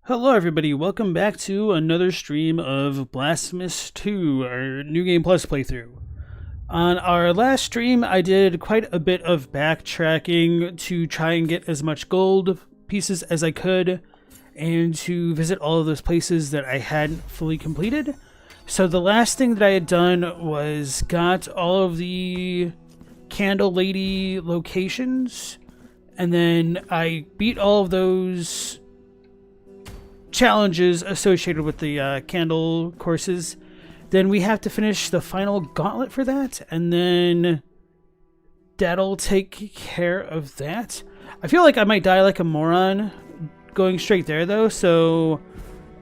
Hello everybody, welcome back to another stream of Blasphemous 2, our New Game Plus playthrough. On our last stream, I did quite a bit of backtracking to try and get as much gold pieces as I could, and to visit all of those places that I hadn't fully completed. So the last thing that I had done was got all of the Candle Lady locations, and then I beat all of those challenges associated with the candle courses. Then we have to finish the final gauntlet for that, and then that'll take care of that. I feel like I might die like a moron going straight there though, so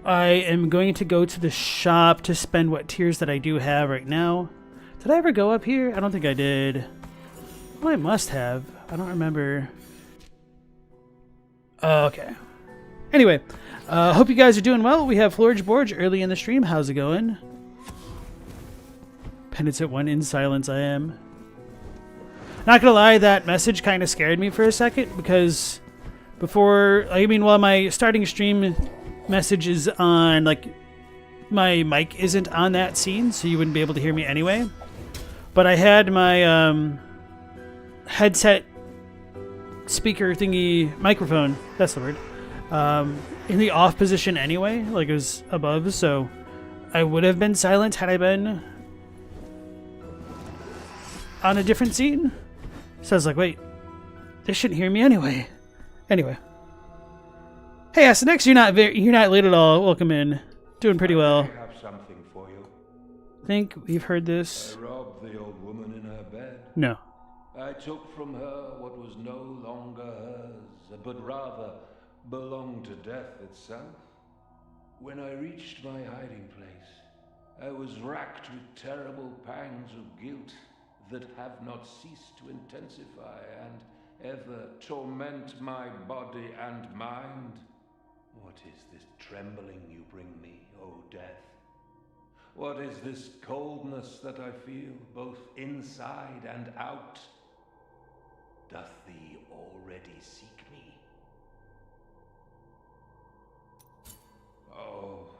I am going to go to the shop to spend what tiers that I do have right now. Did I ever go up here? I don't think I did. Well, I must have. I don't remember. Okay. Anyway, hope you guys are doing well. We have Florge Borge early in the stream. How's it going? Penitent one in silence I am. Not gonna lie, that message kind of scared me for a second because while my starting stream message is on, like, my mic isn't on that scene, so you wouldn't be able to hear me anyway. But I had my headset speaker thingy, microphone, that's the word, in the off position anyway, like it was above, so I would have been silent had I been on a different scene. So I was like, wait, they shouldn't hear me anyway. Anyway. Hey, SNX, you're not late at all. Welcome in. Doing pretty well. I have something for you. Think we've heard this. I robbed the old woman in her bed. No. I took from her what was no longer hers, but rather belonged to death itself. When I reached my hiding place, I was racked with terrible pangs of guilt that have not ceased to intensify and ever torment my body and mind. What is this trembling you bring me, O death? What is this coldness that I feel, both inside and out? Doth thee already seek me? Oh,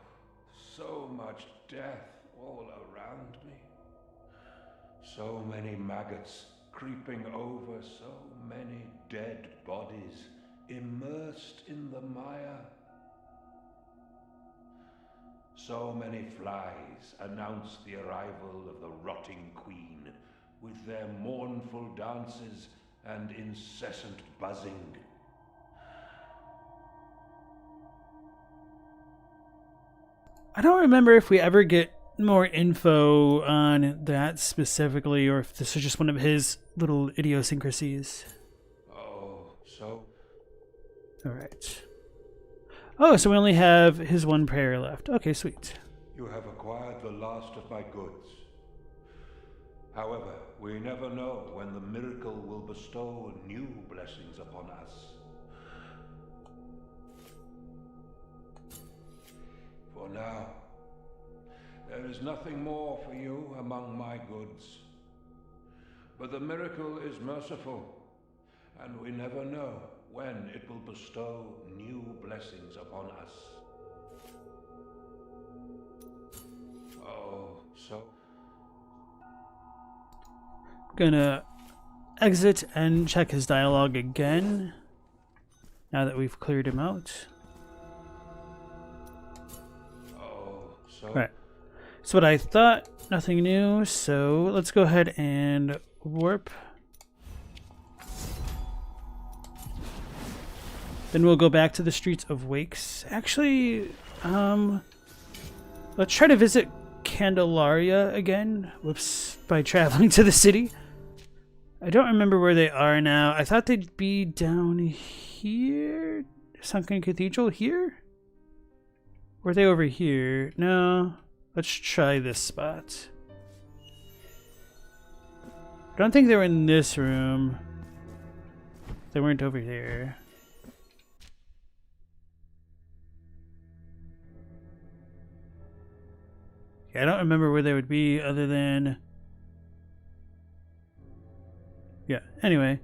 so much death all around me. So many maggots creeping over, so many dead bodies immersed in the mire. So many flies announce the arrival of the rotting queen with their mournful dances and incessant buzzing. I don't remember if we ever get more info on that specifically, or if this is just one of his little idiosyncrasies. Oh, so... Alright. Oh, so we only have his one prayer left. Okay, sweet. You have acquired the last of my goods. However, we never know when the miracle will bestow new blessings upon us. For now, there is nothing more for you among my goods. But the miracle is merciful, and we never know when it will bestow new blessings upon us. Oh, so... Gonna exit and check his dialogue again, now that we've cleared him out. Oh, so... Right. So what I thought, nothing new, so let's go ahead and warp. Then we'll go back to the streets of Wakes. Actually, let's try to visit Candelaria again. Whoops, by traveling to the city. I don't remember where they are now. I thought they'd be down here? Sunken Cathedral here? Or are they over here? No. Let's try this spot. I don't think they were in this room. They weren't over here. Yeah, I don't remember where they would be other than... Yeah, anyway.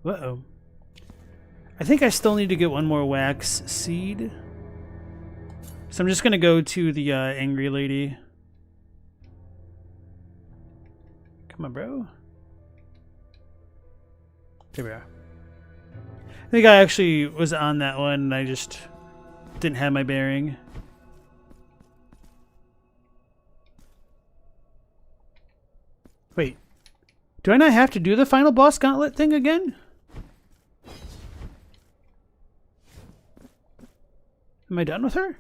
Uh-oh. I think I still need to get one more wax seed. So I'm just going to go to the angry lady. Come on, bro. There we are. I think I actually was on that one and I just didn't have my bearing. Wait. Do I not have to do the final boss gauntlet thing again? Am I done with her?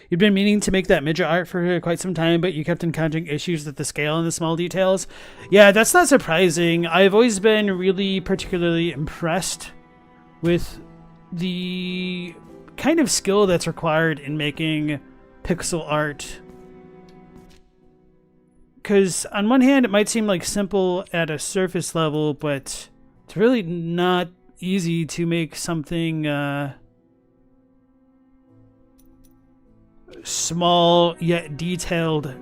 You've been meaning to make that Midra art for quite some time, but you kept encountering issues with the scale and the small details. Yeah, that's not surprising. I've always been really particularly impressed with the kind of skill that's required in making pixel art. Because on one hand, it might seem like simple at a surface level, but it's really not easy to make something small yet detailed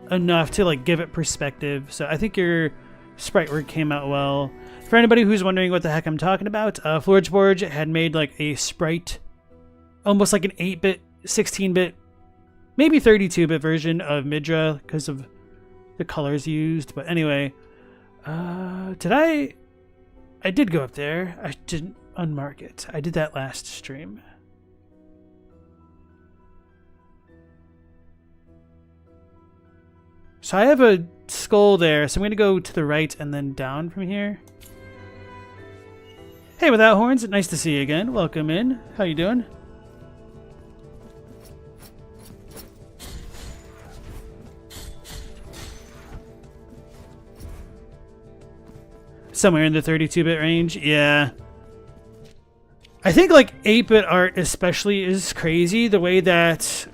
enough to like give it perspective. So I think your sprite work came out well. For anybody who's wondering what the heck I'm talking about, Floorgeborge had made like a sprite, almost like an 8-bit, 16-bit, maybe 32-bit version of Midra because of the colors used. But anyway, I did go up there. I didn't unmark it. I did that last stream. So I have a skull there, so I'm going to go to the right and then down from here. Hey, Without Horns, nice to see you again. Welcome in. How you doing? Somewhere in the 32-bit range, yeah. I think like 8-bit art especially is crazy. The way that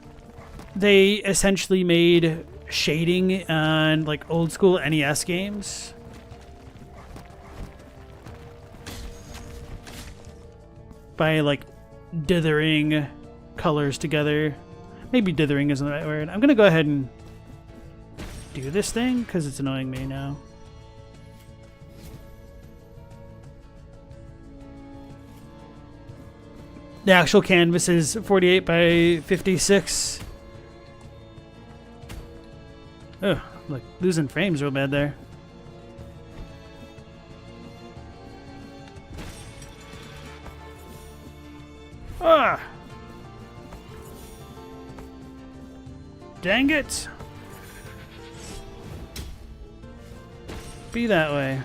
they essentially made shading on like old school NES games. By like dithering colors together. Maybe dithering isn't the right word. I'm gonna go ahead and do this thing because it's annoying me now. The actual canvas is 48 by 56. Oh, like losing frames real bad there. Ah! Dang it! Be that way.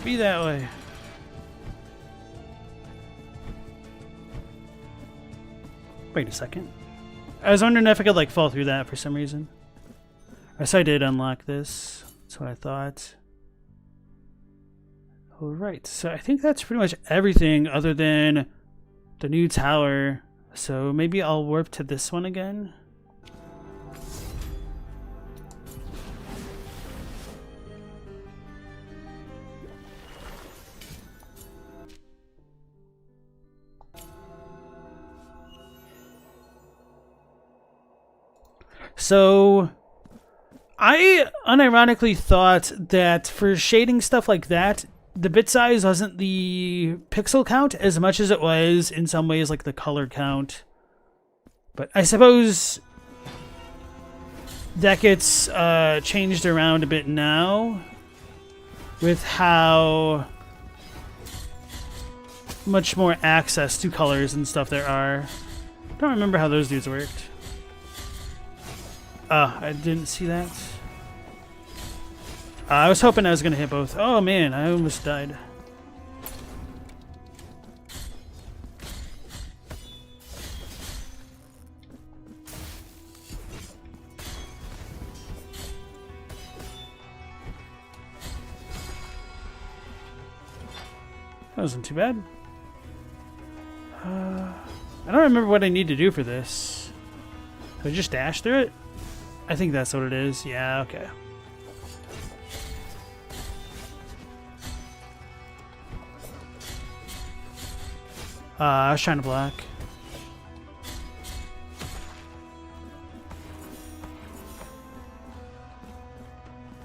Be that way. Wait a second. I was wondering if I could like fall through that for some reason. Yes, I did unlock this. That's what I thought. Alright, so I think that's pretty much everything other than the new tower. So maybe I'll warp to this one again. So I unironically thought that for shading stuff like that, the bit size wasn't the pixel count as much as it was in some ways like the color count. But I suppose that gets changed around a bit now with how much more access to colors and stuff there are. I don't remember how those dudes worked. I didn't see that. I was hoping I was going to hit both. Oh man, I almost died. That wasn't too bad. I don't remember what I need to do for this. Do I just dash through it? I think that's what it is. Yeah, okay. I was trying to block.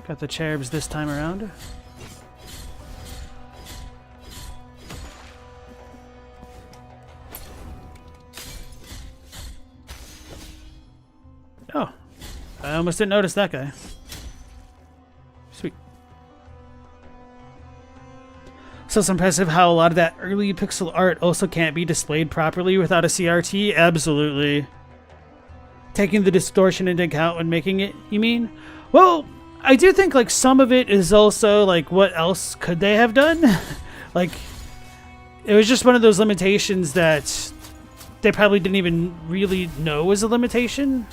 Got the cherubs this time around. I almost didn't notice that guy. Sweet. So it's impressive how a lot of that early pixel art also can't be displayed properly without a CRT. Absolutely. Taking the distortion into account when making it, you mean? Well, I do think like some of it is also like what else could they have done? Like it was just one of those limitations that they probably didn't even really know was a limitation.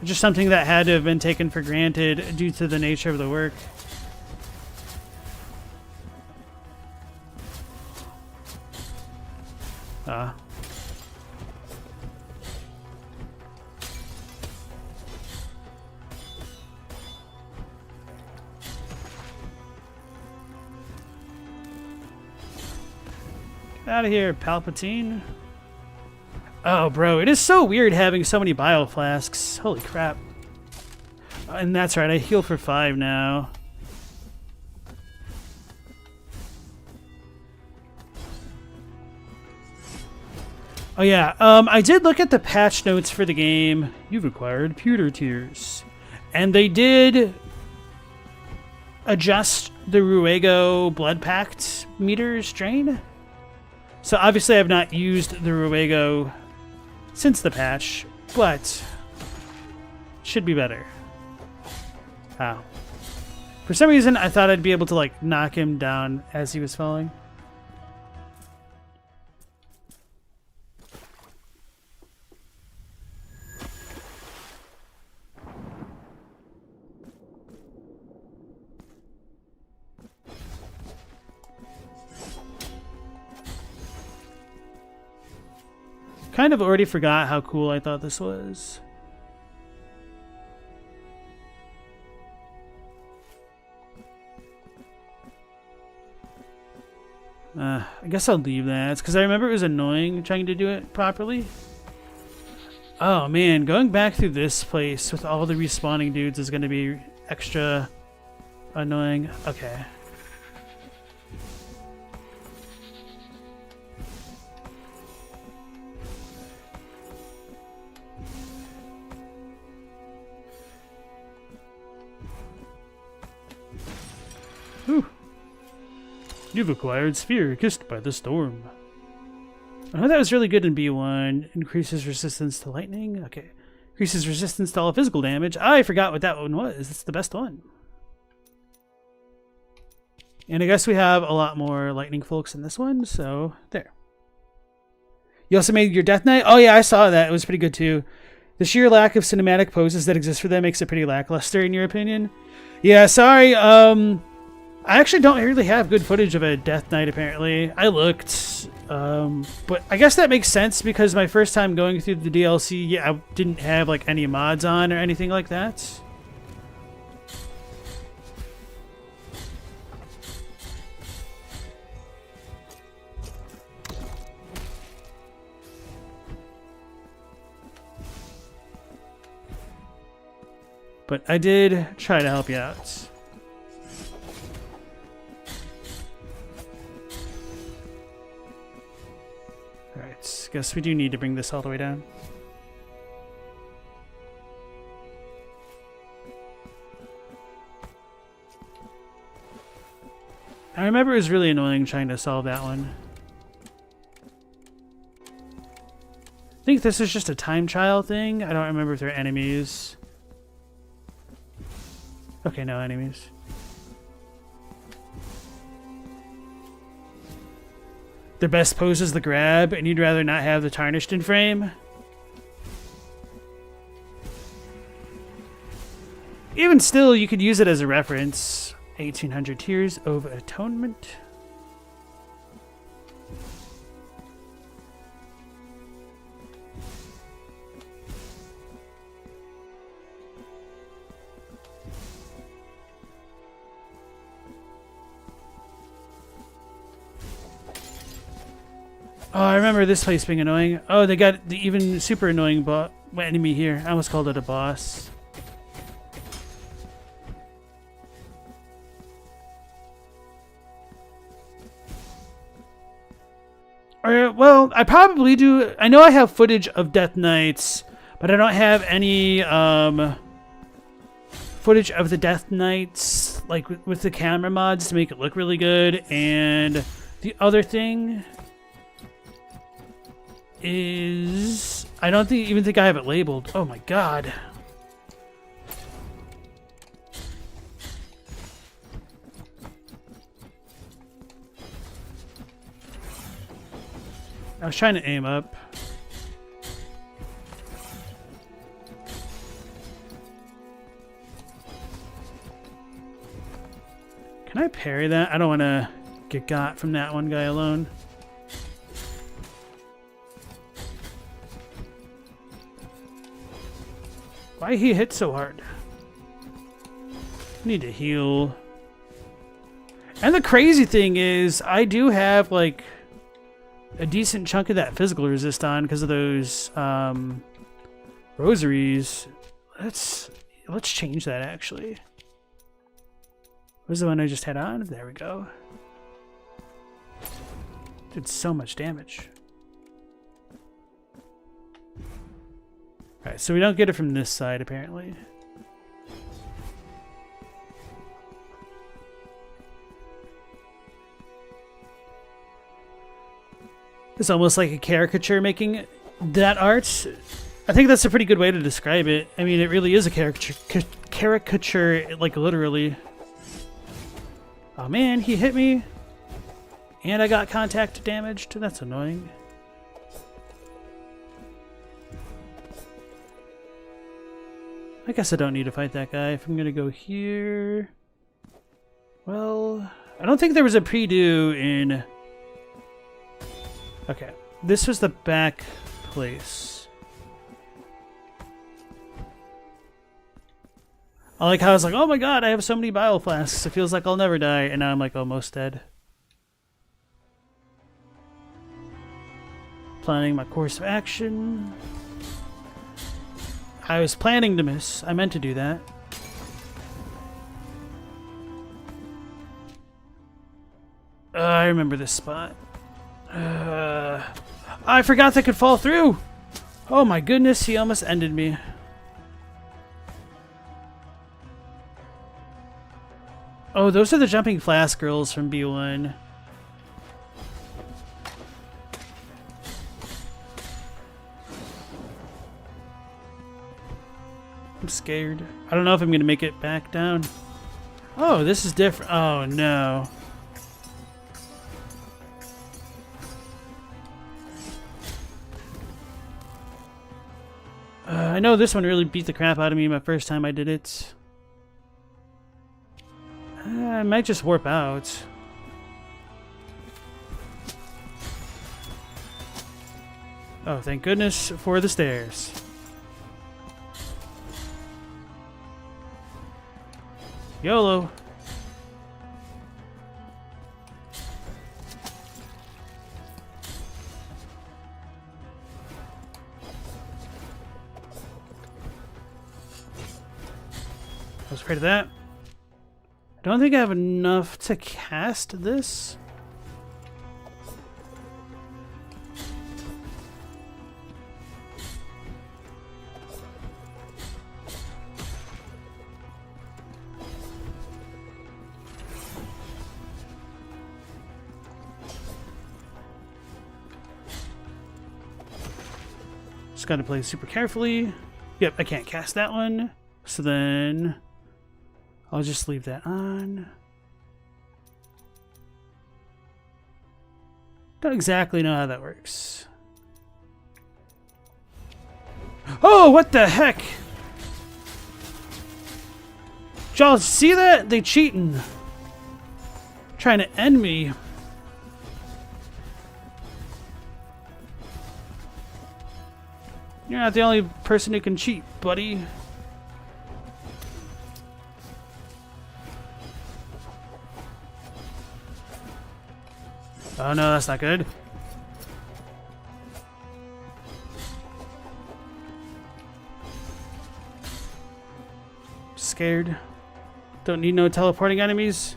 Just something that had to have been taken for granted due to the nature of the work. Get out of here, Palpatine. Oh, bro, it is so weird having so many bio flasks. Holy crap. And that's right, I heal for 5 now. Oh yeah, I did look at the patch notes for the game. You've acquired pewter tears. And they did adjust the Ruego Blood Pact meter strain. So obviously I've not used the Ruego since the patch, but should be better. Wow. For some reason, I thought I'd be able to like knock him down as he was falling. Kind of already forgot how cool I thought this was. I guess I'll leave that because I remember it was annoying trying to do it properly. Oh man, going back through this place with all the respawning dudes is going to be extra annoying. Okay. Whew. You've acquired Sphere, Kissed by the Storm. I know that was really good in B1. Increases resistance to lightning. Okay. Increases resistance to all physical damage. I forgot what that one was. It's the best one. And I guess we have a lot more lightning folks in this one, so there. You also made your Death Knight? Oh yeah, I saw that. It was pretty good too. The sheer lack of cinematic poses that exist for them makes it pretty lackluster in your opinion. Yeah, sorry. I actually don't really have good footage of a Death Knight, apparently. I looked, but I guess that makes sense because my first time going through the DLC, yeah, I didn't have like any mods on or anything like that. But I did try to help you out. Alright, guess we do need to bring this all the way down. I remember it was really annoying trying to solve that one. I think this is just a time trial thing. I don't remember if there are enemies. Okay, no enemies. The best pose is the grab, and you'd rather not have the tarnished in frame? Even still, you could use it as a reference. 1800 Tears of Atonement. Oh, I remember this place being annoying. Oh, they got the even super annoying enemy here. I almost called it a boss. Well, I probably do. I know I have footage of Death Knights, But I don't have any footage of the Death Knights, like with the camera mods to make it look really good. And the other thing is, I don't even think I have it labeled. Oh my god. I was trying to aim up. Can I parry that? I don't want to get got from that one guy alone. Why he hit so hard? Need to heal. And the crazy thing is, I do have like a decent chunk of that physical resist on because of those rosaries. Let's change that actually. Where's the one I just had on? There we go. Did so much damage. Alright, so we don't get it from this side apparently. It's almost like a caricature making that art. I think that's a pretty good way to describe it. I mean, it really is a caricature, like literally. Oh man, he hit me. And I got contact damaged. That's annoying. I guess I don't need to fight that guy. If I'm going to go here... Well, I don't think there was a pre-do in... Okay, this was the back place. I like how I was like, oh my god, I have so many bile flasks. It feels like I'll never die. And now I'm like almost dead. Planning my course of action. I was planning to miss. I meant to do that. I remember this spot. I forgot that could fall through. Oh my goodness, he almost ended me. Oh, those are the jumping flask girls from B1. I'm scared. I don't know if I'm gonna make it back down. Oh, this is different. Oh no. I know this one really beat the crap out of me my first time I did it. I might just warp out. Oh, thank goodness for the stairs. YOLO. I was afraid of that. I don't think I have enough to cast this. Just gotta play super carefully. Yep, I can't cast that one. So then I'll just leave that on. Don't exactly know how that works. Oh, what the heck? Did y'all see that? They cheating. Trying to end me. You're not the only person who can cheat, buddy. Oh no, that's not good. Scared. Don't need no teleporting enemies.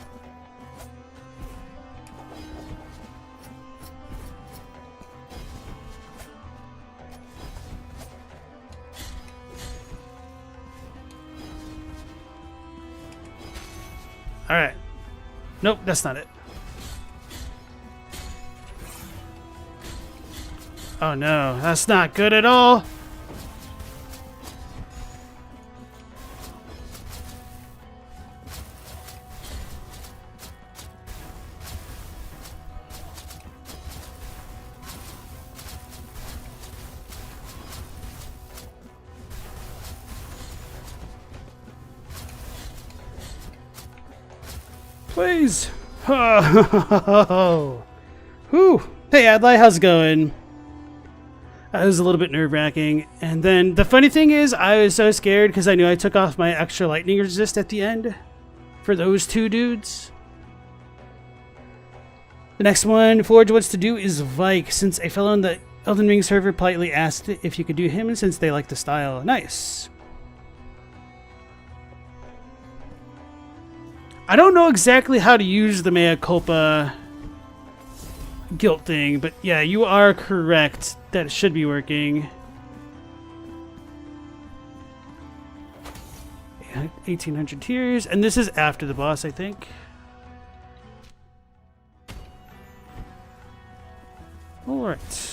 Alright. Nope, that's not it. Oh no, that's not good at all. Please. Oh. Whew. Hey, Adlai, how's it going? That was a little bit nerve-wracking. And then the funny thing is, I was so scared because I knew I took off my extra lightning resist at the end for those two dudes. The next one Forge wants to do is Vike, since a fellow on the Elden Ring server politely asked if you could do him, since they like the style. Nice. I don't know exactly how to use the mea culpa guilt thing, but yeah, you are correct. That should be working. 1800 tears, and this is after the boss, I think. All right.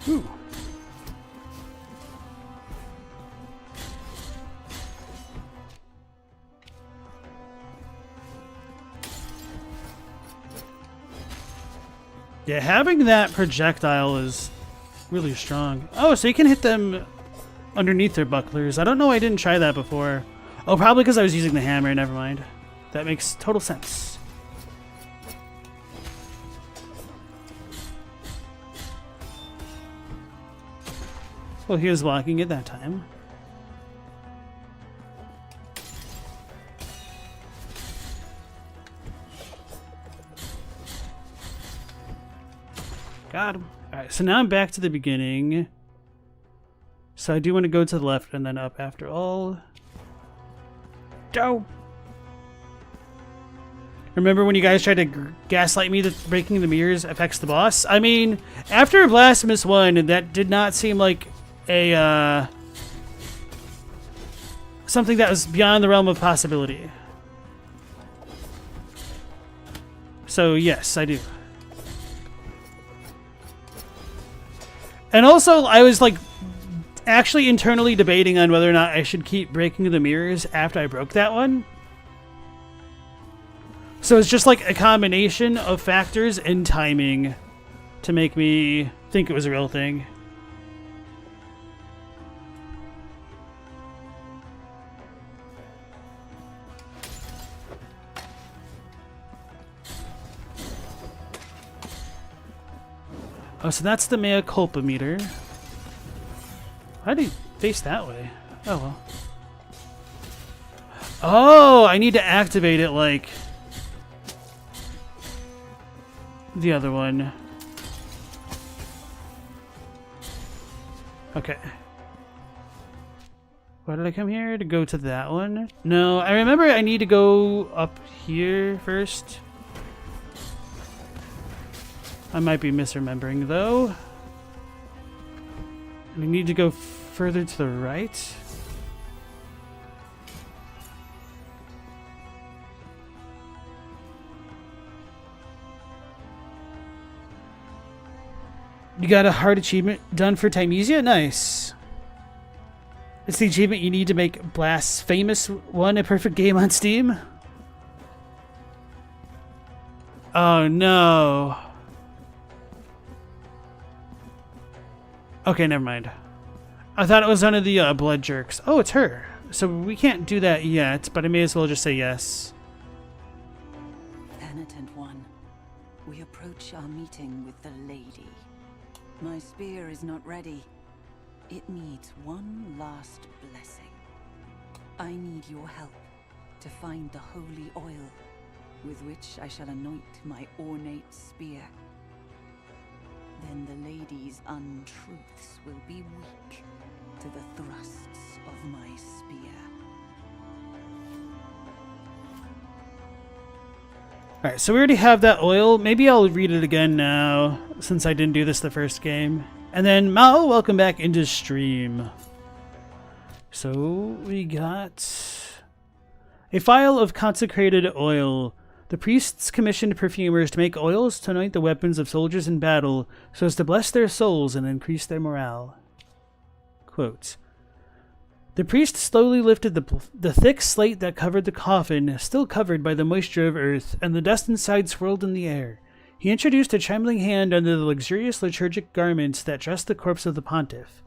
Ooh. Yeah, having that projectile is really strong. Oh, so you can hit them underneath their bucklers. I don't know why I didn't try that before. Oh, probably because I was using the hammer. Never mind. That makes total sense. Well, he was blocking it that time. Got him. Alright, so now I'm back to the beginning. So I do want to go to the left and then up after all. Go! Remember when you guys tried to gaslight me that breaking the mirrors affects the boss? I mean, after Blasphemous 1, that did not seem like a something that was beyond the realm of possibility. So yes, I do. And also, I was like actually internally debating on whether or not I should keep breaking the mirrors after I broke that one. So it's just like a combination of factors and timing to make me think it was a real thing. Oh, so that's the mea culpa meter. Why did he face that way? Oh, well. Oh, I need to activate it like the other one. Okay. Why did I come here? To go to that one? No, I remember I need to go up here first. I might be misremembering, though. And I need to go further to the right. You got a hard achievement done for Timesia? Nice. It's the achievement you need to make Blasphemous 1 a perfect game on Steam? Oh, no. Okay, never mind. I thought it was one of the blood jerks. Oh, it's her. So we can't do that yet, but I may as well just say yes. Penitent one, we approach our meeting with the lady. My spear is not ready. It needs one last blessing. I need your help to find the holy oil with which I shall anoint my ornate spear. Then the lady's untruths will be weak to the thrusts of my spear. Alright, so we already have that oil. Maybe I'll read it again now, since I didn't do this the first game. And then, Mao, welcome back into stream. So, we got a vial of consecrated oil. The priests commissioned perfumers to make oils to anoint the weapons of soldiers in battle, so as to bless their souls and increase their morale. Quote, the priest slowly lifted the thick slate that covered the coffin, still covered by the moisture of earth, and the dust inside swirled in the air. He introduced a trembling hand under the luxurious liturgic garments that dressed the corpse of the pontiff,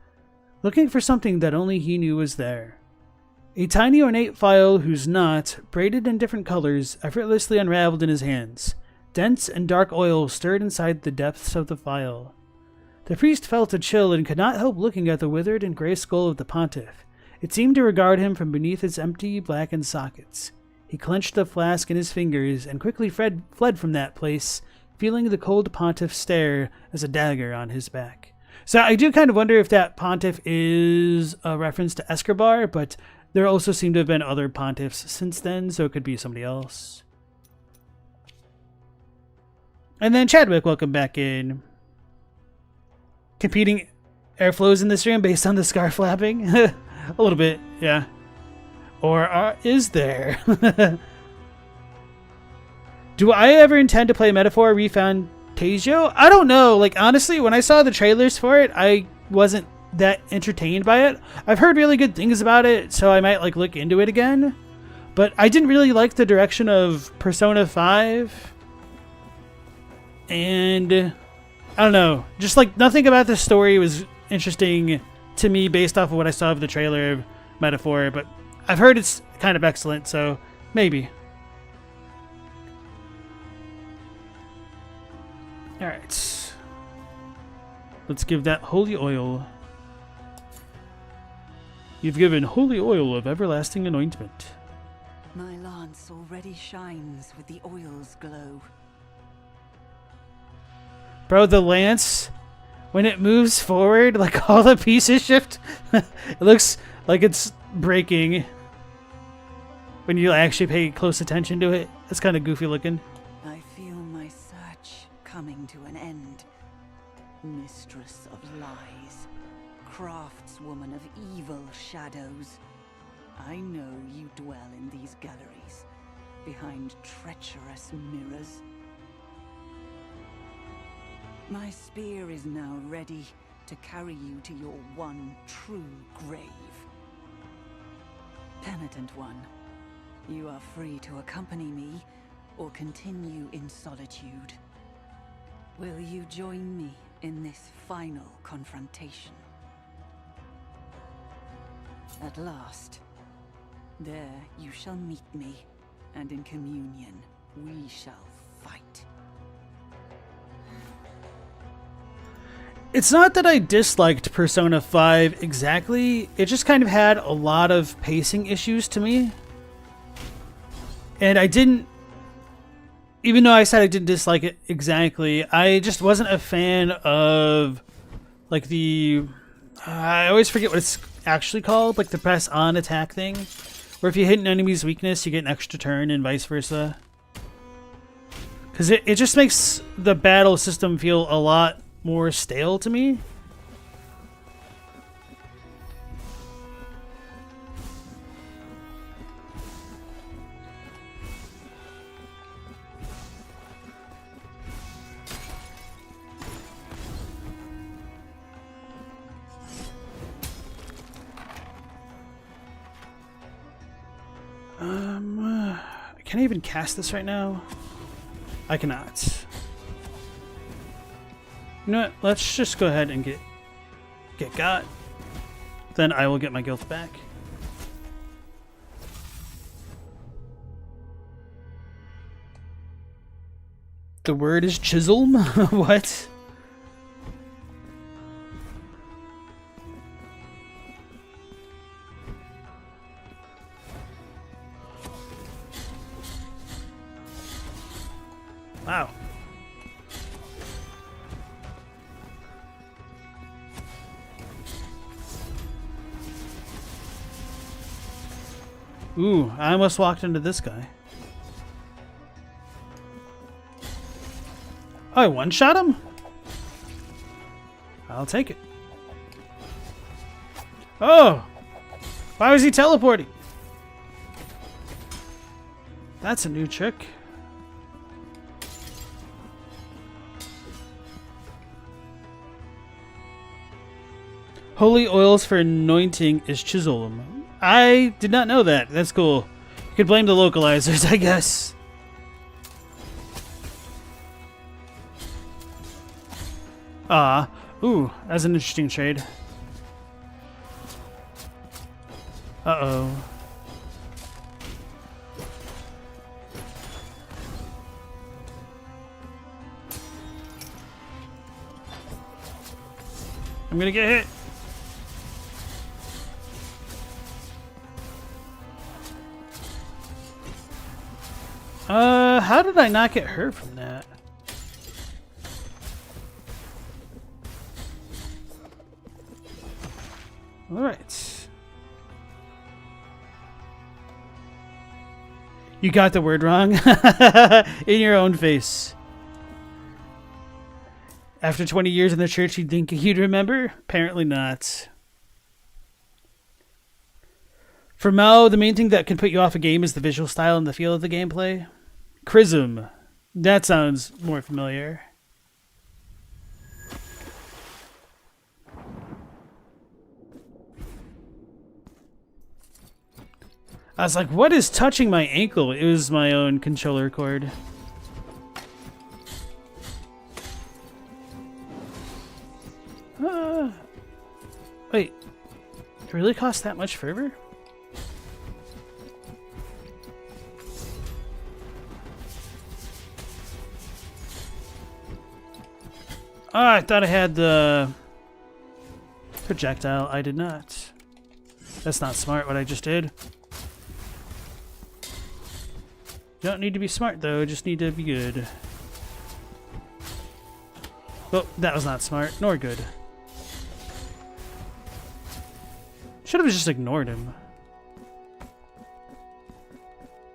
looking for something that only he knew was there. A tiny ornate vial whose knot, braided in different colors, effortlessly unraveled in his hands. Dense and dark oil stirred inside the depths of the vial. The priest felt a chill and could not help looking at the withered and gray skull of the pontiff. It seemed to regard him from beneath its empty, blackened sockets. He clenched the flask in his fingers and quickly fled from that place, feeling the cold pontiff stare as a dagger on his back. So I do kind of wonder if that pontiff is a reference to Escobar, but there also seem to have been other pontiffs since then, so it could be somebody else. And then Chadwick, welcome back in. Competing airflows in this room based on the scar flapping? A little bit, yeah. Or is there? Do I ever intend to play Metaphor Refantasio? I don't know. Like, honestly, when I saw the trailers for it, I wasn't that entertained by it. I've heard really good things about it, so I might, like, look into it again. But I didn't really like the direction of Persona 5. And I don't know. Just, like, nothing about the story was interesting to me based off of what I saw of the trailer of Metaphor, but I've heard it's kind of excellent, so maybe. Alright. Let's give that holy oil. You've given holy oil of everlasting anointment. My lance already shines with the oil's glow. Bro, the lance, when it moves forward, like all the pieces shift. It looks like it's breaking when you actually pay close attention to it. It's kind of goofy looking. I feel my search coming to an end. Mistress of lies, craftswoman of evil shadows. I know you dwell in these galleries, behind treacherous mirrors. My spear is now ready to carry you to your one true grave. Penitent one, you are free to accompany me or continue in solitude. Will you join me in this final confrontation? At last, there you shall meet me, and in communion we shall fight. It's not that I disliked Persona 5 exactly, it just kind of had a lot of pacing issues to me. And I didn't, even though I said I didn't dislike it exactly, I just wasn't a fan of, like, I always forget what it's actually called, like the press on attack thing, where if you hit an enemy's weakness, you get an extra turn and vice versa. Because it just makes the battle system feel a lot more stale to me. Can I even cast this right now? I cannot. You know what? Let's just go ahead and get got. Then I will get my guilt back. The word is chisel? What? Wow. Ooh, I almost walked into this guy. Oh, I one-shot him? I'll take it. Oh! Why was he teleporting? That's a new trick. Holy oils for anointing is chisolum. I did not know that. That's cool. You could blame the localizers, I guess. Ah. Ooh, that's an interesting trade. Uh-oh. I'm gonna get hit. How did I not get hurt from that? Alright. You got the word wrong? In your own face. After 20 years in the church, you'd think you'd remember? Apparently not. For Mao, the main thing that can put you off a game is the visual style and the feel of the gameplay. Chrism. That sounds more familiar. I was like, what is touching my ankle? It was my own controller cord. Wait. It really cost that much fervor? Oh, I thought I had the projectile. I did not. That's not smart what I just did. You don't need to be smart though, just need to be good. Oh, that was not smart, nor good. Should have just ignored him.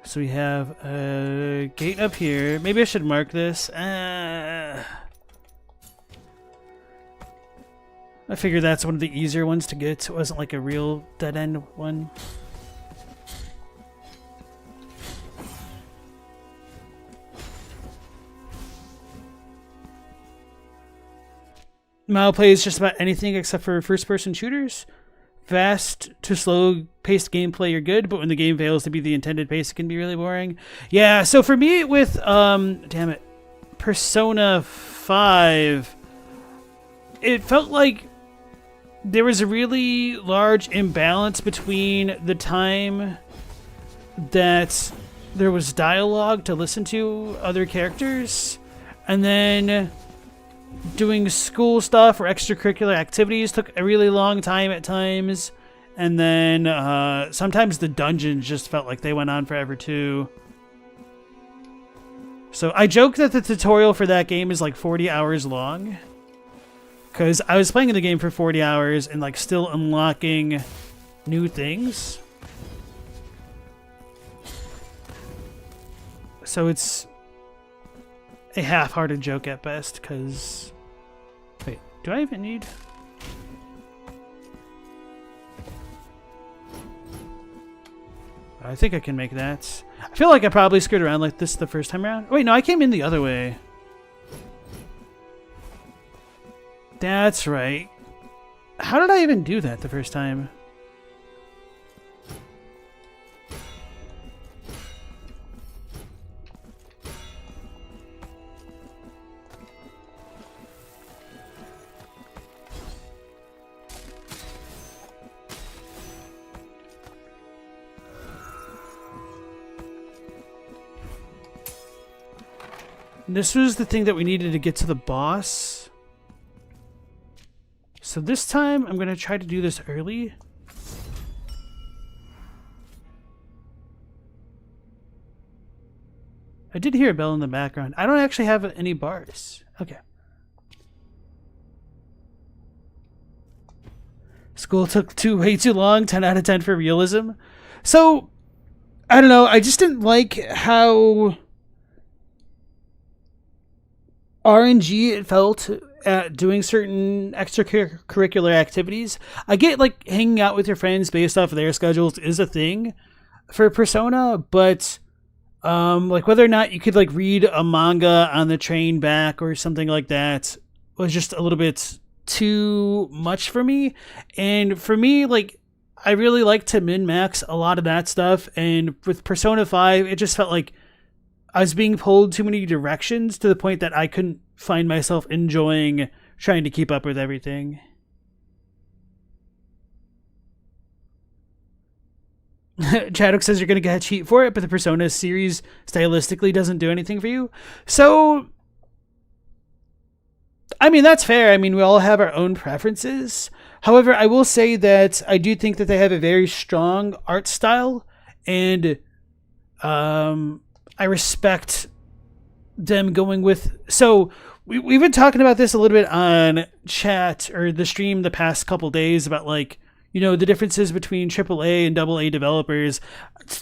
So we have a gate up here. Maybe I should mark this. I figured that's one of the easier ones to get. It wasn't like a real dead-end one. Mao plays just about anything except for first-person shooters. Fast to slow-paced gameplay, you're good, but when the game fails to be the intended pace, it can be really boring. Yeah, so for me with, damn it, Persona 5, it felt like there was a really large imbalance between the time that there was dialogue to listen to other characters, and then doing school stuff or extracurricular activities took a really long time at times, and then sometimes the dungeons just felt like they went on forever too. So I joke that the tutorial for that game is like 40 hours long, because I was playing the game for 40 hours and like still unlocking new things. So it's a half-hearted joke at best, because... Wait, do I even need... I think I can make that. I feel like I probably screwed around like this the first time around. Wait, no, I came in the other way. That's right. How did I even do that the first time? This was the thing that we needed to get to the boss. So this time, I'm going to try to do this early. I did hear a bell in the background. I don't actually have any bars. Okay. School took way too long. 10 out of 10 for realism. So, I don't know. I just didn't like how... RNG it felt at doing certain extracurricular activities. I get like hanging out with your friends based off of their schedules is a thing for Persona, but like whether or not you could like read a manga on the train back or something like that was just a little bit too much for me. And for me, like I really like to min-max a lot of that stuff, and with Persona 5 it just felt like I was being pulled too many directions to the point that I couldn't find myself enjoying trying to keep up with everything. Chadwick says you're going to get a cheat for it, but the Persona series stylistically doesn't do anything for you. So, I mean, that's fair. I mean, we all have our own preferences. However, I will say that I do think that they have a very strong art style, and I respect them going with... So, we've been talking about this a little bit on chat or the stream the past couple days about, like, you know, the differences between AAA and AA developers.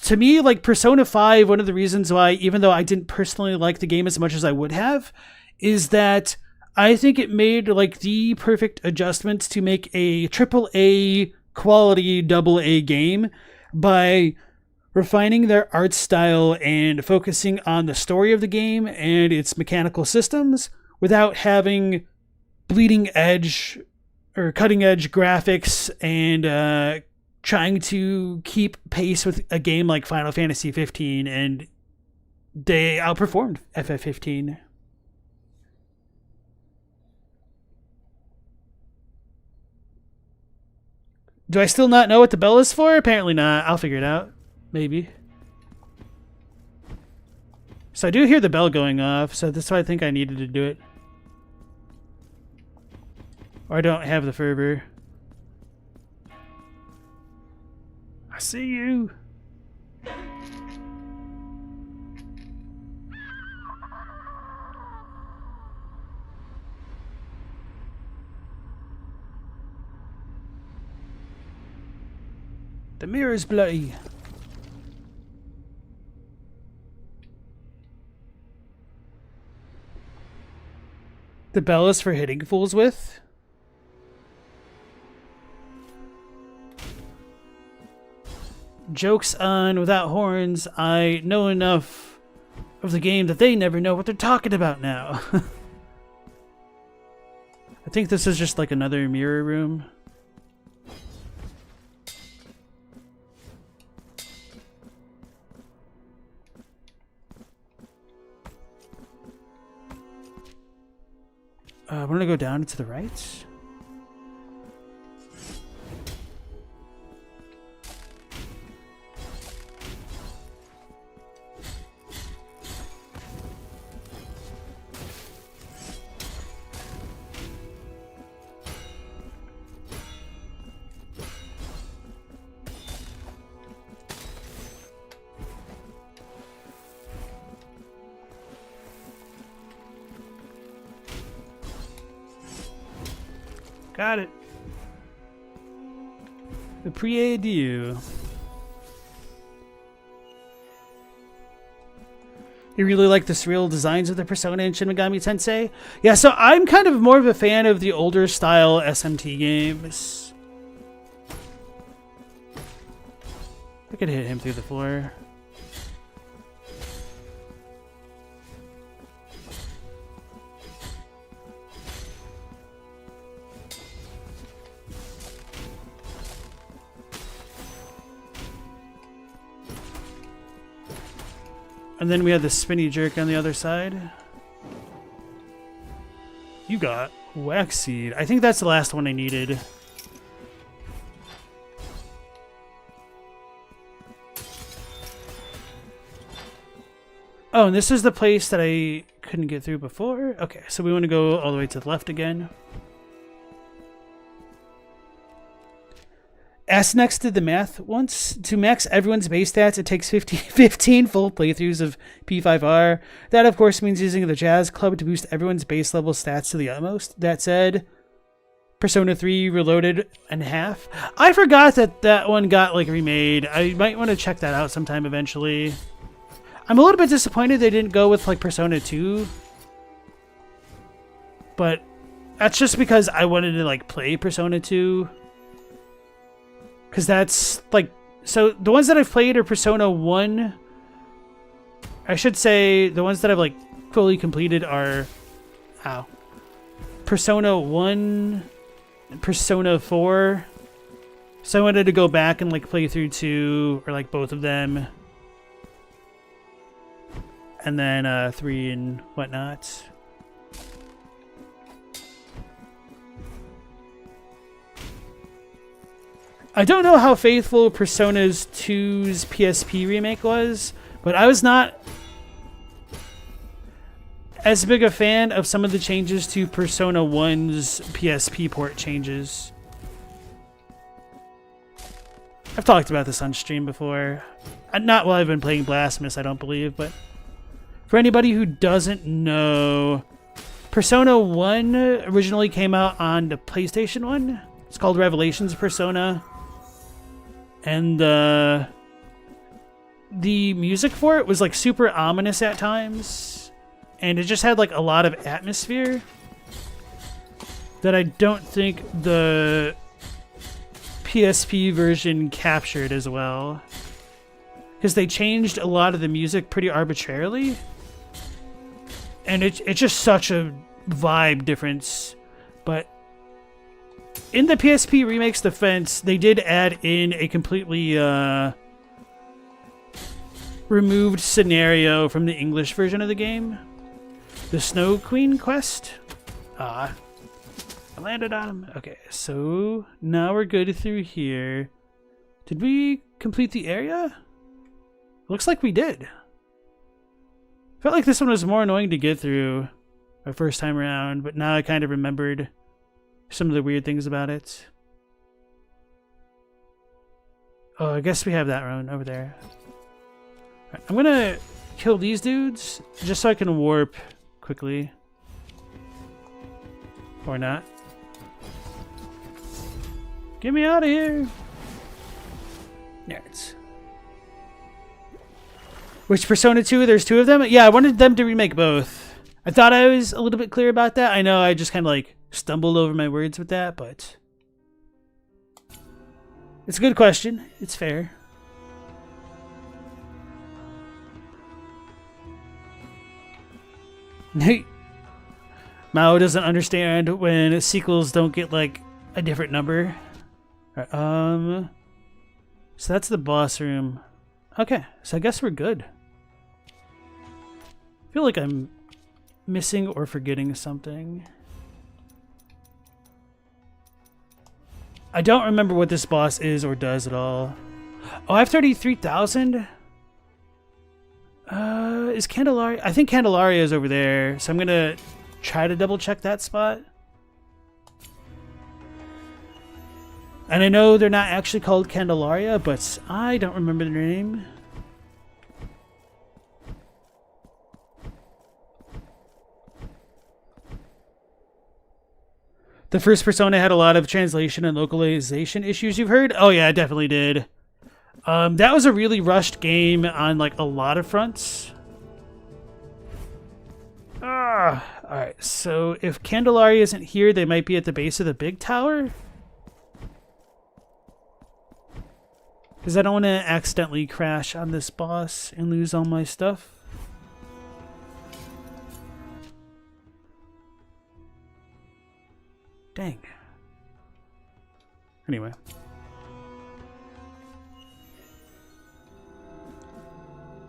To me, like, Persona 5, one of the reasons why, even though I didn't personally like the game as much as I would have, is that I think it made, like, the perfect adjustments to make a AAA quality AA game by refining their art style and focusing on the story of the game and its mechanical systems without having bleeding edge or cutting edge graphics and trying to keep pace with a game like Final Fantasy 15, and they outperformed FF15. Do I still not know what the bell is for? Apparently not. I'll figure it out. Maybe. So I do hear the bell going off, so that's why I think I needed to do it. Or I don't have the fervor. I see you. The mirror's bloody. The bell is for hitting fools with. Joke's on Without Horns. I know enough of the game that they never know what they're talking about now. I think this is just like another mirror room. I'm gonna go down to the right. Got it. The prie-dieu. You really like the surreal designs of the Persona in Shin Megami Tensei? Yeah, so I'm kind of more of a fan of the older style SMT games. I could hit him through the floor. And then we had the spinny jerk on the other side. You got wax seed. I think that's the last one I needed. Oh, and this is the place that I couldn't get through before? Okay, so we want to go all the way to the left again. Asknex did the math once. To max everyone's base stats, it takes 15 full playthroughs of P5R. That, of course, means using the Jazz Club to boost everyone's base level stats to the utmost. That said, Persona 3 Reloaded in half. I forgot that that one got, like, remade. I might want to check that out sometime eventually. I'm a little bit disappointed they didn't go with, like, Persona 2. but that's just because I wanted to like play Persona 2. Because that's like, so the ones that I've played are Persona 1. I should say the ones that I've like fully completed are Persona 1 and Persona 4. So I wanted to go back and like play through 2 or like both of them. And then 3 and whatnot. I don't know how faithful Persona 2's PSP remake was, but I was not as big a fan of some of the changes to Persona 1's PSP port changes. I've talked about this on stream before. Not while I've been playing Blasphemous, I don't believe, but for anybody who doesn't know, Persona 1 originally came out on the PlayStation 1. It's called Revelations Persona. And the music for it was like super ominous at times. And it just had like a lot of atmosphere that I don't think the PSP version captured as well. Because they changed a lot of the music pretty arbitrarily. And it's just such a vibe difference. But in the PSP Remake's defense, they did add in a completely removed scenario from the English version of the game. The Snow Queen quest. I landed on him. Okay, so now we're good through here. Did we complete the area? Looks like we did. Felt like this one was more annoying to get through my first time around, but now I kind of remembered some of the weird things about it. Oh, I guess we have that one over there. Right, I'm gonna kill these dudes just so I can warp quickly. Or not. Get me out of here! Nerds. Which Persona 2? There's 2 of them? Yeah, I wanted them to remake both. I thought I was a little bit clear about that. I know I just kind of like stumbled over my words with that, but it's a good question. It's fair. Mao doesn't understand when sequels don't get like a different number. Right, so that's the boss room. Okay, so I guess we're good. I feel like I'm missing or forgetting something. I don't remember what this boss is or does at all. Oh, I have 33,000? Is Candelaria? I think Candelaria is over there, so I'm gonna try to double check that spot. And I know they're not actually called Candelaria, but I don't remember their name. The first Persona had a lot of translation and localization issues, you've heard? Oh yeah, it definitely did. That was a really rushed game on like a lot of fronts. Alright, so if Candelaria isn't here, they might be at the base of the big tower. Because I don't want to accidentally crash on this boss and lose all my stuff. Dang. Anyway.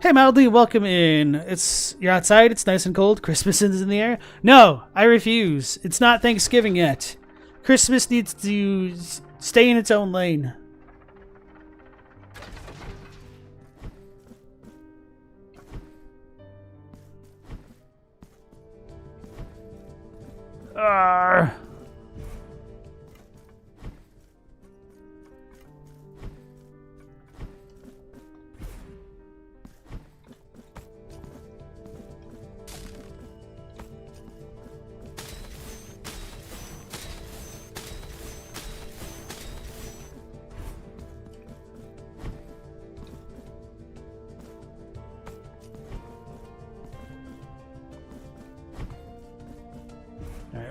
Hey Mildly, welcome in. You're outside, it's nice and cold, Christmas is in the air. No, I refuse. It's not Thanksgiving yet. Christmas needs to stay in its own lane. Arrgh.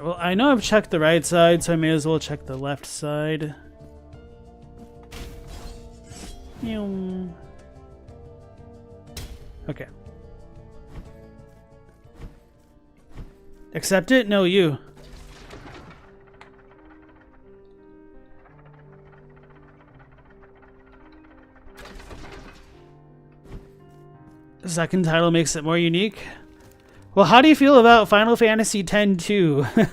Alright, well, I know I've checked the right side, so I may as well check the left side. Okay. Accept it? No, you. The second title makes it more unique. Well, how do you feel about Final Fantasy X-2?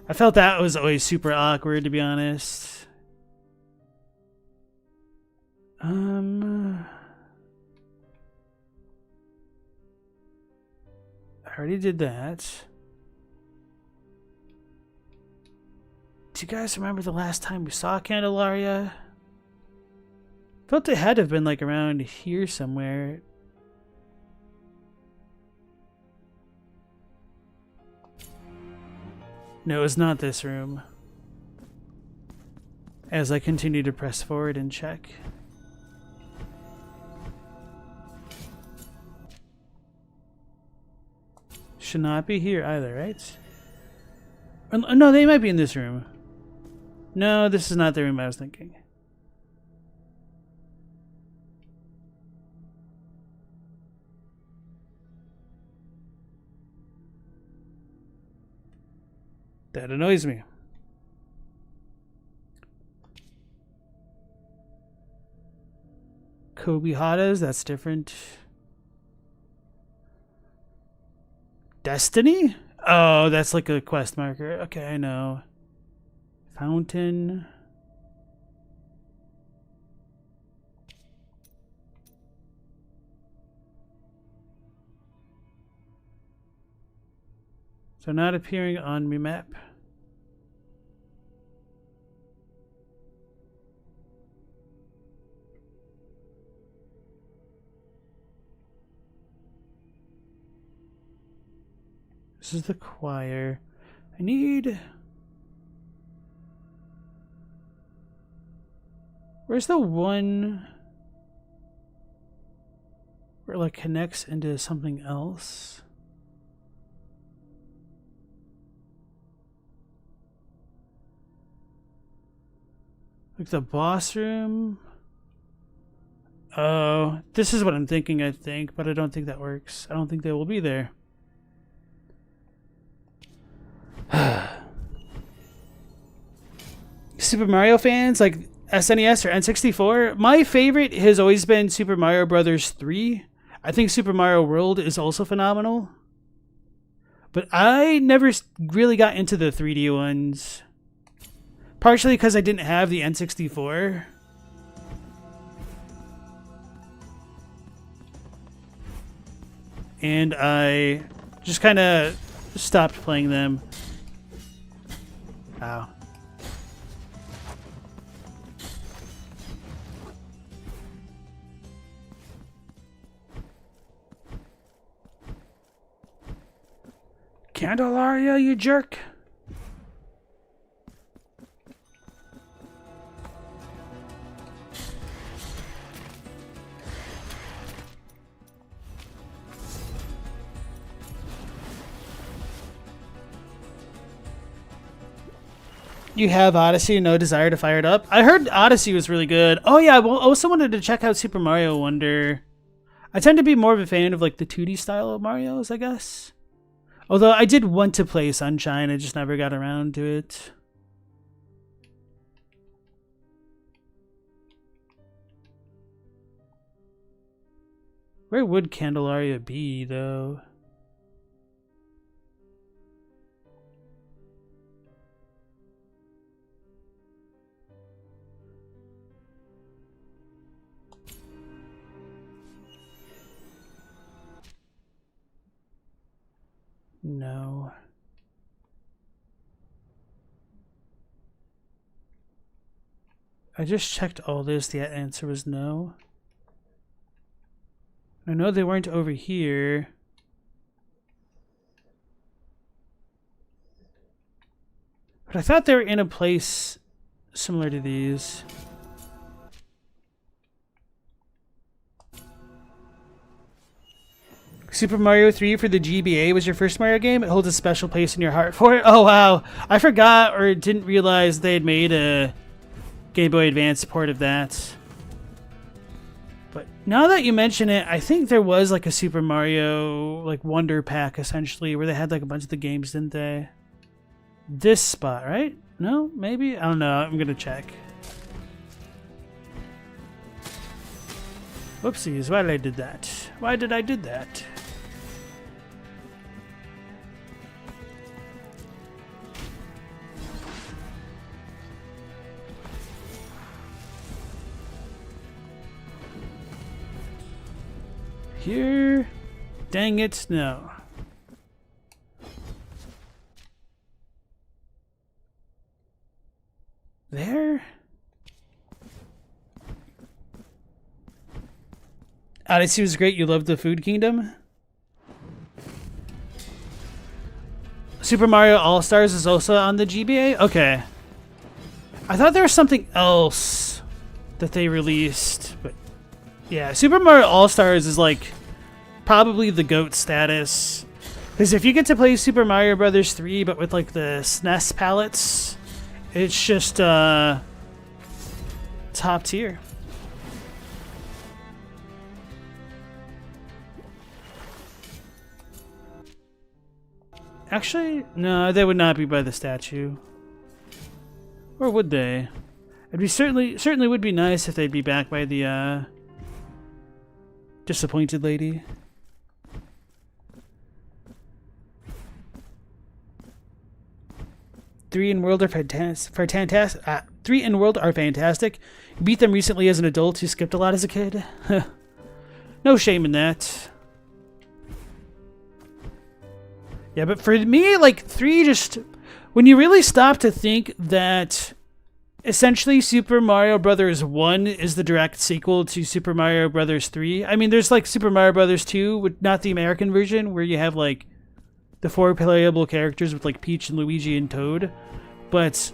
I felt that was always super awkward, to be honest. I already did that. Do you guys remember the last time we saw Candelaria? Felt it had to have been like around here somewhere. No, it's not this room. As I continue to press forward and check. Should not be here either, right? No, they might be in this room. No, this is not the room I was thinking. That annoys me. Kobihatas, that's different. Destiny? Oh, that's like a quest marker. Okay, I know. Fountain. So not appearing on my map. This is the choir. I need... Where's the one where it like connects into something else? Like the boss room? Oh, this is what I'm thinking, I think, but I don't think that works. I don't think they will be there. Super Mario fans like SNES or N64, my favorite has always been Super Mario Brothers 3. I think Super Mario World is also phenomenal. But I never really got into the 3D ones. Partially because I didn't have the N64. And I just kind of stopped playing them. Ow. Candelaria, you jerk! You have Odyssey, no desire to fire it up? I heard Odyssey was really good. Oh yeah, well, I also wanted to check out Super Mario Wonder. I tend to be more of a fan of like the 2D style of Marios, I guess. Although I did want to play Sunshine, I just never got around to it. Where would Candelaria be, though? No. I just checked all this. The answer was no. I know they weren't over here. But I thought they were in a place similar to these. Super Mario 3 for the GBA was your first Mario game. It holds a special place in your heart for it. Oh, wow. I forgot or didn't realize they had made a Game Boy Advance port of that. But now that you mention it, I think there was like a Super Mario like Wonder Pack essentially where they had like a bunch of the games, didn't they? This spot, right? No? Maybe? I don't know. I'm going to check. Whoopsies. Why did I do that? Why did I do that? Here? Dang it, no. There? Odyssey was great. You loved the Food Kingdom? Super Mario All-Stars is also on the GBA? Okay. I thought there was something else that they released, but yeah, Super Mario All-Stars is like probably the GOAT status. Because if you get to play Super Mario Brothers 3 but with like the SNES palettes, it's just top tier. Actually, no, they would not be by the statue. Or would they? It'd be certainly would be nice if they'd be back by the disappointed lady. Three in World are fantastic. 3 in World are fantastic. You beat them recently as an adult who skipped a lot as a kid. No shame in that. Yeah, but for me, like 3 just when you really stop to think that essentially Super Mario Brothers 1 is the direct sequel to Super Mario Brothers 3. I mean, there's like Super Mario Brothers 2, with not the American version, where you have like the 4 playable characters with like Peach and Luigi and Toad. But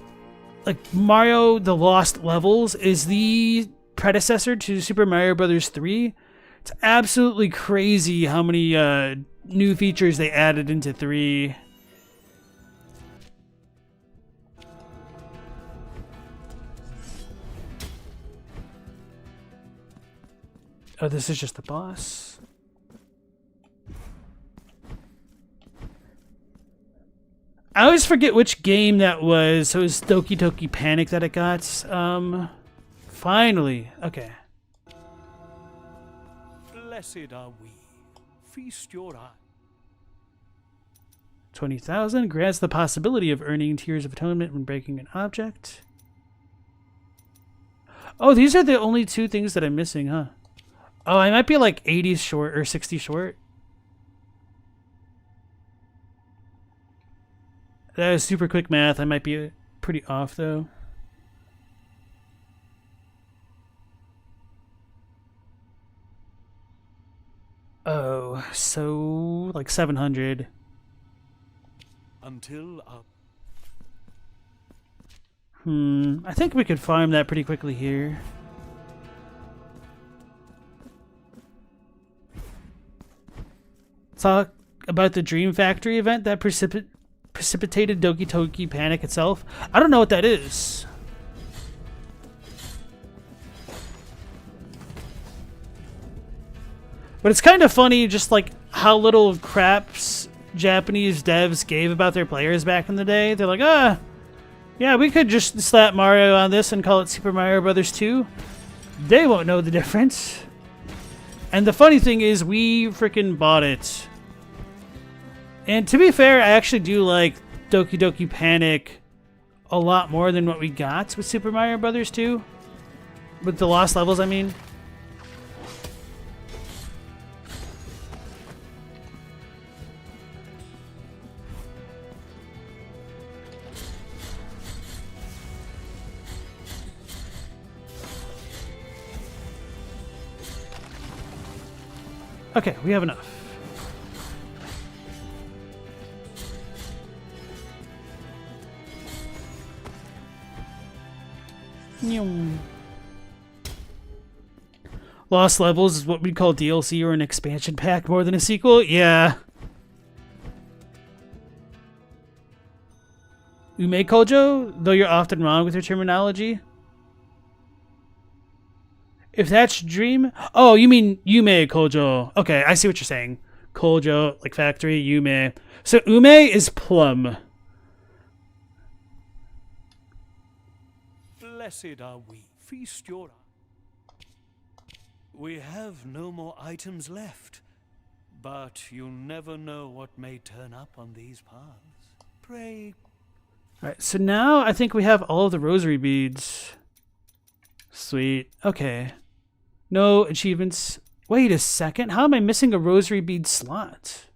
like Mario The Lost Levels is the predecessor to Super Mario Brothers 3. It's absolutely crazy how many new features they added into 3. Oh, this is just the boss. I always forget which game that was. So it was Doki Doki Panic that it got. Finally. Okay. Blessed are we. Feast your eye. 20,000 grants the possibility of earning Tears of Atonement when breaking an object. Oh, these are the only 2 things that I'm missing, huh? Oh, I might be like 80 short or 60 short. That is super quick math. I might be pretty off, though. Oh, so like 700. Until I think we could farm that pretty quickly here. Talk about the Dream Factory event that precipitated Doki Doki Panic itself. I don't know what that is. But it's kind of funny just like how little craps Japanese devs gave about their players back in the day. They're like, yeah, we could just slap Mario on this and call it Super Mario Brothers 2. They won't know the difference. And the funny thing is, we freaking bought it. And to be fair, I actually do like Doki Doki Panic a lot more than what we got with Super Mario Brothers 2. With the Lost Levels, I mean. Okay, we have enough. Lost Levels is what we'd call DLC or an expansion pack more than a sequel. Yeah. Ume Kojo, though you're often wrong with your terminology. If that's dream... Oh, you mean Yume Kojo. Okay, I see what you're saying. Kojo, like factory, Yume. So Ume is plum. Blessed are we. Feast your eyes. We have no more items left, but you'll never know what may turn up on these paths. Pray. Alright, so now I think we have all of the rosary beads. Sweet. Okay. No achievements. Wait a second. How am I missing a rosary bead slot?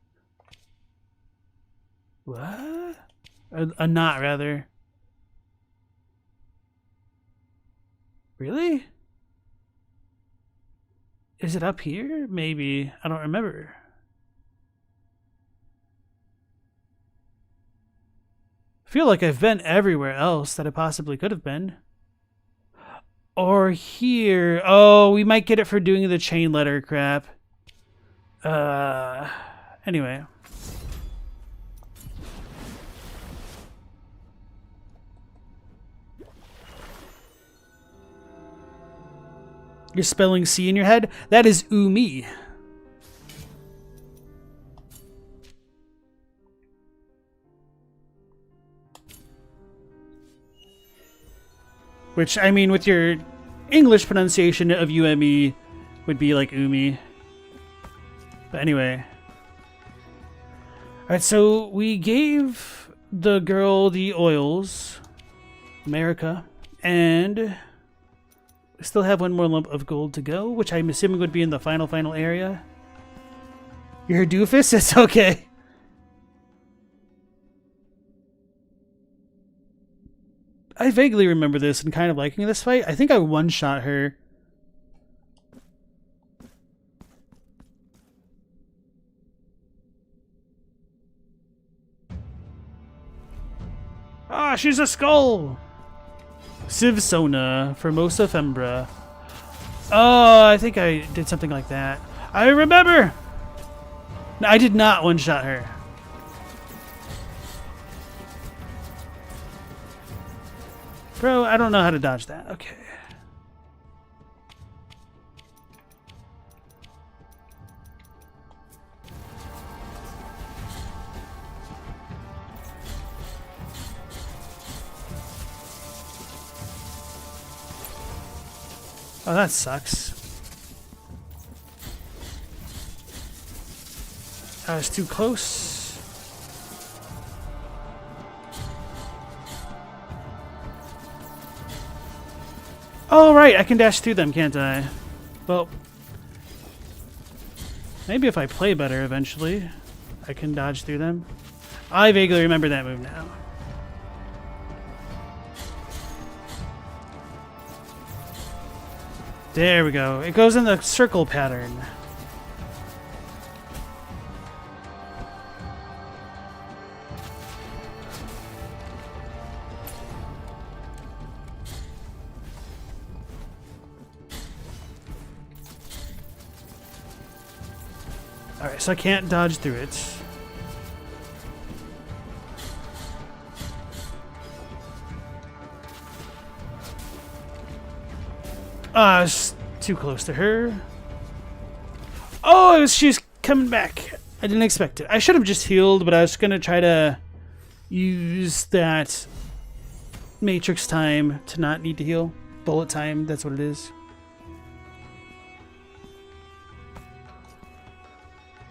What? A knot, rather. Really? Is it up here? Maybe. I don't remember. I feel like I've been everywhere else that I possibly could have been. Or here. Oh, we might get it for doing the chain letter crap. Anyway. You're spelling C in your head? That is Umi. Which, I mean, with your English pronunciation of UME would be like Umi. But anyway. Alright, so we gave the girl the oils. America. And... we still have one more lump of gold to go, which I'm assuming would be in the final area. You're a doofus? It's okay. I vaguely remember this and kind of liking this fight. I think I one-shot her. Ah, she's a skull! Civsona, Formosa Fembra. Oh, I think I did something like that. I remember! No, I did not one-shot her. Bro, I don't know how to dodge that. Okay. Oh, that sucks. I was too close. Oh, right, I can dash through them, can't I? Well, maybe if I play better eventually, I can dodge through them. I vaguely remember that move now. There we go. It goes in the circle pattern. Alright, so I can't dodge through it. Ah, I was too close to her. Oh, she's coming back. I didn't expect it. I should have just healed, but I was going to try to use that Matrix time to not need to heal. Bullet time, that's what it is.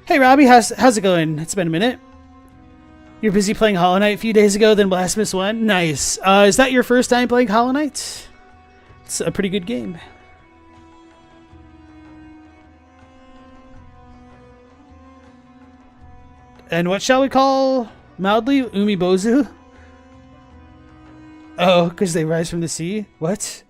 Hey, Robbie, how's it going? It's been a minute. You're busy playing Hollow Knight a few days ago, then Blasphemous 1? Nice. Is that your first time playing Hollow Knight? It's a pretty good game. And what shall we call mildly Umibozu? Oh, because they rise from the sea? What?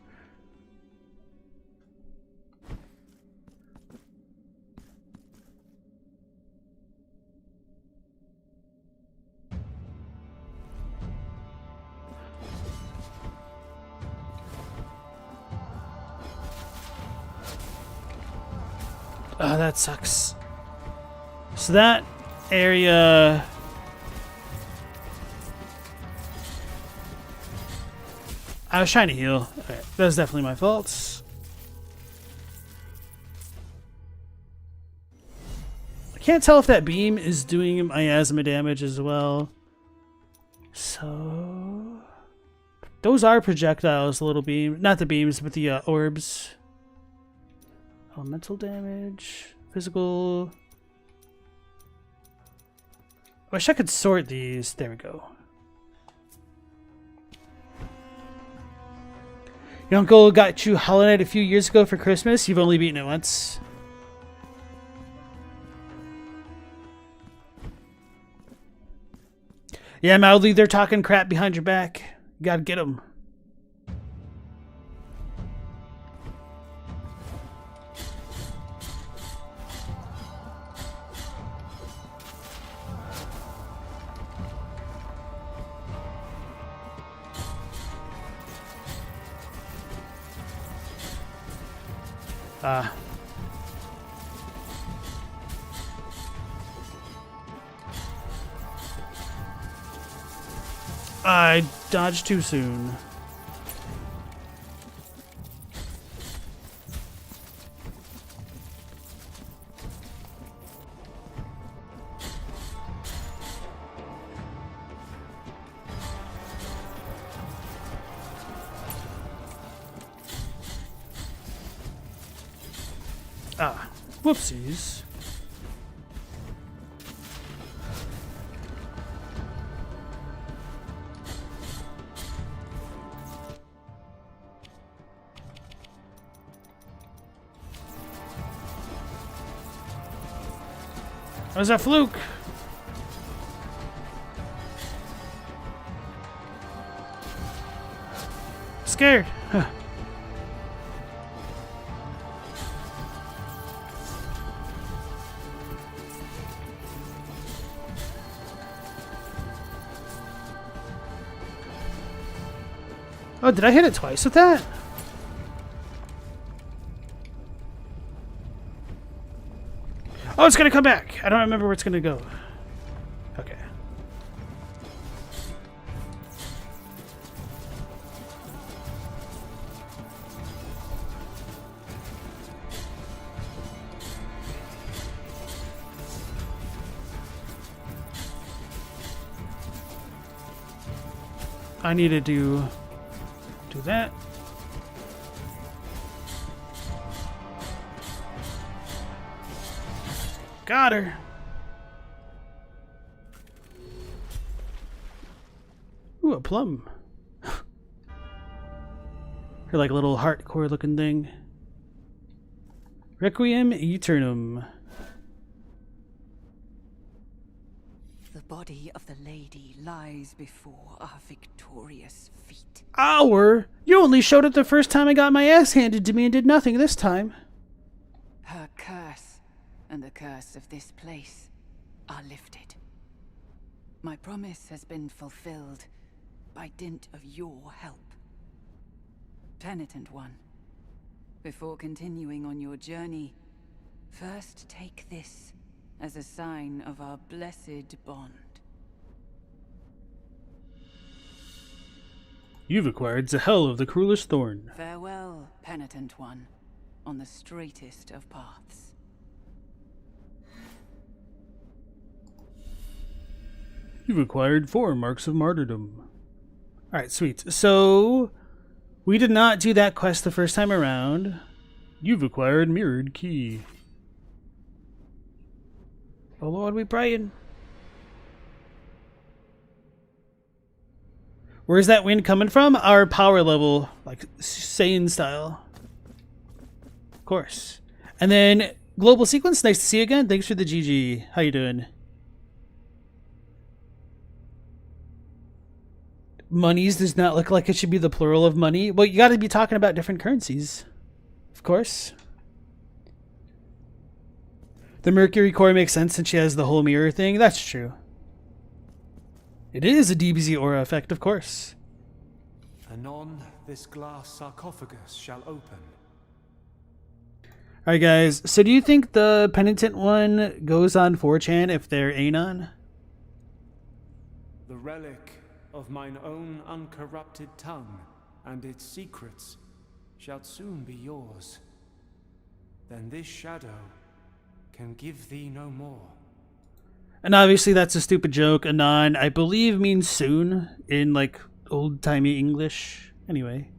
Oh, that sucks. So that area... I was trying to heal. Okay, that was definitely my fault. I can't tell if that beam is doing miasma damage as well. So... those are projectiles, the little beam. Not the beams, but the orbs. Elemental damage. Physical... I wish I could sort these. There we go. Your uncle got you Hollow Knight a few years ago for Christmas. You've only beaten it once. Yeah, mildly, they're talking crap behind your back. You gotta get them. I dodged too soon. Ah, whoopsies. That was a fluke. Scared. Huh. Oh, did I hit it twice with that? Oh, it's gonna come back. I don't remember where it's gonna go. Okay. I need to do that. Got her. Ooh, a plum. Her like little hardcore looking thing. Requiem Aeternum. The body of the lady lies before our victorious feet. Our? You only showed up the first time I got my ass handed to me and did nothing this time. Her curse and the curse of this place are lifted. My promise has been fulfilled by dint of your help. Penitent one, before continuing on your journey, first take this as a sign of our blessed bond. You've acquired the hell of the cruelest thorn. Farewell, penitent one, on the straightest of paths. You've acquired 4 marks of martyrdom. Alright, sweet. So, we did not do that quest the first time around. You've acquired mirrored key. Oh Lord, we praying. Where's that wind coming from? Our power level, like Saiyan style. Of course. And then global sequence, nice to see you again. Thanks for the GG. How you doing? Monies does not look like it should be the plural of money. Well, you got to be talking about different currencies. Of course. The Mercury core makes sense since she has the whole mirror thing. That's true. It is a DBZ aura effect, of course. Anon, this glass sarcophagus shall open. Alright guys, so do you think the penitent one goes on 4chan if they're Anon? The relic of mine own uncorrupted tongue and its secrets shall soon be yours. Then this shadow can give thee no more. And obviously that's a stupid joke. Anon, I believe, means soon in like old-timey English. Anyway.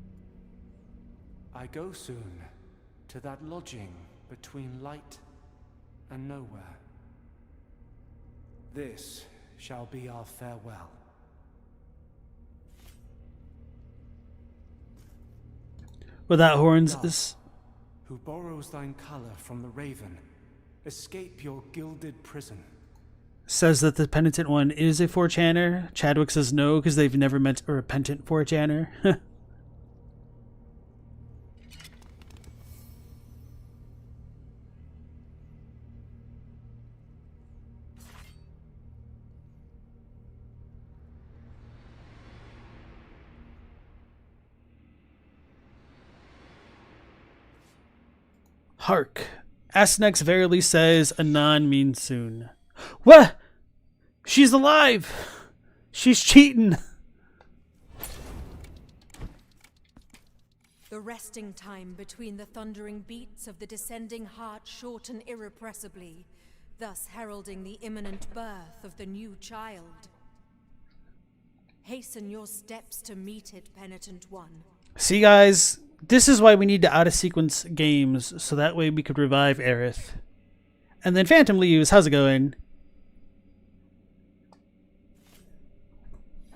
I go soon to that lodging between light and nowhere. This shall be our farewell. Without horns Thou, is... who borrows thine color from the raven, escape your gilded prison. Says that the penitent one is a 4chaner. Chadwick says no because they've never met a repentant 4chaner. Hark. Asnex verily says Anon means soon. What? She's alive! She's cheating! The resting time between the thundering beats of the descending heart shorten irrepressibly, thus heralding the imminent birth of the new child. Hasten your steps to meet it, penitent one. See guys, this is why we need to out-of-sequence games, so that way we could revive Aerith. And then Phantom leaves, how's it going?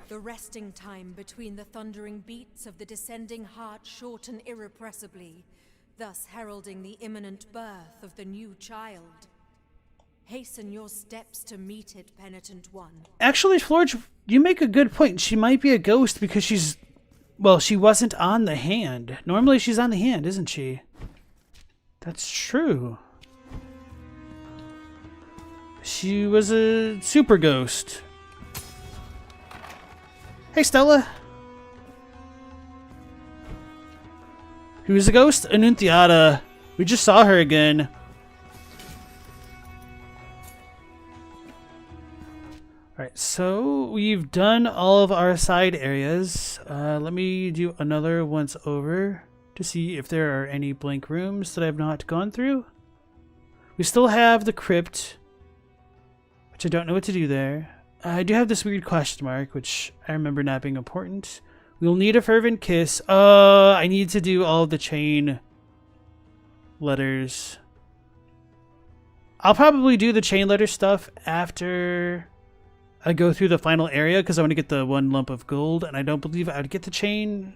The resting time between the thundering beats of the descending heart shorten irrepressibly, thus heralding the imminent birth of the new child. Hasten your steps to meet it, penitent one. Actually, Florge, you make a good point. She might be a ghost because she's... Well, she wasn't on the hand. Normally she's on the hand, isn't she? That's true. She was a super ghost. Hey, Stella. Who's a ghost? Annunthiata. We just saw her again. Alright, so we've done all of our side areas. Let me do another once over to see if there are any blank rooms that I've not gone through. We still have the crypt, which I don't know what to do there. I do have this weird question mark, which I remember not being important. We'll need a fervent kiss. I need to do all of the chain letters. I'll probably do the chain letter stuff after I go through the final area because I want to get the one lump of gold, and I don't believe I would get the chain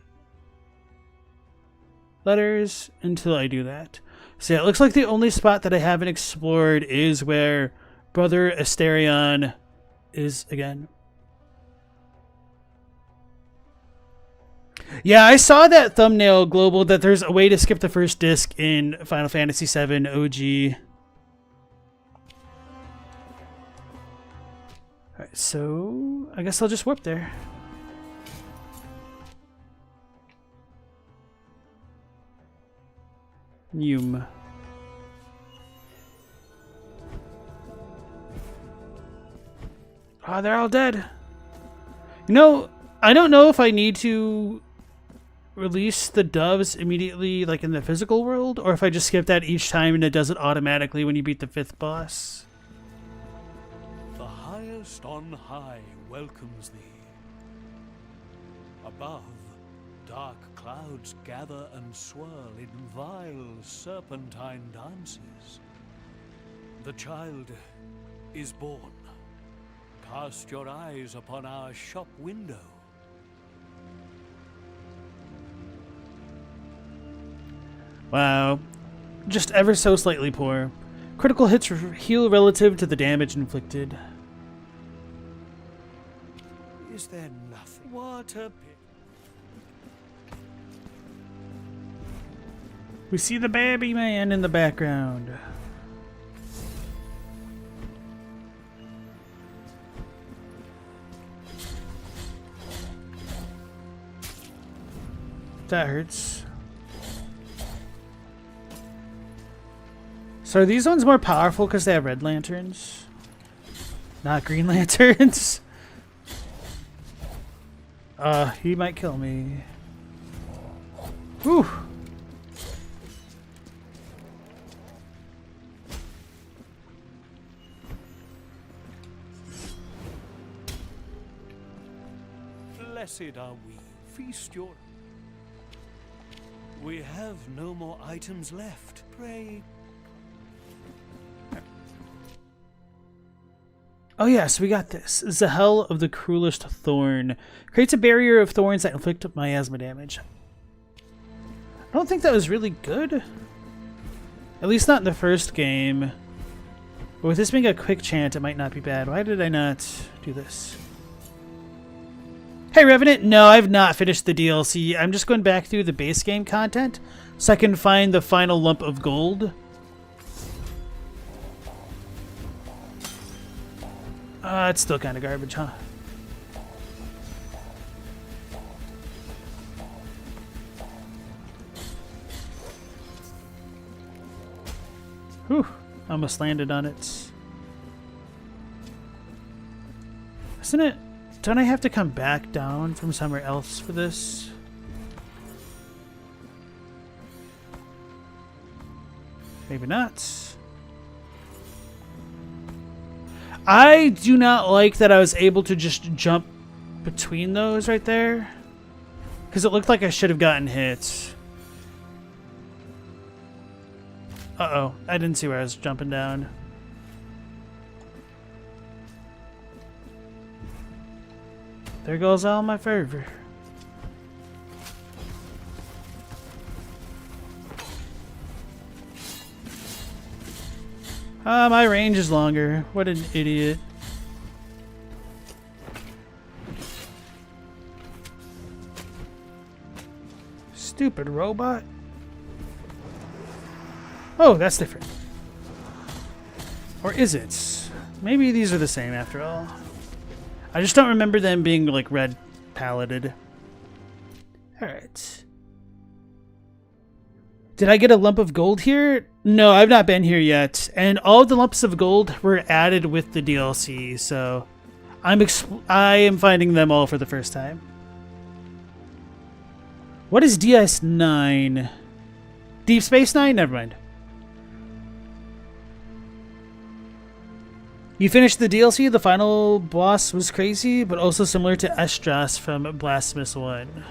letters until I do that. So yeah, it looks like the only spot that I haven't explored is where Brother Asterion is again. Yeah, I saw that thumbnail, Global, that there's a way to skip the first disc in Final Fantasy VII OG. Alright, so I guess I'll just warp there. Yum. Oh, they're all dead. You know, I don't know if I need to release the doves immediately, like in the physical world, or if I just skip that each time and it does it automatically when you beat the 5th boss. The highest on high welcomes thee. Above, dark clouds gather and swirl in vile serpentine dances. The child is born. Cast your eyes upon our shop window. Wow. Just ever so slightly poor. Critical hits heal relative to the damage inflicted. Is there nothing? What a pit. We see the baby man in the background. That hurts. So are these ones more powerful because they have red lanterns? Not green lanterns? He might kill me. Whew. Blessed are we. Feast your... We have no more items left. Pray. Oh yes, we got this. Zahel of the Cruelest Thorn. Creates a barrier of thorns that inflict miasma damage. I don't think that was really good. At least not in the first game. But with this being a quick chant, it might not be bad. Why did I not do this? Hey Revenant, no, I've not finished the DLC. I'm just going back through the base game content so I can find the final lump of gold. It's still kind of garbage, huh? Whew, almost landed on it. Isn't it? Don't I have to come back down from somewhere else for this? Maybe not. I do not like that I was able to just jump between those right there. Because it looked like I should have gotten hit. Uh-oh. I didn't see where I was jumping down. There goes all my fervor. My range is longer. What an idiot. Stupid robot. Oh, that's different. Or is it? Maybe these are the same after all. I just don't remember them being like red paletted. Alright. Did I get a lump of gold here? No, I've not been here yet. And all of the lumps of gold were added with the DLC, so I am finding them all for the first time. What is DS9? Deep Space 9? Never mind. You finished the DLC, the final boss was crazy, but also similar to Esdras from Blasphemous 1.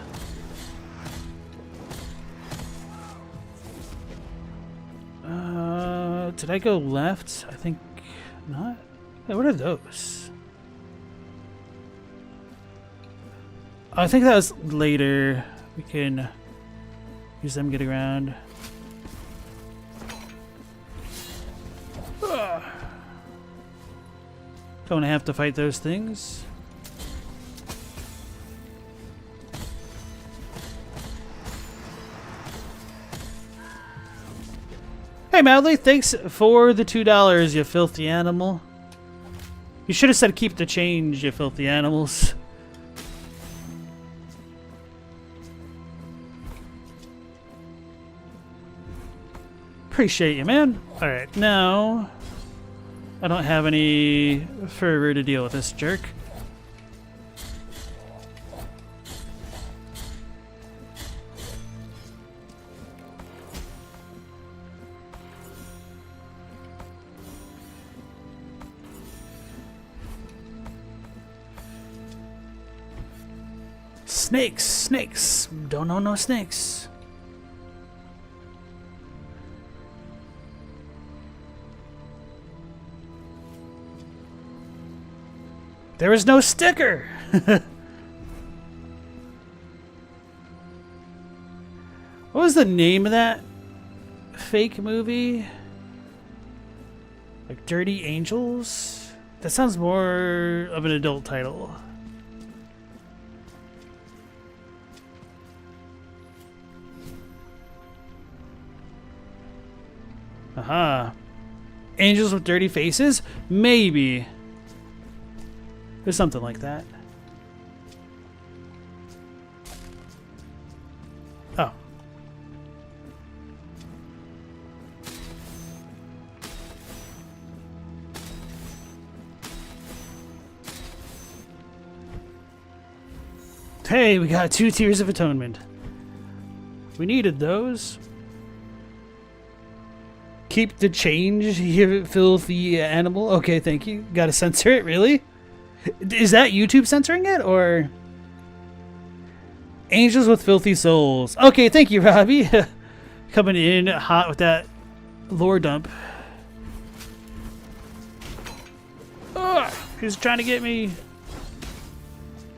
Did I go left? I think not. Hey, what are those? I think that was later. We can use them, get around. Don't have to fight those things. Hey Madly, thanks for the $2, you filthy animal. You should have said keep the change, you filthy animals. Appreciate you, man. Alright, now I don't have any fervor to deal with this jerk. Snakes, snakes. Don't know no snakes. There is no sticker. What was the name of that fake movie? Like Dirty Angels? That sounds more of an adult title. Aha. Angels with dirty faces? Maybe. There's something like that. Oh. Hey, we got 2 tiers of atonement. We needed those. Keep the change, you filthy animal. Okay, thank you. Gotta censor it, really? Is that YouTube censoring it, or... Angels with filthy souls. Okay, thank you, Robbie. Coming in hot with that lore dump. Ugh, who's trying to get me?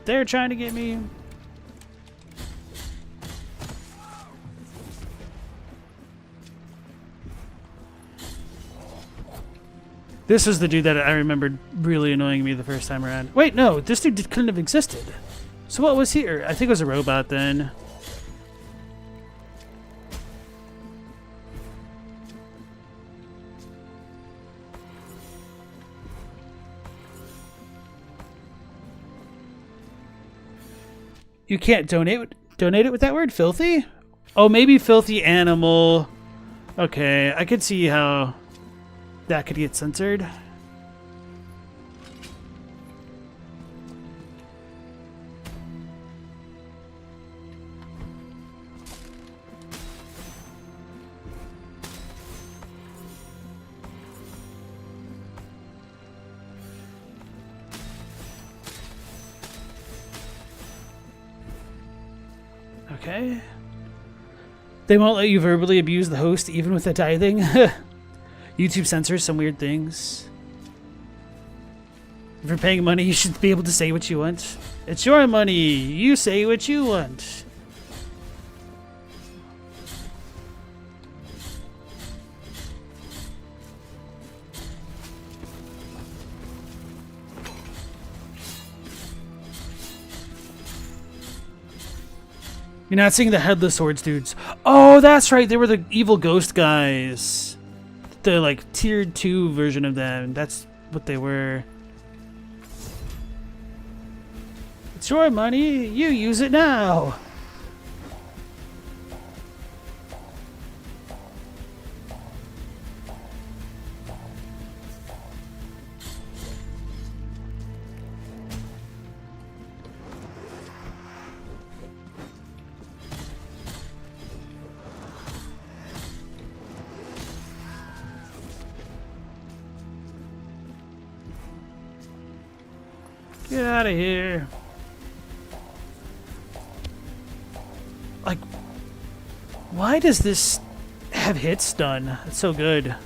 They're trying to get me. This is the dude that I remembered really annoying me the first time around. Wait, no, this dude couldn't have existed. So what was here? I think it was a robot then. You can't donate it with that word? Filthy? Oh, maybe filthy animal. Okay, I could see how that could get censored. Okay. They won't let you verbally abuse the host even with the tithing. YouTube censors some weird things. If you're paying money, you should be able to say what you want. It's your money. You say what you want. You're not seeing the headless swords dudes. Oh, that's right. They were the evil ghost guys. The like tier 2 version of them. That's what they were. It's your money. You use it now. Get out of here. Like, why does this have hits done? It's so good.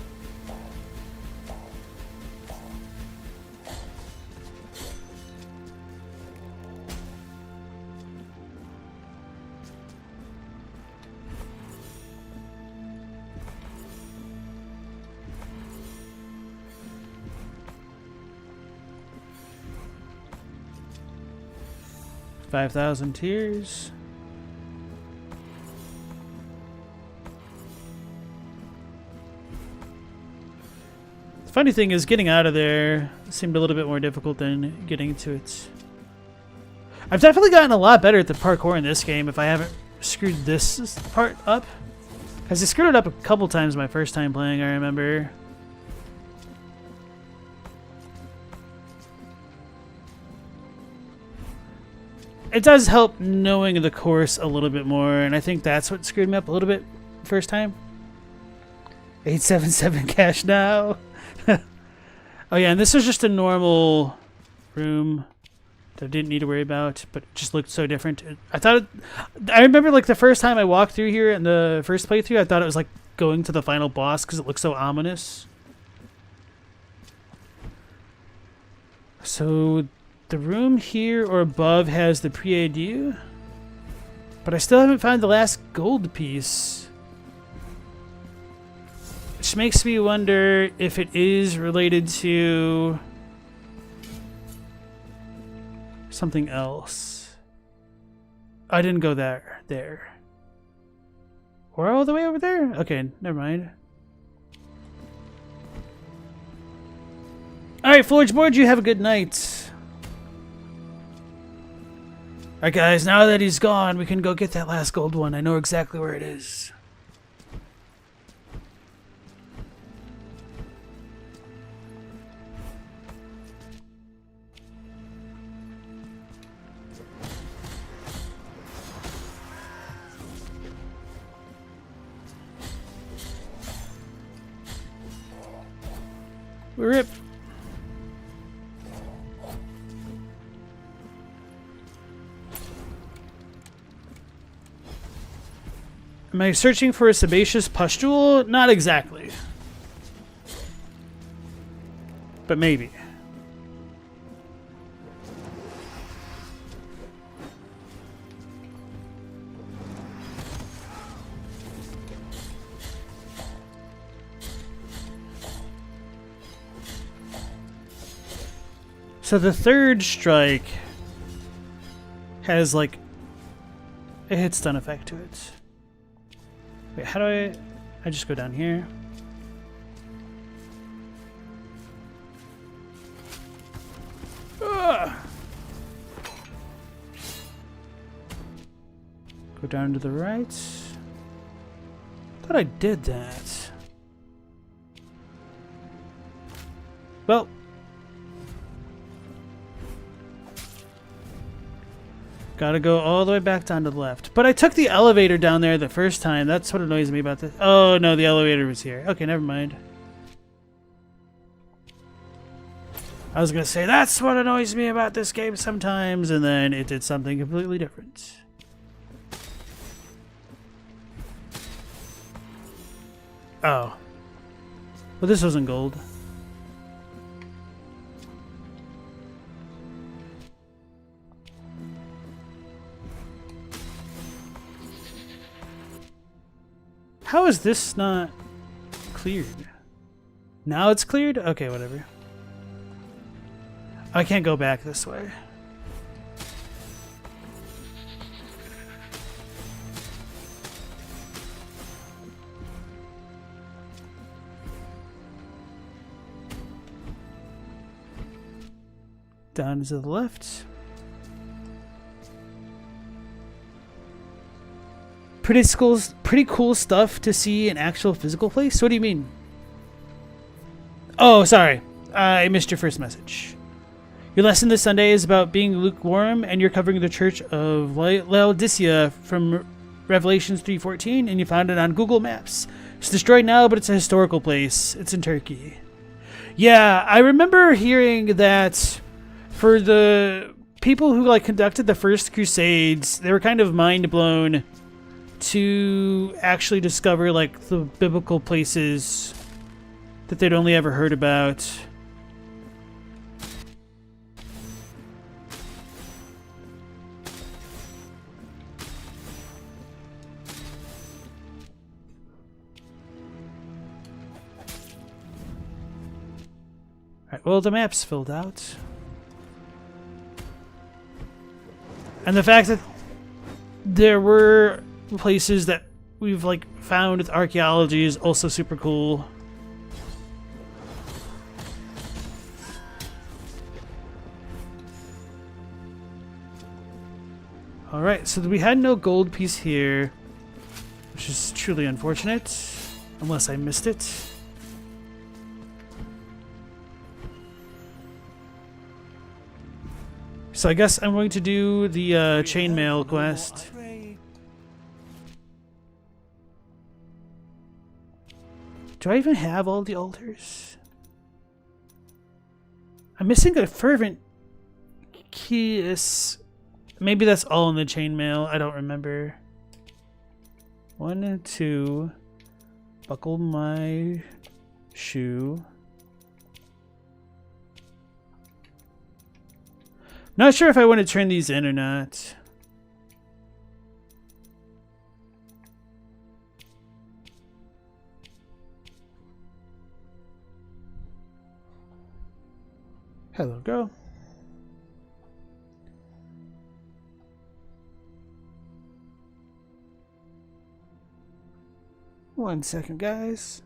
$5,000 tears. The funny thing is, getting out of there seemed a little bit more difficult than getting to it. I've definitely gotten a lot better at the parkour in this game if I haven't screwed this part up. Because I screwed it up a couple times my first time playing, I remember. It does help knowing the course a little bit more, and I think that's what screwed me up a little bit first time. 877 cash now. Oh yeah, and this was just a normal room that I didn't need to worry about, but it just looked so different. I remember like the first time I walked through here in the first playthrough, I thought it was like going to the final boss because it looked so ominous. So the room here or above has the pre-adieu, but I still haven't found the last gold piece. Which makes me wonder if it is related to something else. I didn't go there. Or all the way over there? Okay, never mind. Alright, Forge Board, you have a good night. Alright guys, now that he's gone, we can go get that last gold one. I know exactly where it is. Rip. Am I searching for a sebaceous pustule? Not exactly. But maybe. So the third strike has like a hit stun effect to it. Wait, how do I just go down here? Ugh. Go down to the right. Thought I did that. Well. Gotta go all the way back down to the left. But I took the elevator down there the first time. That's what annoys me about this. Oh, no, the elevator was here. Okay, never mind. I was gonna say, that's what annoys me about this game sometimes, and then it did something completely different. Oh. Well, this wasn't gold. How is this not cleared? Now it's cleared? Okay, whatever. I can't go back this way. Down to the left. Pretty cool stuff to see in actual physical place? What do you mean? Oh, sorry. I missed your first message. Your lesson this Sunday is about being lukewarm, and you're covering the Church of Laodicea from Revelations 3:14, and you found it on Google Maps. It's destroyed now, but it's a historical place. It's in Turkey. Yeah, I remember hearing that for the people who like conducted the first Crusades, they were kind of mind blown to actually discover like the biblical places that they'd only ever heard about. Alright, well, the map's filled out. And the fact that there were places that we've like found with archaeology is also super cool. Alright, so we had no gold piece here, which is truly unfortunate, unless I missed it. So I guess I'm going to do the chainmail quest. Do I even have all the altars? I'm missing a fervent kiss. Maybe that's all in the chainmail. I don't remember. 1 and 2. Buckle my shoe. Not sure if I want to turn these in or not. Hello, girl. One second, guys.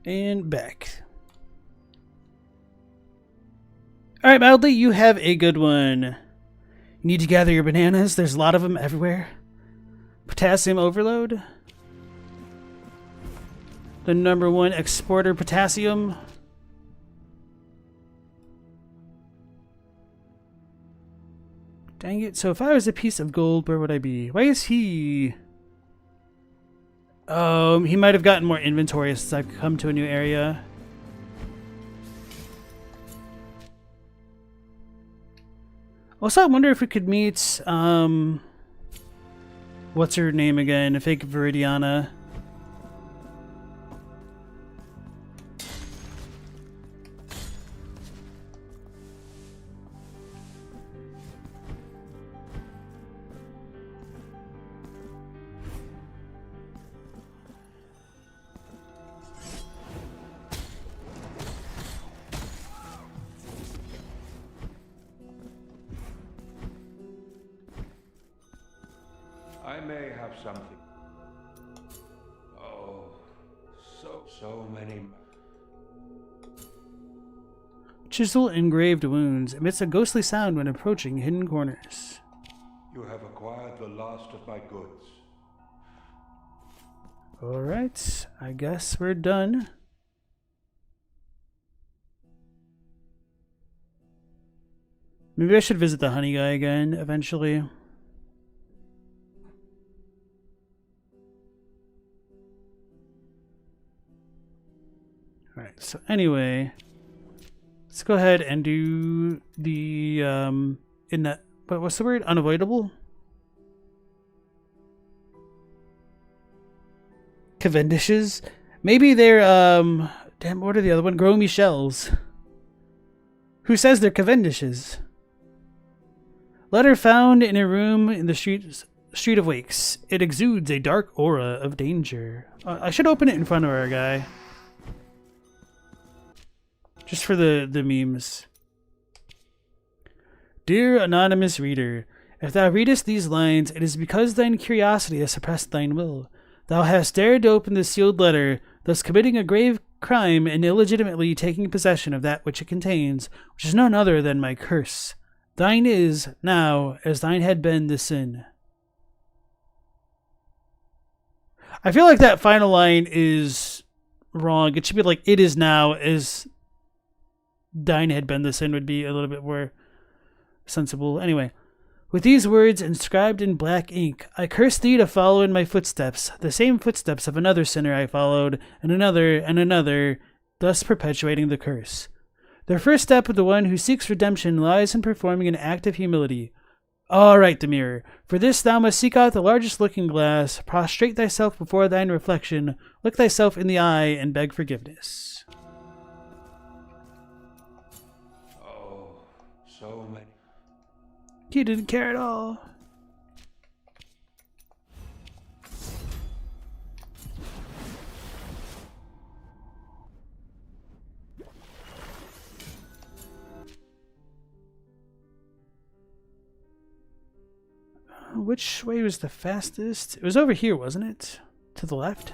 And back. Alright, Mildly, you have a good one. You need to gather your bananas. There's a lot of them everywhere. Potassium overload. The #1 exporter potassium. Dang it. So if I was a piece of gold, where would I be? Why is he... Oh, he might have gotten more inventory since I've come to a new area. Also, I wonder if we could meet, what's her name again? Fake Viridiana. I may have something. Oh, so many. Chisel engraved wounds emits a ghostly sound when approaching hidden corners. You have acquired the last of my goods. Alright, I guess we're done. Maybe I should visit the honey guy again eventually. Alright, so anyway, let's go ahead and do the, what's the word? Unavoidable? Cavendishes? Maybe they're, damn, what are the other one? Gromy shells. Who says they're Cavendishes? Letter found in a room in the Street of Wakes. It exudes a dark aura of danger. I should open it in front of our guy. Just for the memes. Dear anonymous reader, if thou readest these lines, it is because thine curiosity has suppressed thine will. Thou hast dared to open the sealed letter, thus committing a grave crime and illegitimately taking possession of that which it contains, which is none other than my curse. Thine is, now, as thine had been the sin. I feel like that final line is wrong. It should be like, it is now, as thine had been the sin would be a little bit more sensible. Anyway, with these words inscribed in black ink, I curse thee to follow in my footsteps, the same footsteps of another sinner I followed, and another, thus perpetuating the curse. The first step of the one who seeks redemption lies in performing an act of humility. All right, Demir. For this thou must seek out the largest looking-glass, prostrate thyself before thine reflection, look thyself in the eye, and beg forgiveness. Oh, so many. He didn't care at all. Which way was the fastest? It was over here, wasn't it? To the left?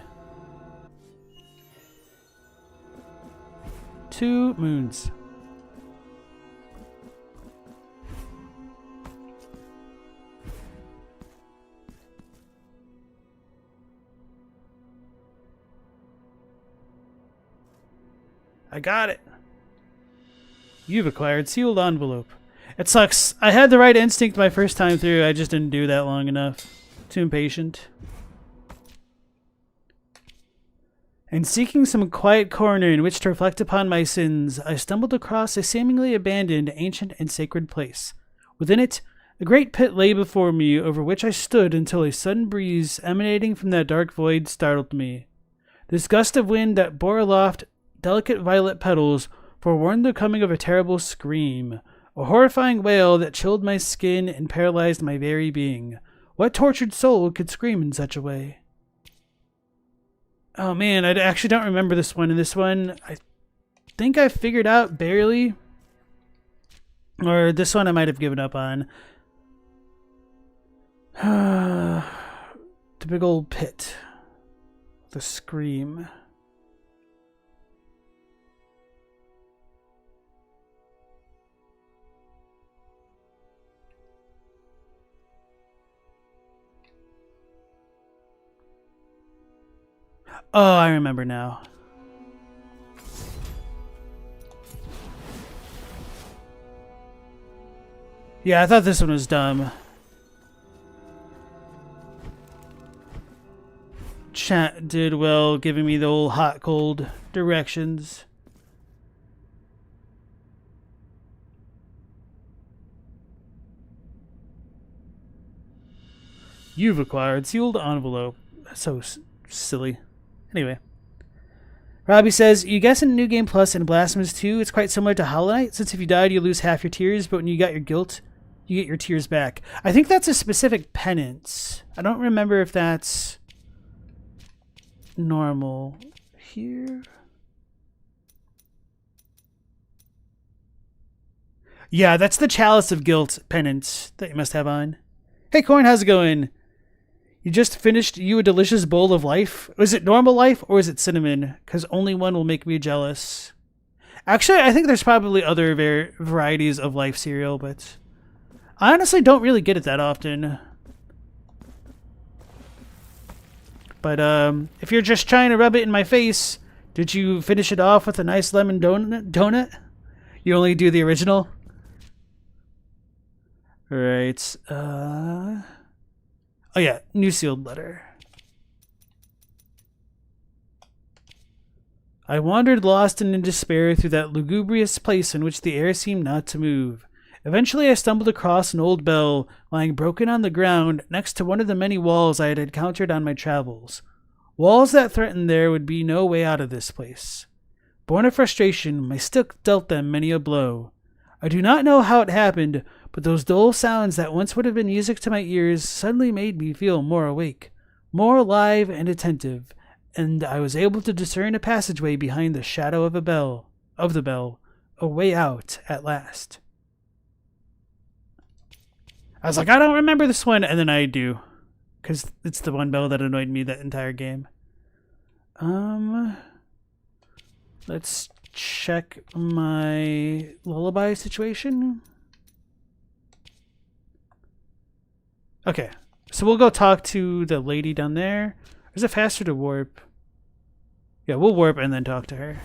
2 moons. I got it. You've acquired sealed envelope. It sucks. I had the right instinct my first time through. I just didn't do that long enough. Too impatient. And seeking some quiet corner in which to reflect upon my sins, I stumbled across a seemingly abandoned, ancient, and sacred place. Within it, a great pit lay before me, over which I stood until a sudden breeze emanating from that dark void startled me. This gust of wind that bore aloft delicate violet petals forewarned the coming of a terrible scream. A horrifying wail that chilled my skin and paralyzed my very being. What tortured soul could scream in such a way? Oh man, I actually don't remember this one. In this one, I think I figured out barely. Or this one I might have given up on. The big old pit. The scream. Oh, I remember now. Yeah, I thought this one was dumb. Chat did well giving me the old hot cold directions. You've acquired sealed envelope. That's so silly. Anyway. Robbie says, you guess in New Game Plus and Blasphemous 2, it's quite similar to Hollow Knight, since if you died, you lose half your tears, but when you got your guilt, you get your tears back. I think that's a specific penance. I don't remember if that's normal here. Yeah, that's the Chalice of Guilt penance that you must have on. Hey, Corn, how's it going? You just finished a delicious bowl of life? Was it normal life or is it cinnamon? Because only one will make me jealous. Actually, I think there's probably other varieties of life cereal, but I honestly don't really get it that often. But if you're just trying to rub it in my face, did you finish it off with a nice lemon donut? You only do the original? Right. Oh yeah, new sealed letter. I wandered lost and in despair through that lugubrious place in which the air seemed not to move. Eventually I stumbled across an old bell lying broken on the ground next to one of the many walls I had encountered on my travels. Walls that threatened there would be no way out of this place. Born of frustration, my stick dealt them many a blow. I do not know how it happened, but those dull sounds that once would have been music to my ears suddenly made me feel more awake, more alive and attentive, and I was able to discern a passageway behind the shadow of the bell, a way out at last. I was like, I don't remember this one, and then I do, because it's the one bell that annoyed me that entire game. Let's check my lullaby situation. Okay, so we'll go talk to the lady down there. Is it faster to warp? Yeah, we'll warp and then talk to her.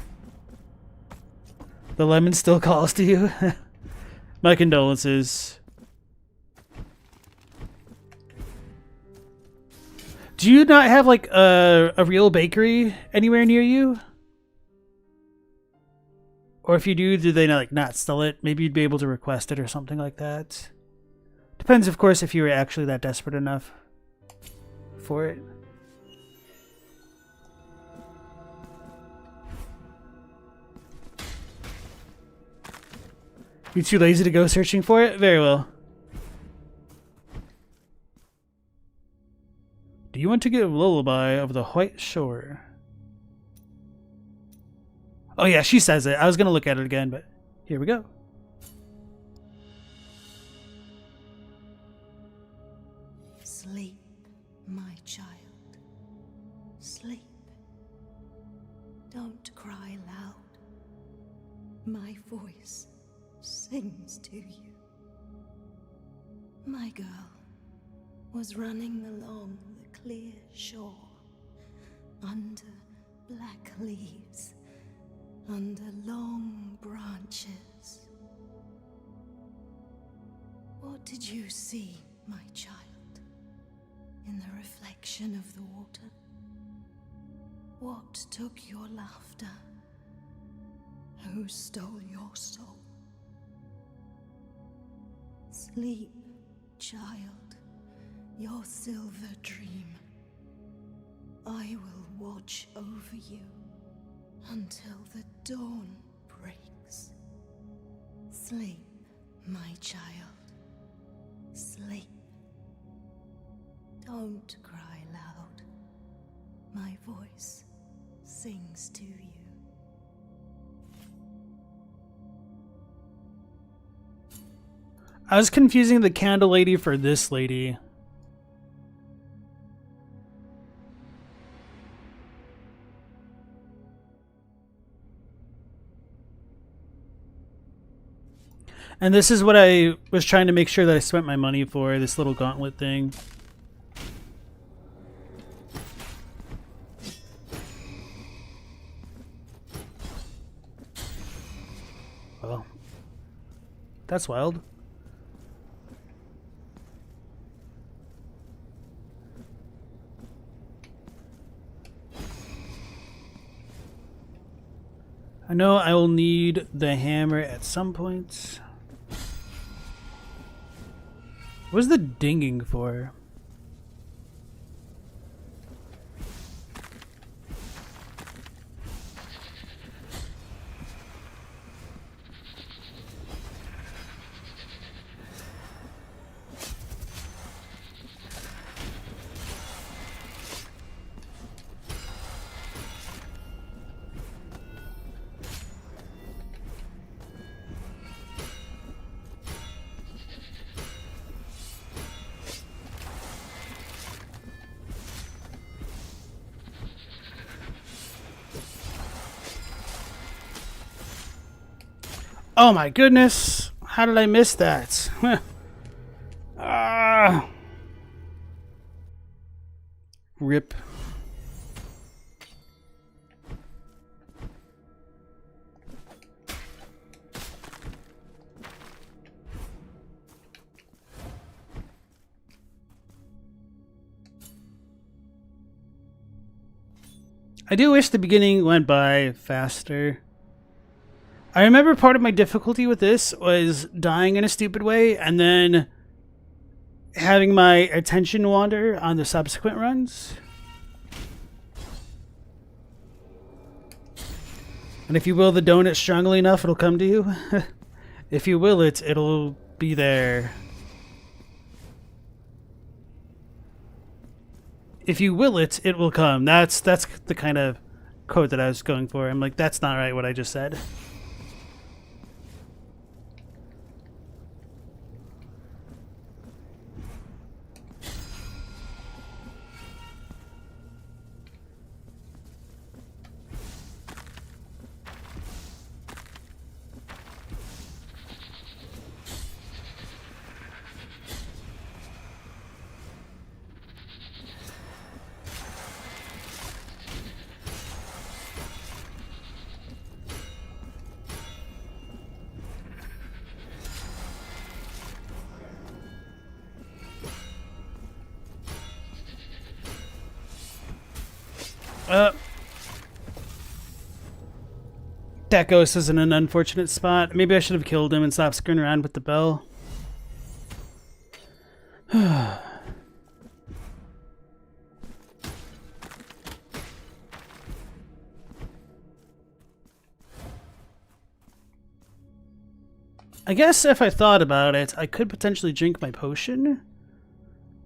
The lemon still calls to you. My condolences. Do you not have like a real bakery anywhere near you? Or if you do they not sell it? Maybe you'd be able to request it or something like that. Depends, of course, if you were actually that desperate enough for it. You too lazy to go searching for it? Very well. Do you want to get a lullaby of the White Shore? Oh yeah, she says it. I was going to look at it again, but here we go. Sleep, my child. Sleep. Don't cry loud. My voice sings to you. My girl was running along the clear shore, under black leaves, under long branches. What did you see, my child, in the reflection of the water? What took your laughter? Who stole your soul? Sleep, child, your silver dream. I will watch over you until the dawn breaks. Sleep, my child. Sleep. Don't cry loud. My voice sings to you. I was confusing the candle lady for this lady. And this is what I was trying to make sure that I spent my money for, this little gauntlet thing. That's wild. I know I will need the hammer at some point. What's the dinging for? Oh my goodness! How did I miss that? Ah. Rip. I do wish the beginning went by faster. I remember part of my difficulty with this was dying in a stupid way and then having my attention wander on the subsequent runs. And if you will the donut strongly enough, it'll come to you. If you will it, it'll be there. If you will it, it will come. That's the kind of quote that I was going for. I'm like, that's not right what I just said. That ghost is in an unfortunate spot. Maybe I should have killed him and stopped screwing around with the bell. I guess if I thought about it, I could potentially drink my potion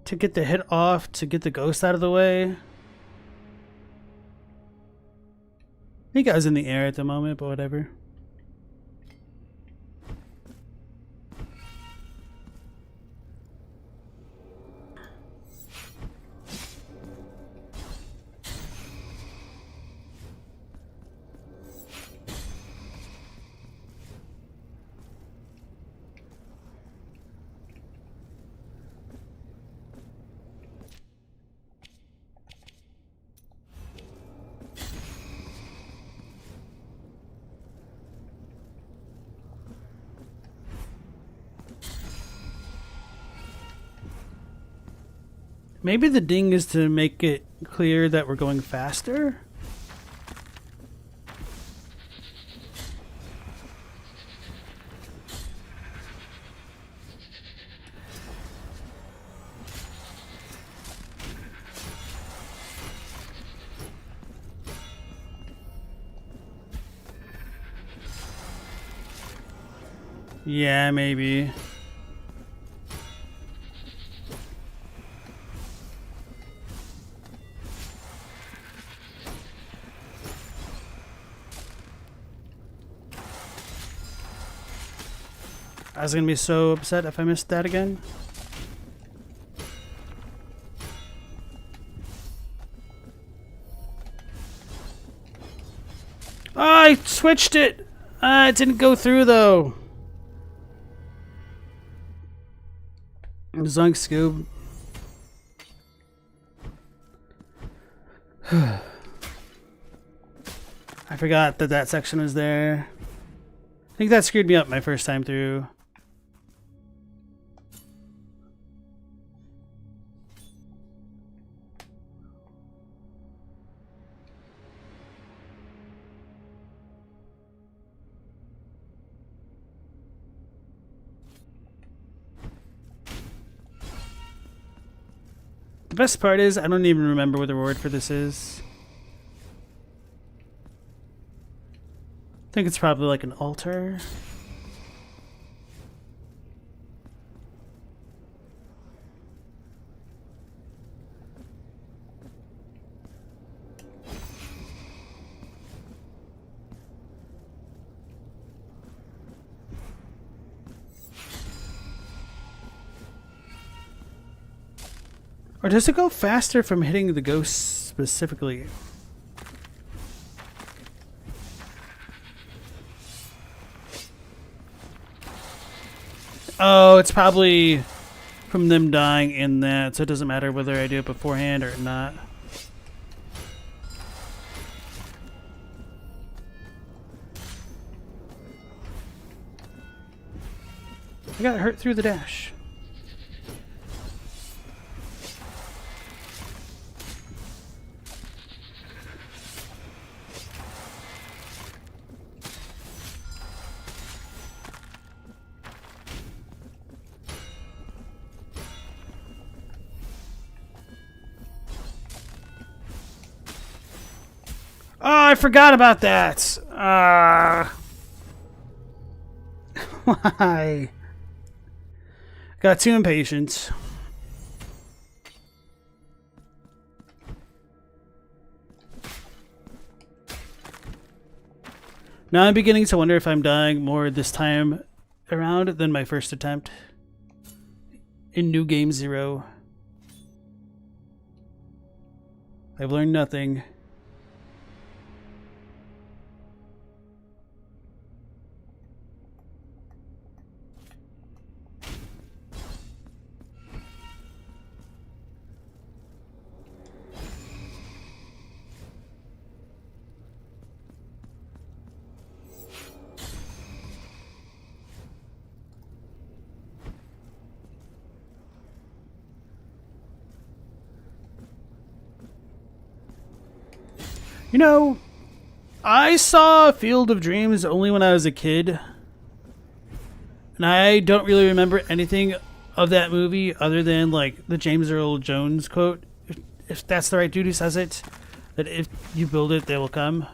to get the hit off, to get the ghost out of the way. I think I was in the air at the moment, but whatever. Maybe the ding is to make it clear that we're going faster? Yeah, maybe. I was gonna be so upset if I missed that again. Oh, I switched it! It didn't go through though. Zunk Scoob. I forgot that that section was there. I think that screwed me up my first time through. best part is I don't even remember what the reward for this is. I think it's probably like an altar. Or does it go faster from hitting the ghost specifically? Oh, it's probably from them dying in that, so it doesn't matter whether I do it beforehand or not. I got hurt through the dash. Oh, I forgot about that. Why? Got too impatient. Now I'm beginning to wonder if I'm dying more this time around than my first attempt in New Game 0. I've learned nothing. You know, I saw Field of Dreams only when I was a kid. And I don't really remember anything of that movie other than, like, the James Earl Jones quote. If that's the right dude who says it. That if you build it, they will come.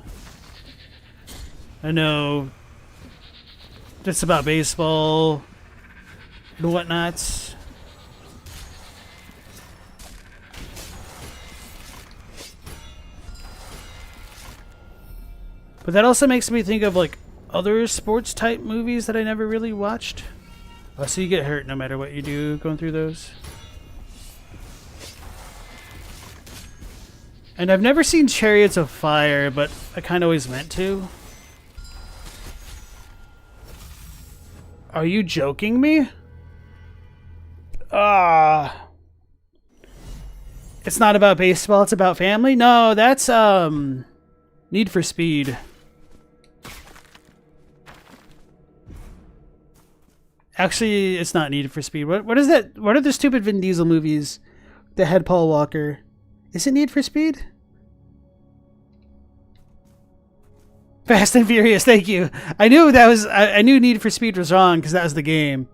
I know it's about baseball and whatnot. But that also makes me think of, like, other sports type movies that I never really watched. Oh, so you get hurt no matter what you do going through those. And I've never seen Chariots of Fire, but I kind of always meant to. Are you joking me? It's not about baseball, it's about family? No, that's, Need for Speed. Actually, it's not Need for Speed. What is that? What are the stupid Vin Diesel movies that had Paul Walker? Is it Need for Speed? Fast and Furious, thank you. I knew that was... I knew Need for Speed was wrong because that was the game.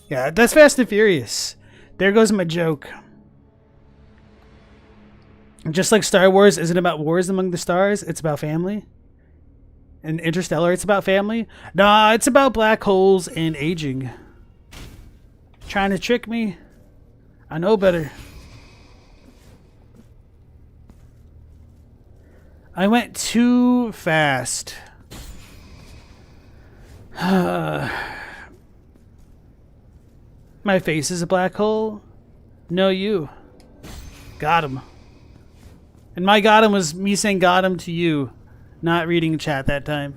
Yeah, that's Fast and Furious. There goes my joke. Just like Star Wars isn't about wars among the stars, it's about family. And Interstellar, it's about family. Nah, it's about black holes and aging. Trying to trick me? I know better. I went too fast. My face is a black hole? No, you. Got him. And my got him was me saying got him to you, not reading chat that time.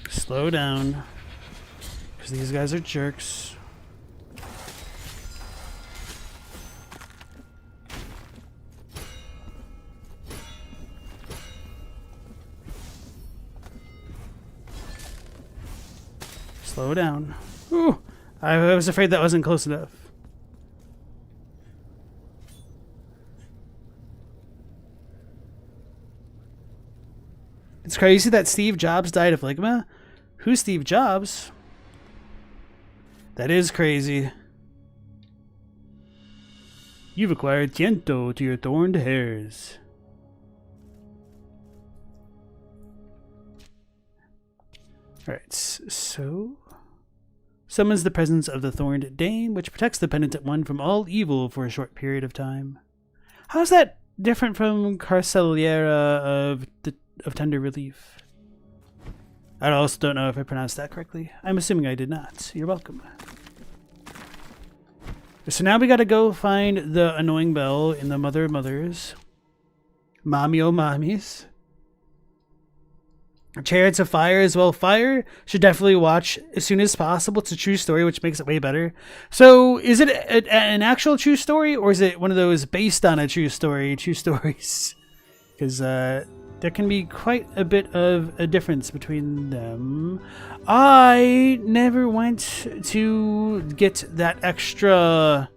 Slow down. Because these guys are jerks. Slow down. Ooh, I was afraid that wasn't close enough. It's crazy that Steve Jobs died of Ligma. Who's Steve Jobs? That is crazy. You've acquired Tiento to your thorned hairs. Alright, so... Summons the presence of the Thorned Dame, which protects the penitent one from all evil for a short period of time. How's that different from Carceliera of Tender Relief? I also don't know if I pronounced that correctly. I'm assuming I did not. You're welcome. So now we gotta go find the annoying bell in the Mother of Mothers. Mommy oh mommies. Chariots of Fire as well. Fire should definitely watch as soon as possible. It's a true story, which makes it way better. So is it an actual true story, or is it one of those based on a true story, true stories? Because there can be quite a bit of a difference between them. I never went to get that extra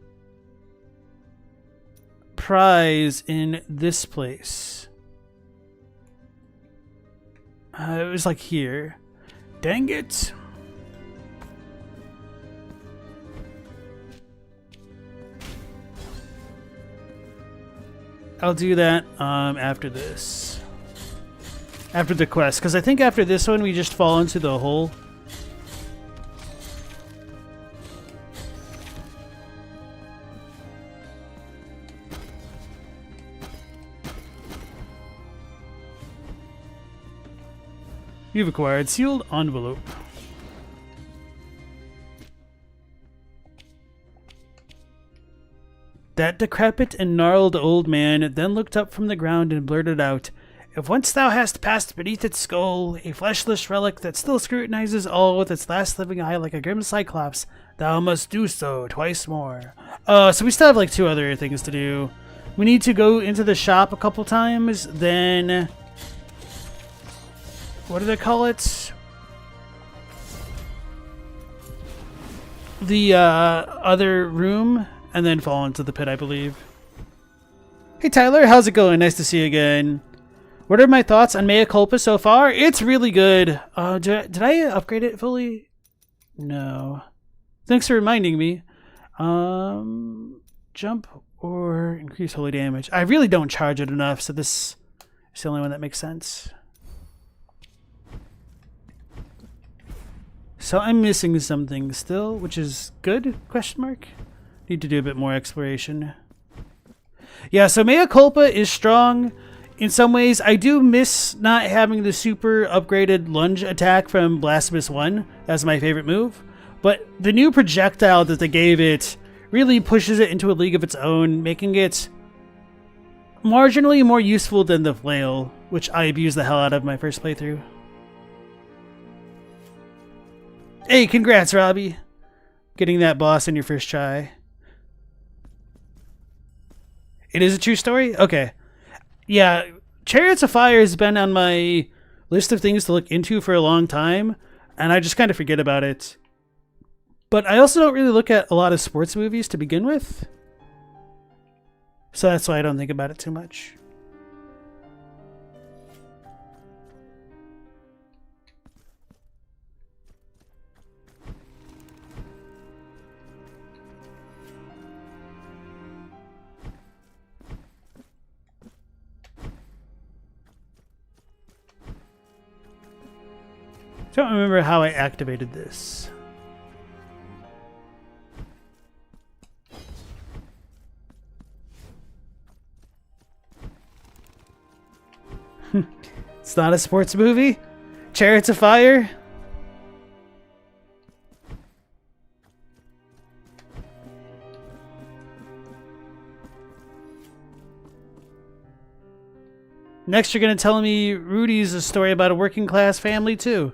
prize in this place. It was like here. Dang it. I'll do that after this. After the quest. Because I think after this one we just fall into the hole. You've acquired sealed envelope. That decrepit and gnarled old man then looked up from the ground and blurted out, "If once thou hast passed beneath its skull, a fleshless relic that still scrutinizes all with its last living eye like a grim cyclops, thou must do so twice more." So we still have like 2 other things to do. We need to go into the shop a couple times, then... what do they call it? The other room, and then fall into the pit, I believe. Hey Tyler, how's it going? Nice to see you again. What are my thoughts on Mea Culpa so far? It's really good. Did I upgrade it fully? No. Thanks for reminding me. Jump or increase holy damage. I really don't charge it enough, so this is the only one that makes sense. So I'm missing something still, which is good, question mark. Need to do a bit more exploration. Yeah, so Mea Culpa is strong. In some ways, I do miss not having the super upgraded lunge attack from Blasphemous 1. That's my favorite move. But the new projectile that they gave it really pushes it into a league of its own, making it marginally more useful than the flail, which I abused the hell out of my first playthrough. Hey, congrats, Robbie. Getting that boss in your first try. It is a true story? Okay. Yeah, Chariots of Fire has been on my list of things to look into for a long time, and I just kind of forget about it. But I also don't really look at a lot of sports movies to begin with. So that's why I don't think about it too much. Don't remember how I activated this. It's not a sports movie? Chariots of Fire? Next you're going to tell me Rudy's a story about a working class family too.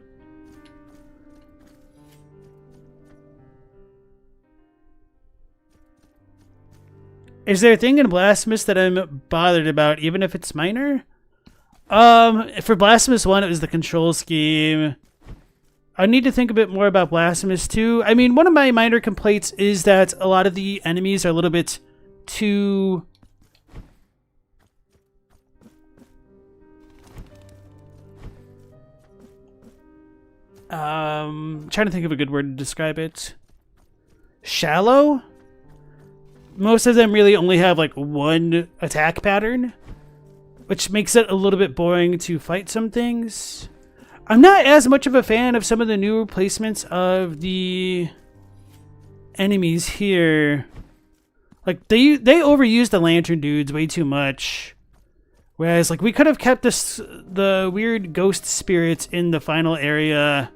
Is there a thing in Blasphemous that I'm bothered about, even if it's minor? For Blasphemous 1, it was the control scheme. I need to think a bit more about Blasphemous 2. I mean, one of my minor complaints is that a lot of the enemies are a little bit too... trying to think of a good word to describe it. Shallow? Most of them really only have like one attack pattern, which makes it a little bit boring to fight some things. I'm not as much of a fan of some of the new replacements of the enemies here. Like they overused the lantern dudes way too much. Whereas like we could have kept the weird ghost spirits in the final area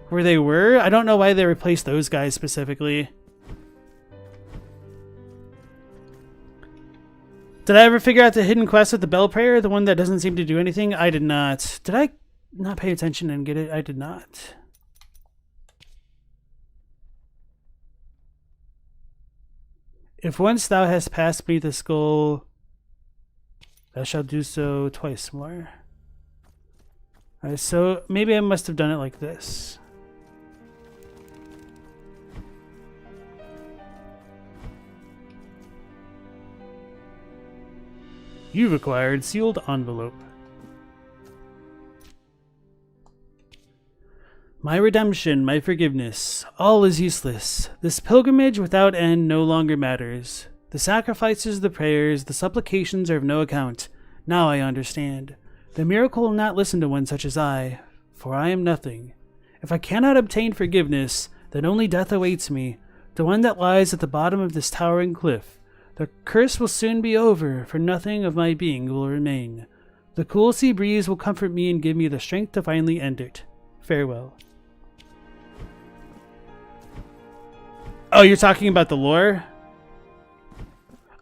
where they were. I don't know why they replaced those guys specifically. Did I ever figure out the hidden quest with the bell prayer? The one that doesn't seem to do anything? I did not. Did I not pay attention and get it? I did not. If once thou hast passed beneath the skull, thou shalt do so twice more. Alright, so maybe I must have done it like this. You've acquired sealed envelope. My redemption, my forgiveness, all is useless. This pilgrimage without end no longer matters. The sacrifices, the prayers, the supplications are of no account. Now I understand. The miracle will not listen to one such as I, for I am nothing. If I cannot obtain forgiveness, then only death awaits me, the one that lies at the bottom of this towering cliff. The curse will soon be over, for nothing of my being will remain. The cool sea breeze will comfort me and give me the strength to finally end it. Farewell. Oh, you're talking about the lore?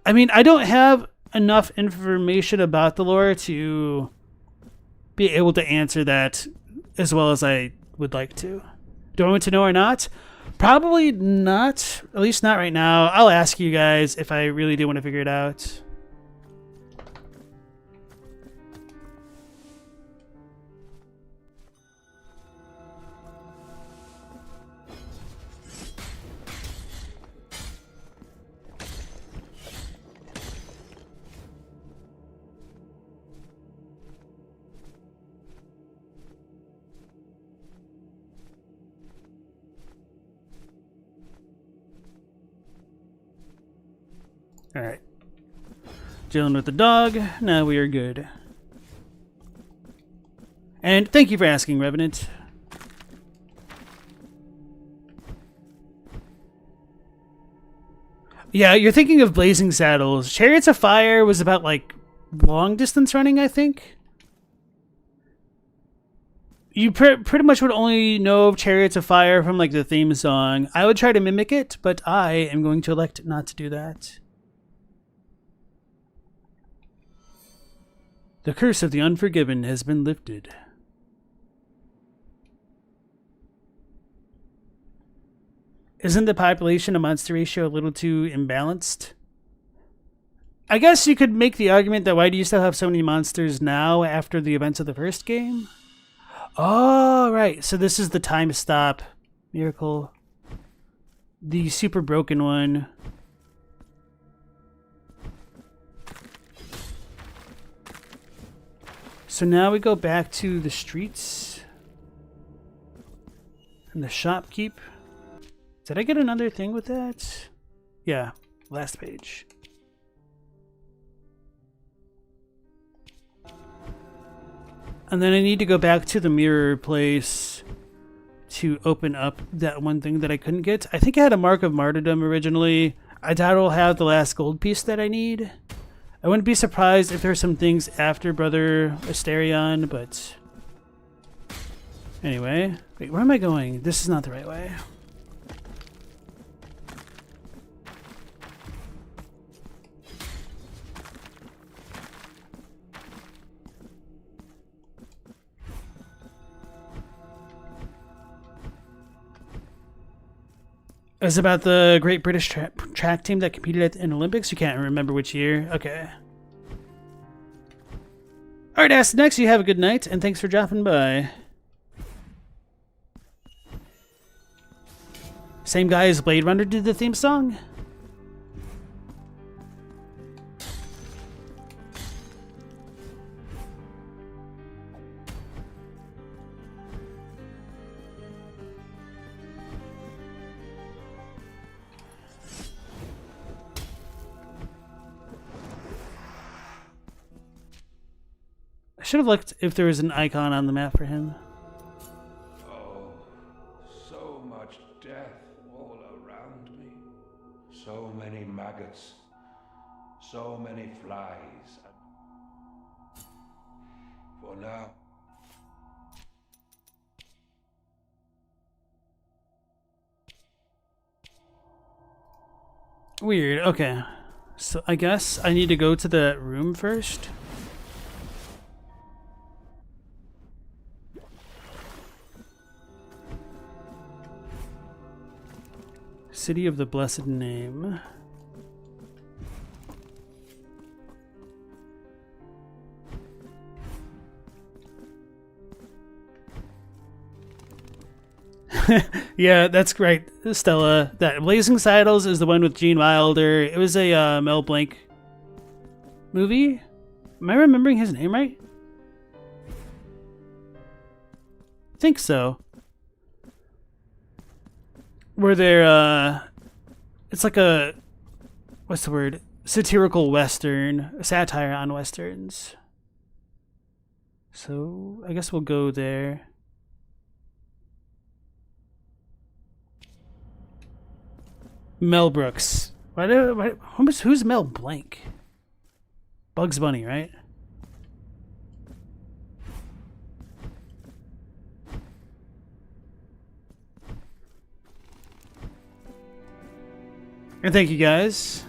I mean, I don't have enough information about the lore to be able to answer that as well as I would like to. Do I want to know or not? Probably not. At least not right now. I'll ask you guys if I really do want to figure it out. Alright. Dealing with the dog. Now we are good. And thank you for asking, Revenant. Yeah, you're thinking of Blazing Saddles. Chariots of Fire was about, like, long distance running, I think. You pretty much would only know of Chariots of Fire from, like, the theme song. I would try to mimic it, but I am going to elect not to do that. The curse of the unforgiven has been lifted. Isn't the population to monster ratio a little too imbalanced? I guess you could make the argument that why do you still have so many monsters now after the events of the first game? Oh, right. So this is the time stop miracle. The super broken one. So now we go back to the streets and the shopkeep. Did I get another thing with that? Yeah, last page. And then I need to go back to the mirror place to open up that one thing that I couldn't get. I think I had a Mark of Martyrdom originally. I doubt I'll have the last gold piece that I need. I wouldn't be surprised if there's some things after Brother Asterion, but... Anyway. Wait, where am I going? This is not the right way. It's about the Great British track team that competed at an Olympics. You can't remember which year. Okay. All right, Ask Next. You have a good night, and thanks for dropping by. Same guy as Blade Runner did the theme song? I should have looked if there was an icon on the map for him. Oh, so much death all around me. So many maggots. So many flies. For now. Weird. Okay. So I guess I need to go to the room first. City of the Blessed Name. Yeah, that's great, Stella. That Blazing Saddles is the one with Gene Wilder. It was a Mel Blanc movie. Am I remembering his name right? I think so. Where they're, it's like a, what's the word? Satirical Western, a satire on Westerns. So, I guess we'll go there. Mel Brooks. Who's Mel Blanc? Bugs Bunny, right? And thank you guys.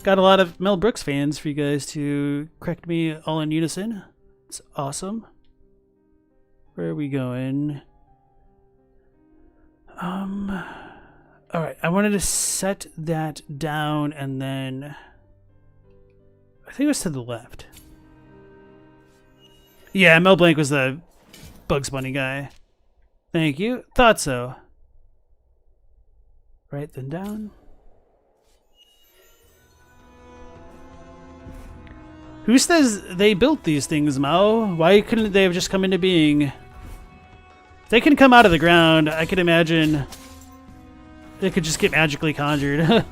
Got a lot of Mel Brooks fans for you guys to correct me all in unison. It's awesome. Where are we going? Alright, I wanted to set that down and then I think it was to the left. Yeah, Mel Blanc was the Bugs Bunny guy. Thank you. Thought so. Right then down. Who says they built these things, Mao? Why couldn't they have just come into being? They can come out of the ground. I could imagine they could just get magically conjured.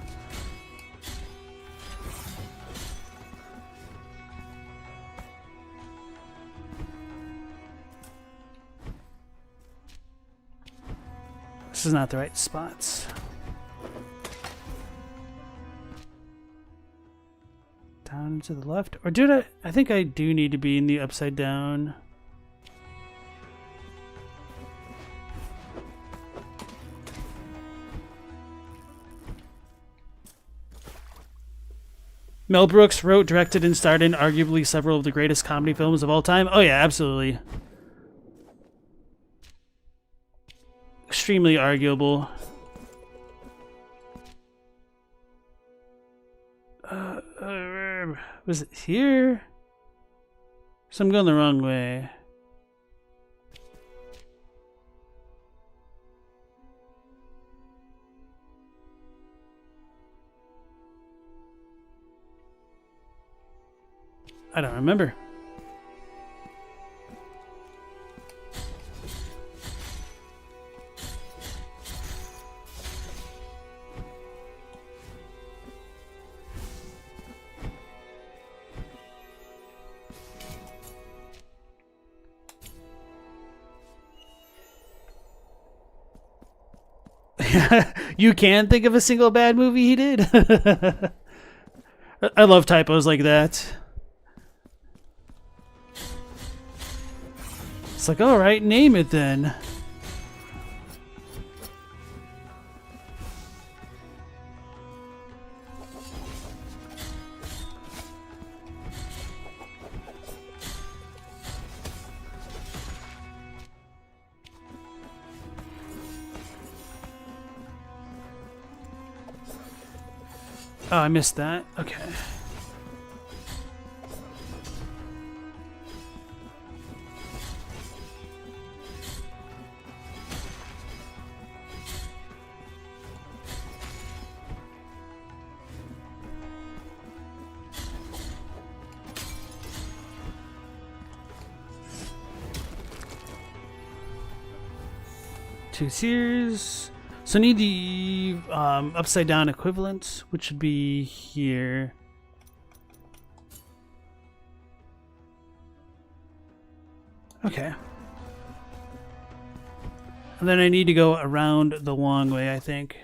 This is not the right spots. Down to the left? Or did I think I do need to be in the upside down. Mel Brooks wrote, directed, and starred in arguably several of the greatest comedy films of all time. Oh yeah, absolutely. Extremely arguable. Was it here? So I'm going the wrong way. I don't remember. You can think of a single bad movie he did? I love typos like that. It's like, alright, name it then. Oh, I missed that. Okay. Two sears. So I need the upside down equivalent, which would be here. Okay. And then I need to go around the long way, I think.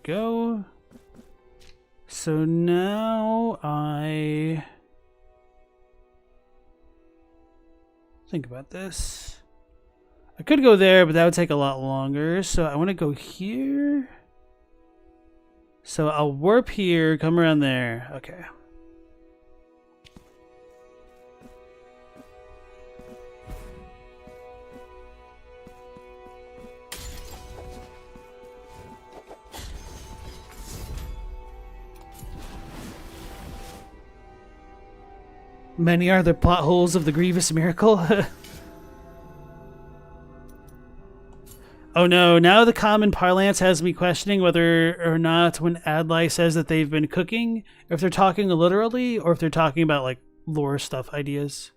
Go. So now I think about this. I could go there, but that would take a lot longer. So I want to go here. So I'll warp here, come around there. Okay. Many are the plot holes of the grievous miracle. Oh no, now the common parlance has me questioning whether or not when Adlai says that they've been cooking, if they're talking literally or if they're talking about like lore stuff ideas.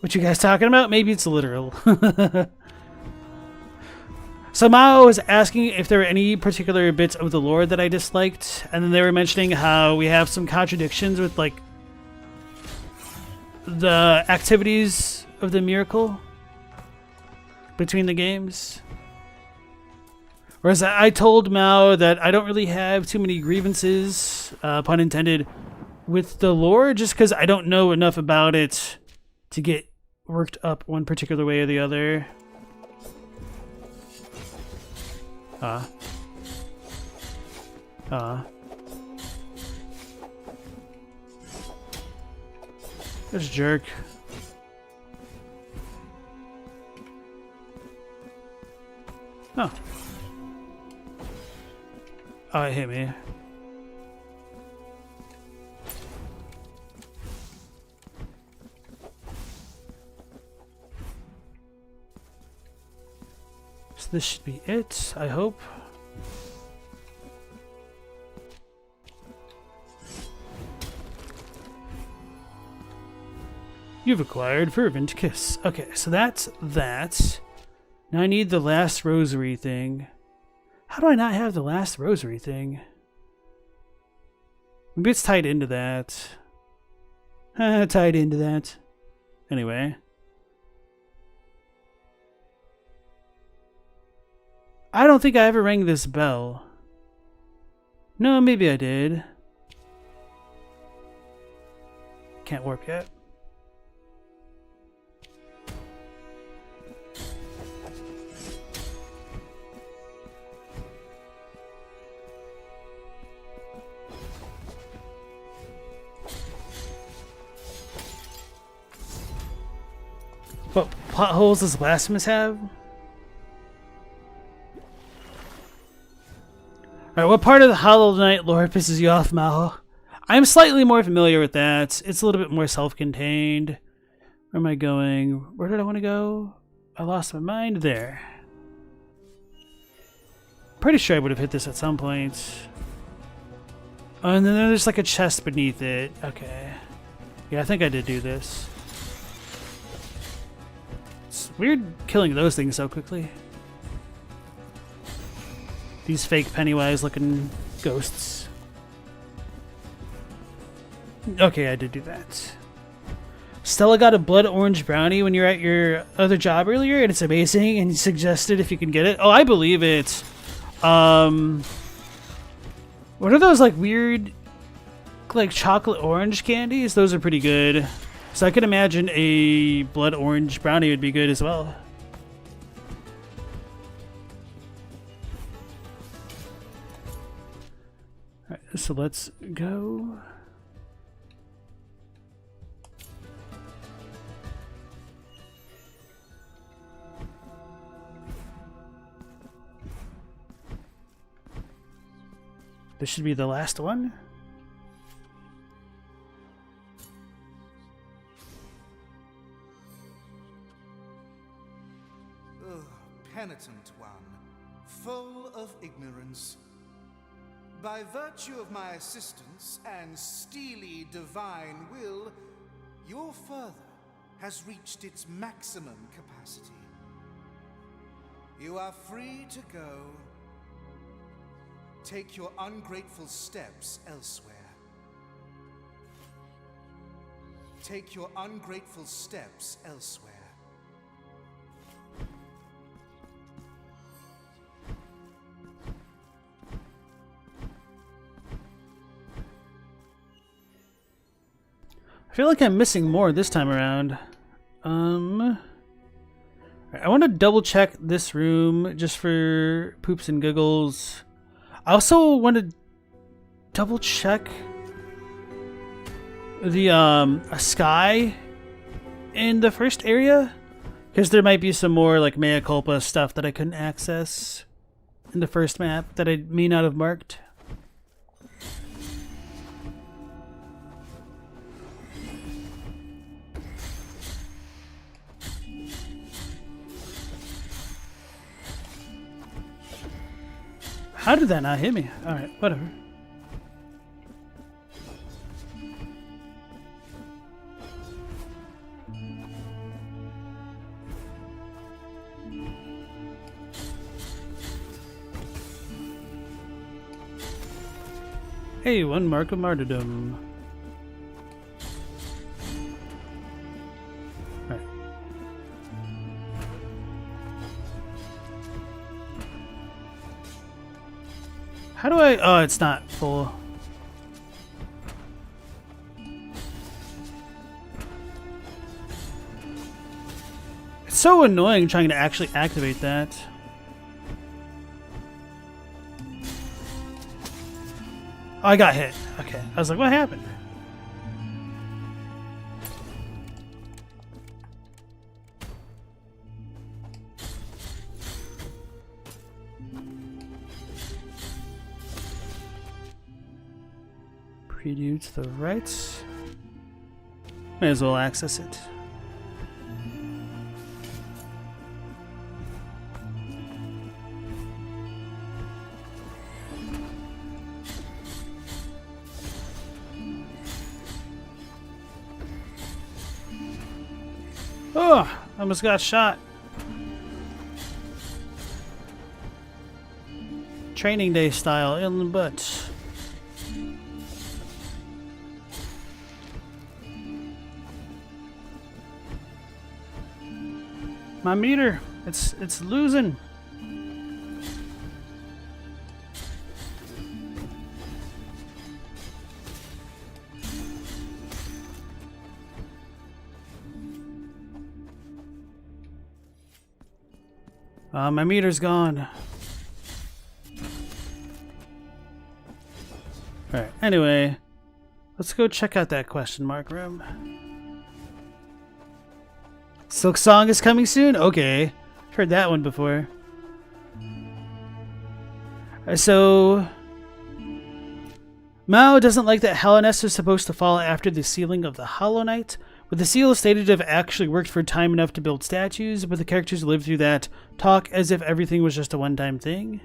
What you guys talking about? Maybe it's literal. So Mao was asking if there were any particular bits of the lore that I disliked, and then they were mentioning how we have some contradictions with like the activities of the miracle between the games. Whereas I told Mao that I don't really have too many grievances, pun intended, with the lore, just because I don't know enough about it to get worked up one particular way or the other. This jerk. Oh. Oh, it hit me. So this should be it, I hope. You've acquired Fervent Kiss. Okay, so that's that. Now I need the last rosary thing. How do I not have the last rosary thing? Maybe it's tied into that. Tied into that. Anyway. I don't think I ever rang this bell. No, maybe I did. Can't warp yet. What plot holes does Blasphemous have? Alright, what part of the Hollow Knight lore pisses you off, Mao? I'm slightly more familiar with that. It's a little bit more self-contained. Where am I going? Where did I want to go? I lost my mind there. Pretty sure I would have hit this at some point. Oh, and then there's like a chest beneath it. Okay. Yeah, I think I did do this. It's weird killing those things so quickly. These fake Pennywise looking ghosts. Okay, I did do that. Stella got a blood orange brownie when you were at your other job earlier, and it's amazing, and you suggested if you can get it. Oh, I believe it. What are those like weird like chocolate orange candies? Those are pretty good. So I could imagine a blood orange brownie would be good as well. So let's go. This should be the last one. Ugh, penitent one, full of ignorance. By virtue of my assistance and steely divine will, your fervor has reached its maximum capacity. You are free to go. Take your ungrateful steps elsewhere. Take your ungrateful steps elsewhere. I feel like I'm missing more this time around. I want to double check this room just for poops and giggles. I also want to double check the a sky in the first area, because there might be some more like mea culpa stuff that I couldn't access in the first map that I may not have marked. How did that not hit me? Alright, whatever. Hey, one mark of martyrdom. Alright. How do I... Oh, it's not full. It's so annoying trying to actually activate that. Oh, I got hit. Okay. I was like, what happened? Preview to the right. May as well access it. Oh, I almost got shot. Training day style in the butt. My meter, it's losing. My meter's gone. Alright, anyway, let's go check out that question mark room. Silk Song is coming soon? Okay. Heard that one before. So Mao doesn't like that Hallownest is supposed to fall after the sealing of the Hollow Knight. With the seal stated to have actually worked for time enough to build statues, but the characters who lived through that talk as if everything was just a one-time thing.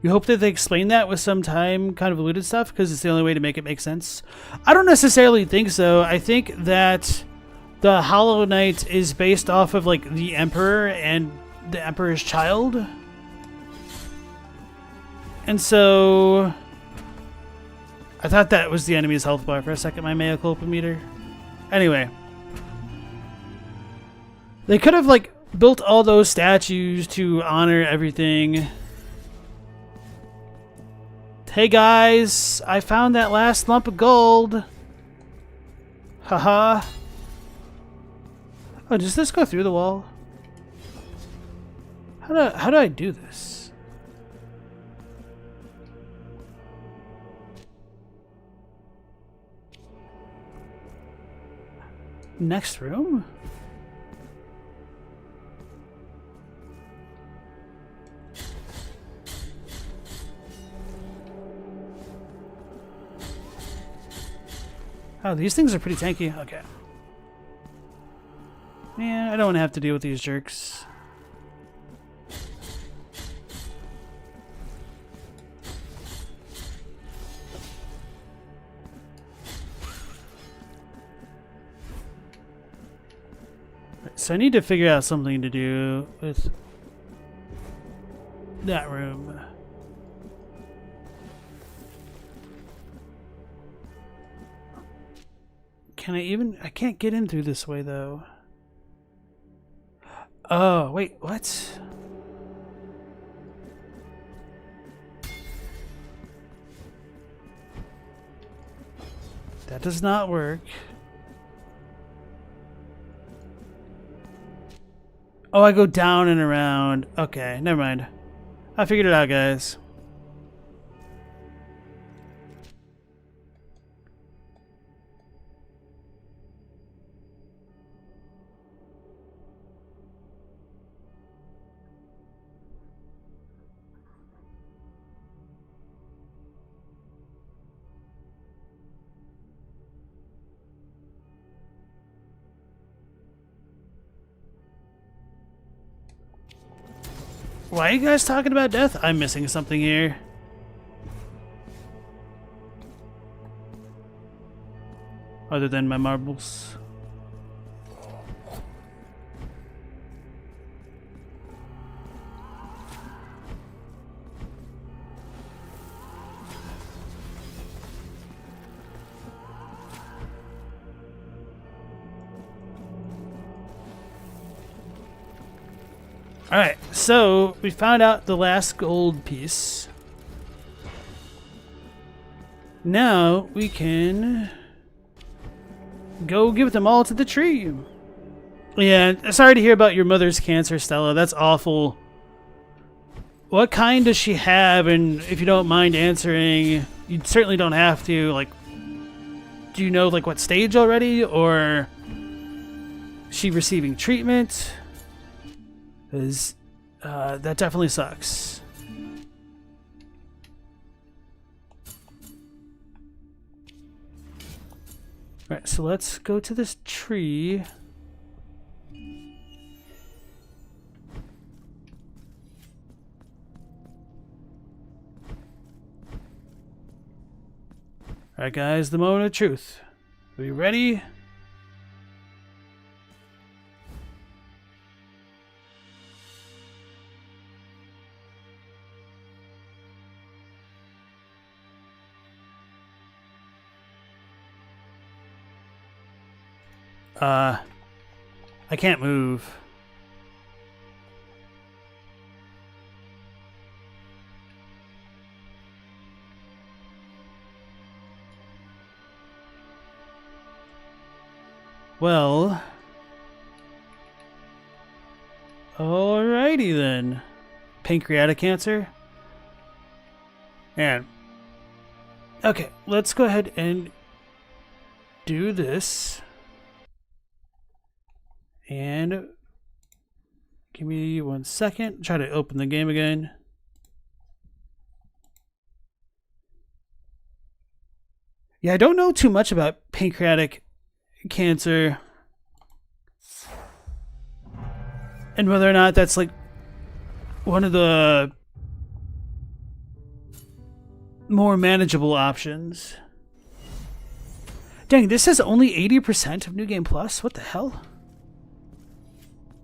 You hope that they explain that with some time convoluted stuff, because it's the only way to make it make sense. I don't necessarily think so. I think that the Hollow Knight is based off of like the Emperor and the Emperor's child. And so I thought that was the enemy's health bar for a second, my mea culpa meter. Anyway. They could have like built all those statues to honor everything. Hey guys, I found that last lump of gold. Haha. Oh, does this go through the wall? How do I do this? Next room? Oh, these things are pretty tanky. Okay. Yeah, I don't want to have to deal with these jerks. So I need to figure out something to do with that room. Can I even... I can't get in through this way, though. Oh, wait, what? That does not work. Oh, I go down and around. Okay, never mind. I figured it out, guys. Why are you guys talking about death? I'm missing something here. Other than my marbles. Alright, so we found out the last gold piece. Now we can go give them all to the tree. Yeah, sorry to hear about your mother's cancer, Stella. That's awful. What kind does she have? And if you don't mind answering, you certainly don't have to. Like, do you know like what stage already, or is she receiving treatment? Because that definitely sucks. Alright, so let's go to this tree. Alright guys, the moment of truth. Are we ready? I can't move. Well, alrighty then. Pancreatic cancer. And okay, let's go ahead and do this. And give me 1 second. Try to open the game again. Yeah, I don't know too much about pancreatic cancer and whether or not that's like one of the more manageable options. Dang, this is only 80% of New Game Plus? What the hell?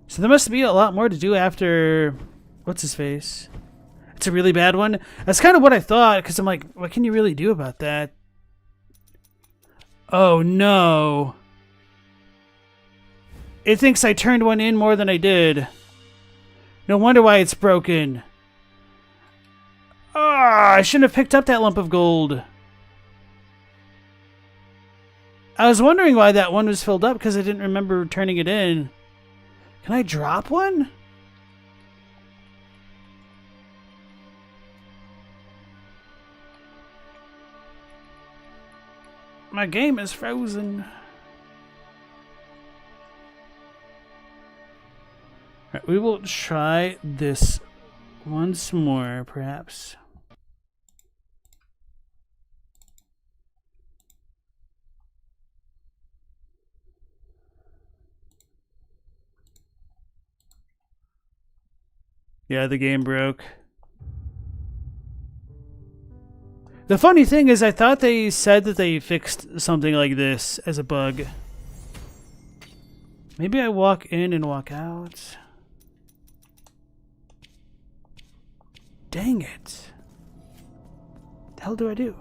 So there must be a lot more to do after... What's his face? It's a really bad one? That's kind of what I thought, because I'm like, what can you really do about that? Oh no. It thinks I turned one in more than I did. No wonder why it's broken. Ah, I shouldn't have picked up that lump of gold. I was wondering why that one was filled up, because I didn't remember turning it in. Can I drop one? My game is frozen. Right, we will try this once more, perhaps. Yeah, the game broke. The funny thing is, I thought they said that they fixed something like this as a bug. Maybe I walk in and walk out. Dang it. The hell do I do?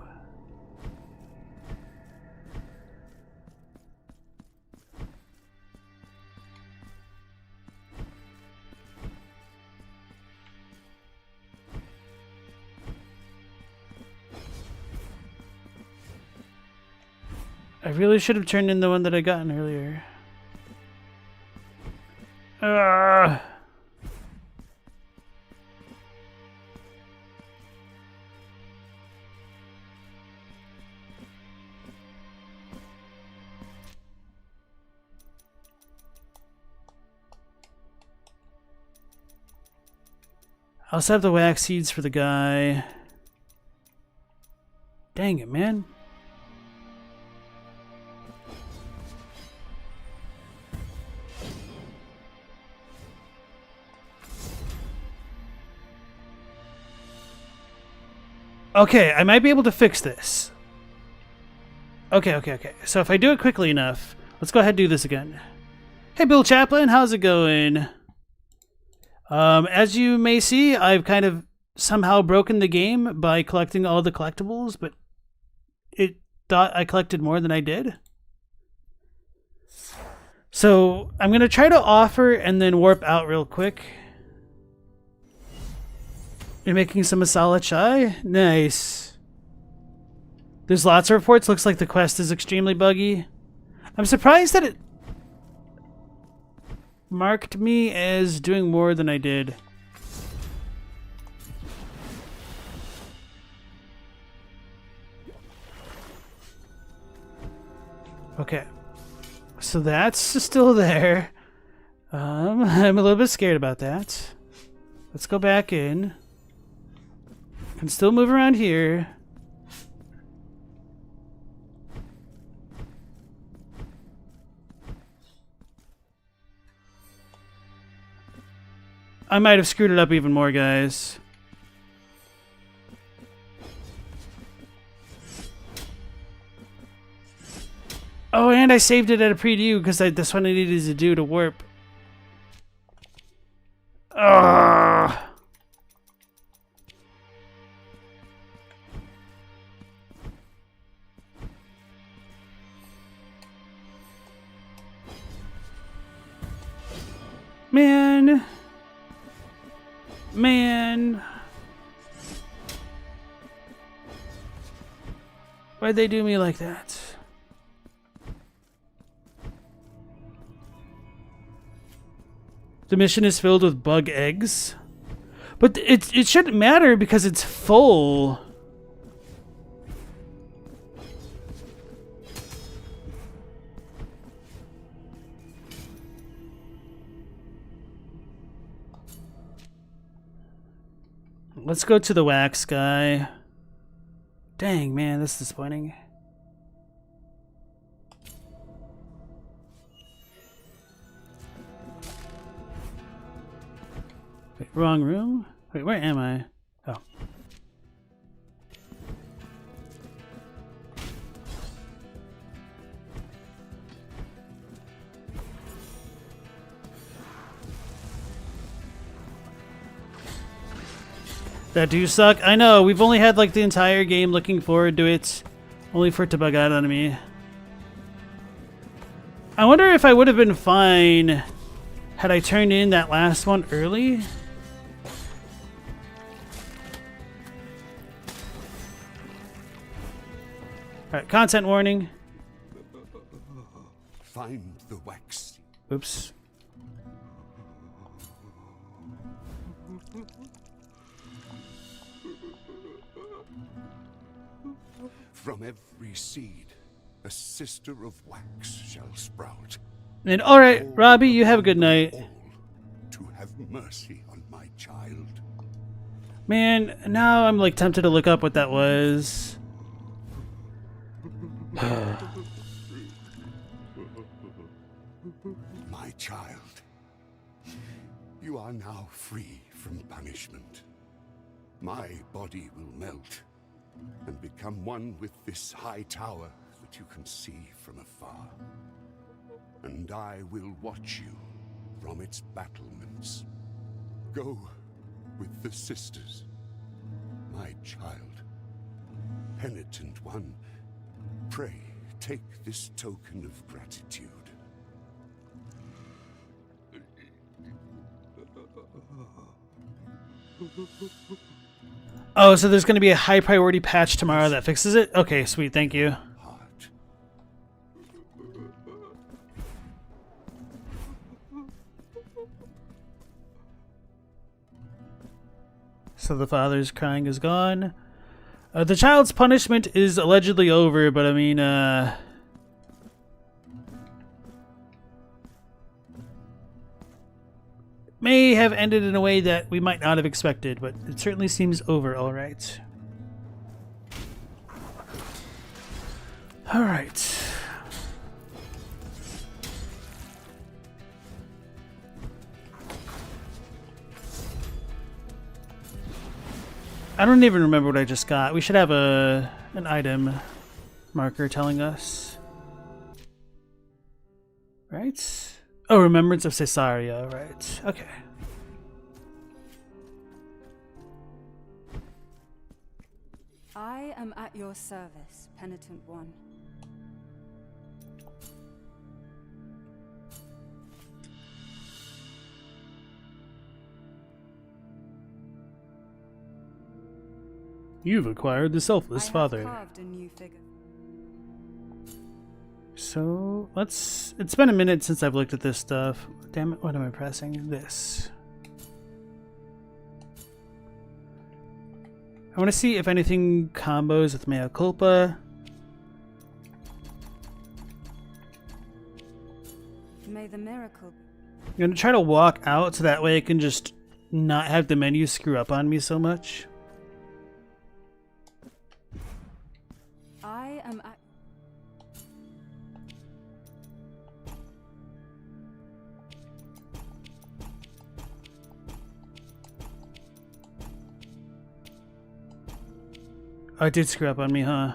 I really should have turned in the one that I gotten earlier. I also have the wax seeds for the guy. Dang it, man. Okay, I might be able to fix this. Okay. So if I do it quickly enough, let's go ahead and do this again. Hey, Bill Chaplin, how's it going? As you may see, I've kind of somehow broken the game by collecting all the collectibles, but it thought I collected more than I did. So I'm going to try to offer and then warp out real quick. You're making some Masala chai? Nice. There's lots of reports. Looks like the quest is extremely buggy. I'm surprised that it marked me as doing more than I did. Okay. So that's still there. I'm a little bit scared about that. Let's go back in. Can still move around here. I might have screwed it up even more, guys. Oh, and I saved it at a preview because that's what I needed to do to warp. Ugh. Man. Why'd they do me like that? The mission is filled with bug eggs. But it shouldn't matter because it's full. Let's go to the wax guy. Dang, man, this is disappointing. Wait, wrong room? Wait, where am I? Oh. That do suck. I know, we've only had like the entire game looking forward to it, only for it to bug out on me. I wonder if I would have been fine had I turned in that last one early. Alright, content warning. Find the wax. Oops. From every seed, a sister of wax shall sprout. And alright, Robbie, you have a good night. All to have mercy on my child. Man, now I'm like tempted to look up what that was. My child, you are now free from punishment. My body will melt and become one with this high tower that you can see from afar. And I will watch you from its battlements. Go with the sisters, my child. Penitent one, pray take this token of gratitude. Oh, so there's going to be a high priority patch tomorrow that fixes it? Okay, sweet, thank you. Heart. So the father's crying is gone. The child's punishment is allegedly over, but I mean, may have ended in a way that we might not have expected, but it certainly seems over, alright. Alright. I don't even remember what I just got. We should have an item marker telling us. Right? Oh, Remembrance of Caesarea, right. Okay. I am at your service, Penitent One. You've acquired the Selfless Father. I have carved a new figure. So, let's... It's been a minute since I've looked at this stuff. Damn it, what am I pressing? This. I want to see if anything combos with Mea Culpa. May the miracle... I'm going to try to walk out so that way I can just not have the menu screw up on me so much. I am at... Oh, it did screw up on me, huh?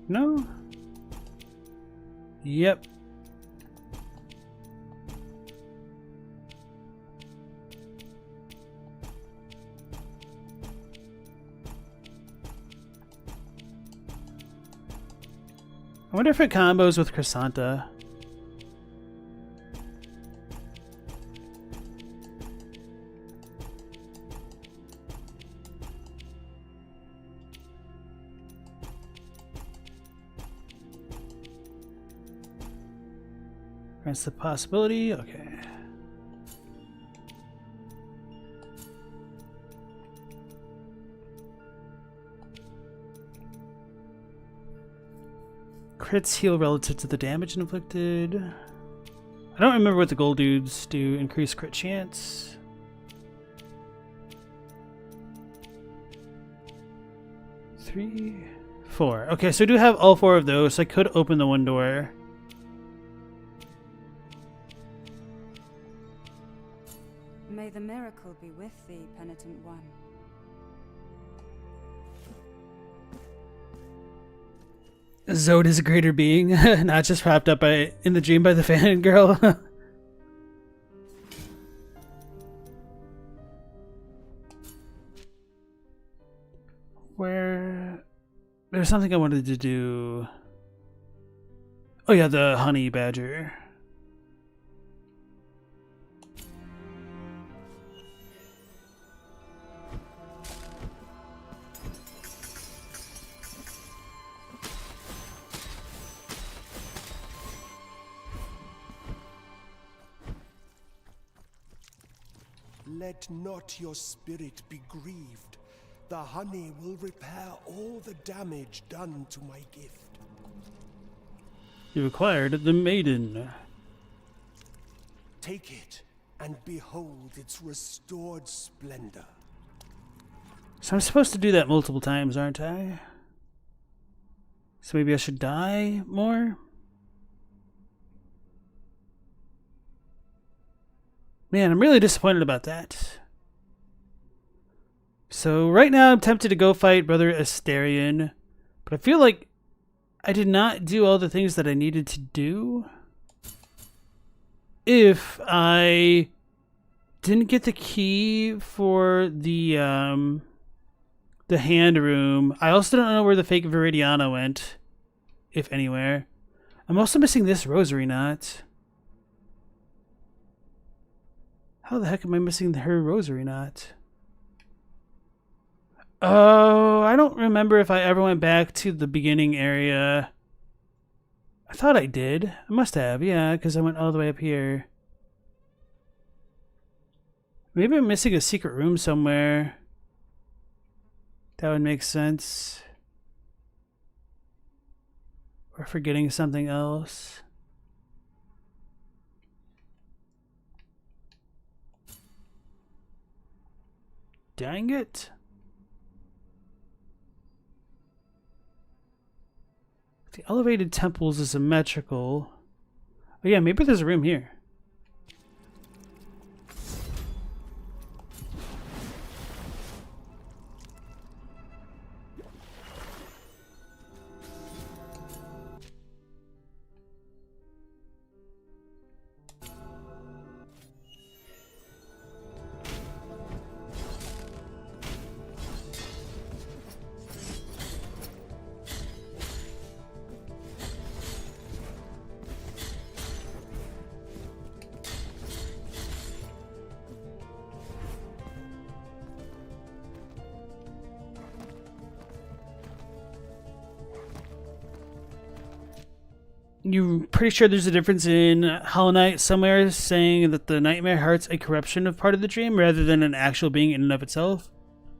No? Yep. I wonder if it combos with Chrysanta. That's the possibility. Okay. Crits heal relative to the damage inflicted. I don't remember what the gold dudes do. Increase crit chance. Three, 4. Okay, so I do have all 4 of those. So I could open the one door. May the miracle be with thee, Penitent One. Zod is a greater being, not just propped up by in the dream by the fangirl. Where there's something I wanted to do. Oh yeah, the honey badger. Let not your spirit be grieved. The honey will repair all the damage done to my gift. You acquired the maiden. Take it and behold its restored splendor. So I'm supposed to do that multiple times, aren't I? So maybe I should die more? Man, I'm really disappointed about that. So right now I'm tempted to go fight Brother Asterion, but I feel like I did not do all the things that I needed to do. If I didn't get the key for the hand room, I also don't know where the fake Viridiana went, if anywhere. I'm also missing this rosary knot. How the heck am I missing her rosary knot? Oh, I don't remember if I ever went back to the beginning area. I thought I did. I must have, yeah, because I went all the way up here. Maybe I'm missing a secret room somewhere. That would make sense. Or forgetting something else. Dang it. The elevated temples is symmetrical. Oh yeah, maybe there's a room here. You pretty sure there's a difference in Hollow Knight somewhere saying that the nightmare heart's a corruption of part of the dream rather than an actual being in and of itself?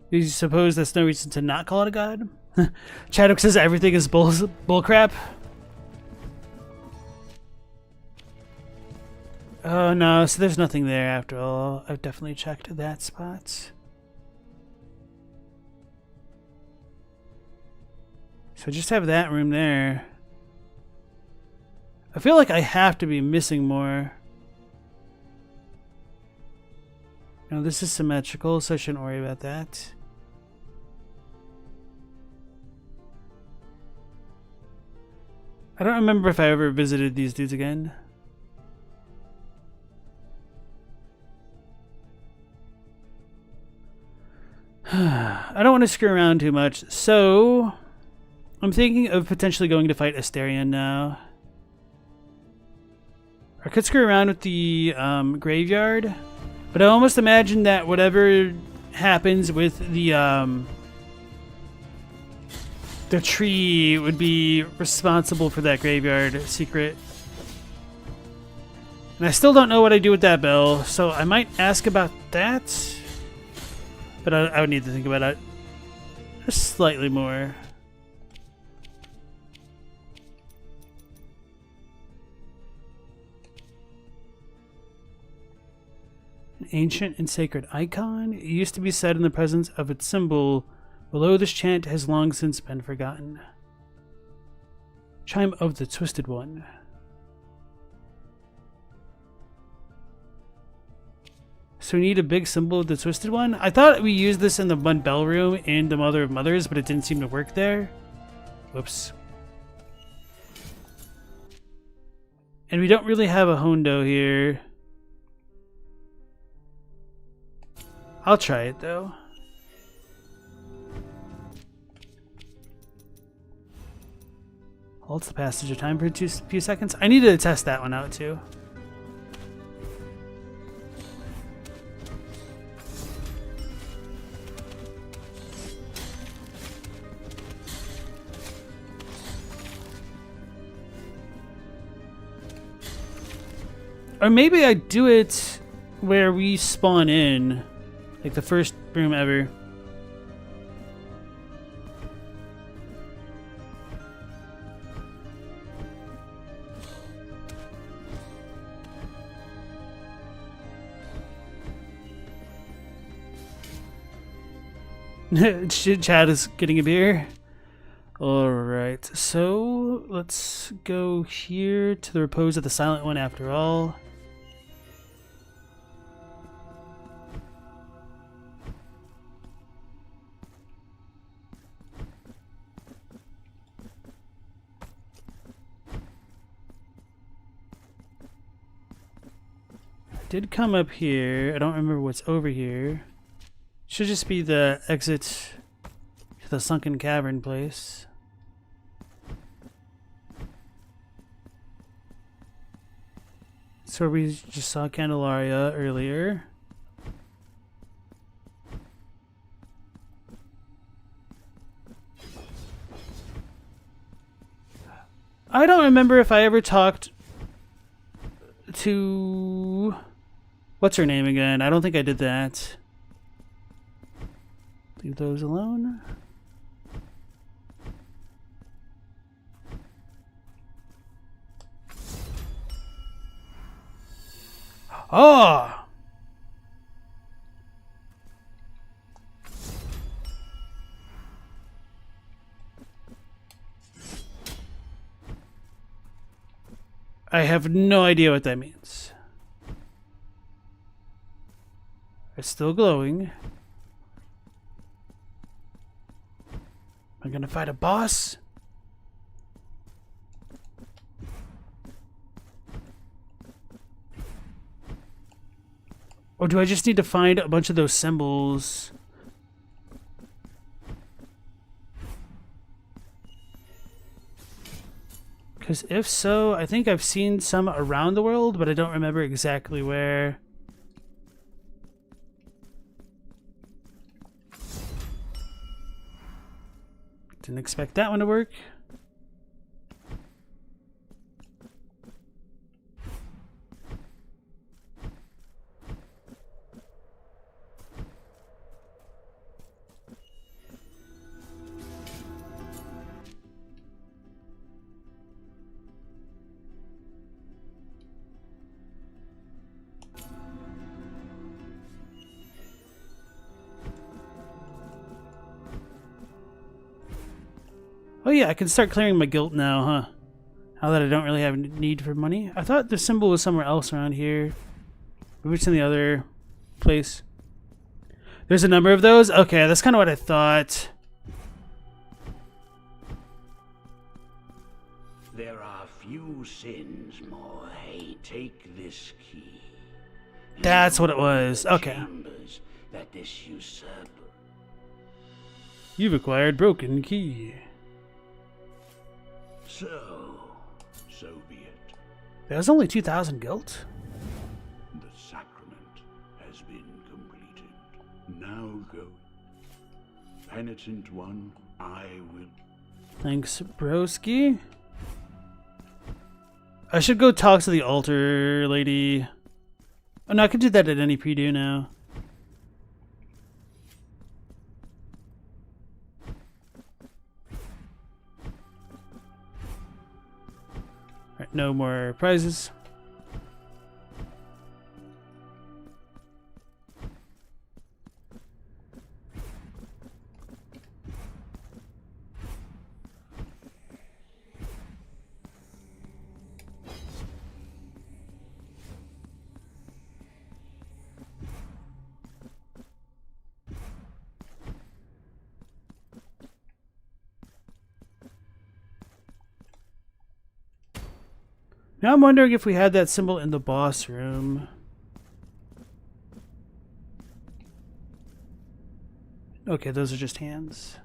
You suppose that's no reason to not call it a god? Chadwick says everything is bullcrap. Oh no, so there's nothing there after all. I've definitely checked that spot. So I just have that room there. I feel like I have to be missing more. Now this is symmetrical, so I shouldn't worry about that. I don't remember if I ever visited these dudes again. I don't want to screw around too much, so I'm thinking of potentially going to fight Asterion now. I could screw around with the graveyard, but I almost imagine that whatever happens with the tree would be responsible for that graveyard secret. And I still don't know what I do with that bell, so I might ask about that. But I would need to think about it just slightly more. An ancient and sacred icon. It used to be said in the presence of its symbol, below this chant has long since been forgotten. Chime of the Twisted One. So we need a big symbol of the Twisted One? I thought we used this in the One Bell room in the Mother of Mothers, but it didn't seem to work there. Whoops. And we don't really have a Hondo here. I'll try it though. Halts the passage of time for a few seconds. I need to test that one out too. Or maybe I do it where we spawn in, like the first room ever. Chad is getting a beer. Alright, so let's go here to the repose of the Silent One after all. Did come up here. I don't remember what's over here. Should just be the exit to the sunken cavern place. It's where we just saw Candelaria earlier. I don't remember if I ever talked to... What's her name again? I don't think I did that. Leave those alone. Oh! I have no idea what that means. It's still glowing. Am I gonna fight a boss? Or do I just need to find a bunch of those symbols? Because if so, I think I've seen some around the world, but I don't remember exactly where. Didn't expect that one to work. Oh yeah, I can start clearing my guilt now, huh? Now that I don't really have a need for money. I thought the symbol was somewhere else around here. Maybe it's in the other place. There's a number of those? Okay, that's kind of what I thought. There are few sins more. Hey, take this key. That's what it was. Okay. Chambers that this usurper. You've acquired broken key. So be it. That was only 2,000 guilt? The sacrament has been completed. Now go. Penitent one, I will... Thanks, broski. I should go talk to the altar lady. Oh no, I can do that at any pre-do now. Alright, no more prizes. Now I'm wondering if we had that symbol in the boss room. Okay, those are just hands.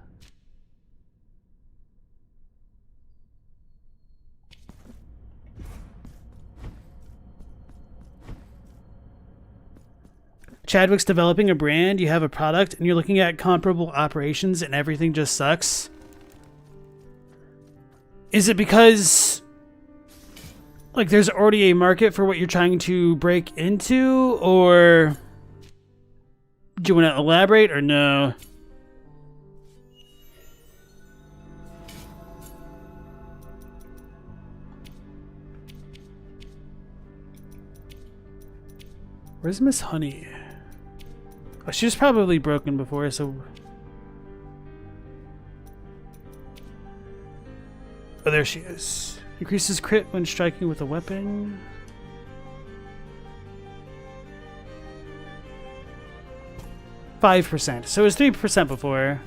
Chadwick's developing a brand, you have a product, and you're looking at comparable operations and everything just sucks. Is it because... like there's already a market for what you're trying to break into, or do you want to elaborate or no? Where's Miss Honey? Oh, she was probably broken before, so Oh, there she is. Increases crit when striking with a weapon. %. So it was 3% before.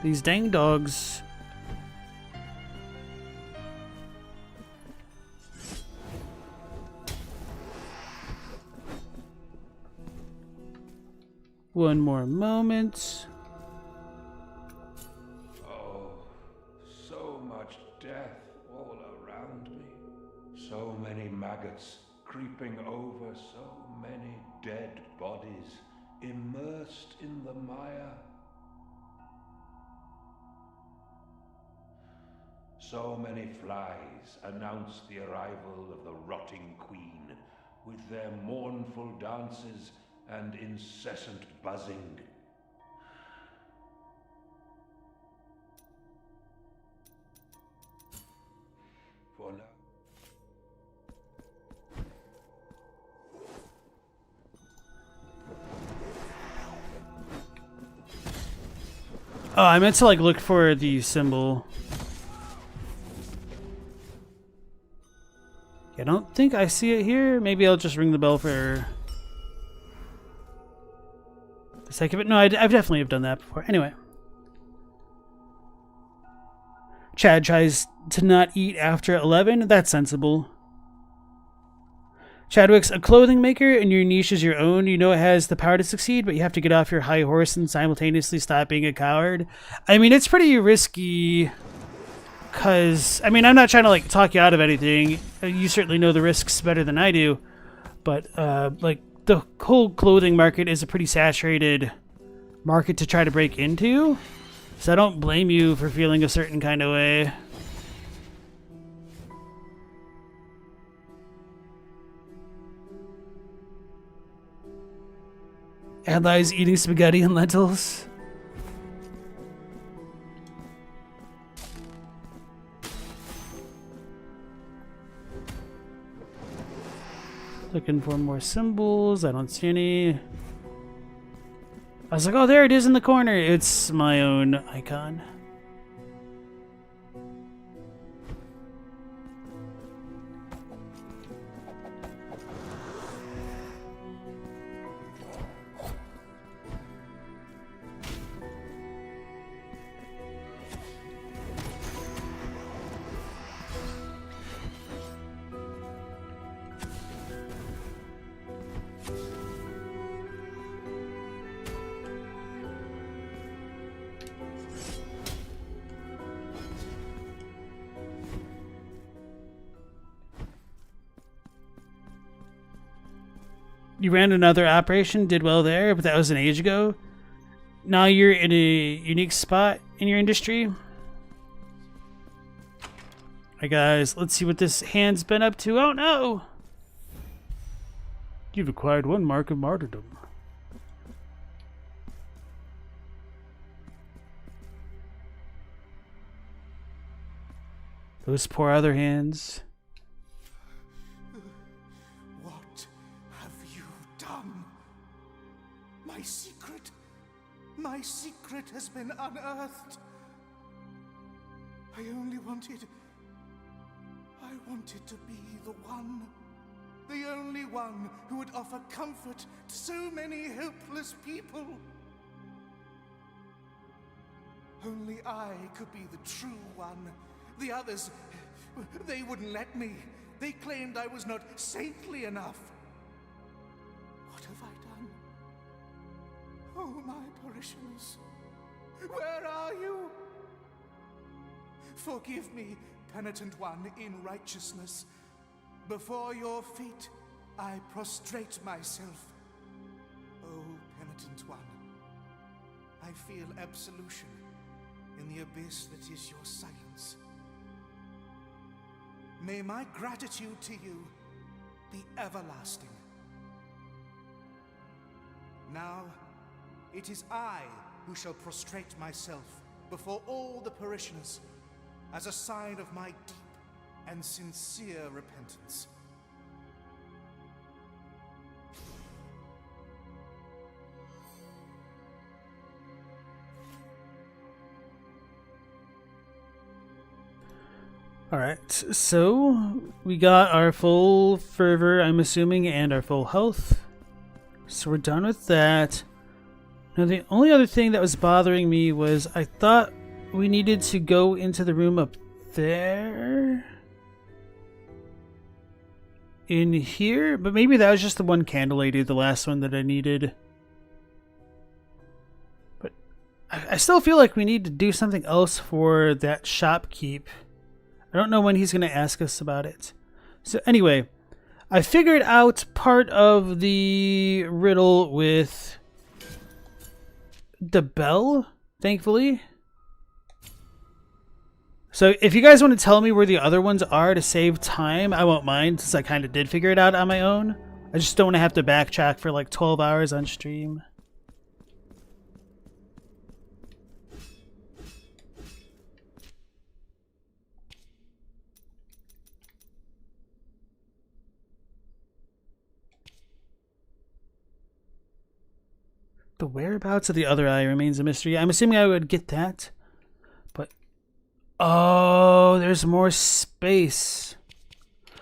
These dang dogs. One more moment. Oh, so much death all around me. So many maggots creeping over so many dead bodies immersed in the mire. So many flies announce the arrival of the rotting queen with their mournful dances and incessant buzzing. For now. Oh, I meant to like look for the symbol. I don't think I see it here. Maybe I'll just ring the bell for the sake of it. No, I've definitely have done that before. Anyway. Chad tries to not eat after 11. That's sensible. Chadwick's a clothing maker and your niche is your own. You know it has the power to succeed, but you have to get off your high horse and simultaneously stop being a coward. I mean, it's pretty risky. Because, I mean, I'm not trying to, like, talk you out of anything. You certainly know the risks better than I do. But, like, the whole clothing market is a pretty saturated market to try to break into. So I don't blame you for feeling a certain kind of way. Allies eating spaghetti and lentils. Looking for more symbols. I don't see any. I was like, oh, there it is in the corner. It's my own icon. You ran another operation, did well there, but that was an age ago. Now you're in a unique spot in your industry. Alright guys, let's see what this hand's been up to. Oh no! You've acquired 1 mark of martyrdom. Those poor other hands. My secret has been unearthed. I wanted to be the only one who would offer comfort to so many helpless people. Only I could be the true one. The others, they wouldn't let me. They claimed I was not saintly enough. What have I done? Oh, my parishioners, where are you? Forgive me, penitent one, in righteousness. Before your feet, I prostrate myself. Oh, penitent one, I feel absolution in the abyss that is your silence. May my gratitude to you be everlasting. Now, it is I who shall prostrate myself before all the parishioners as a sign of my deep and sincere repentance. Alright, so we got our full fervor, I'm assuming, and our full health. So we're done with that. Now the only other thing that was bothering me was I thought we needed to go into the room up there. In here? But maybe that was just the one candle lady, the last one that I needed. But I still feel like we need to do something else for that shopkeep. I don't know when he's going to ask us about it. So anyway, I figured out part of the riddle with the bell, thankfully. So if you guys want to tell me where the other ones are to save time, I won't mind, since I kind of did figure it out on my own. I just don't want to have to backtrack for like 12 hours on stream. The whereabouts of the other eye remains a mystery. I'm assuming I would get that. But, oh, there's more space.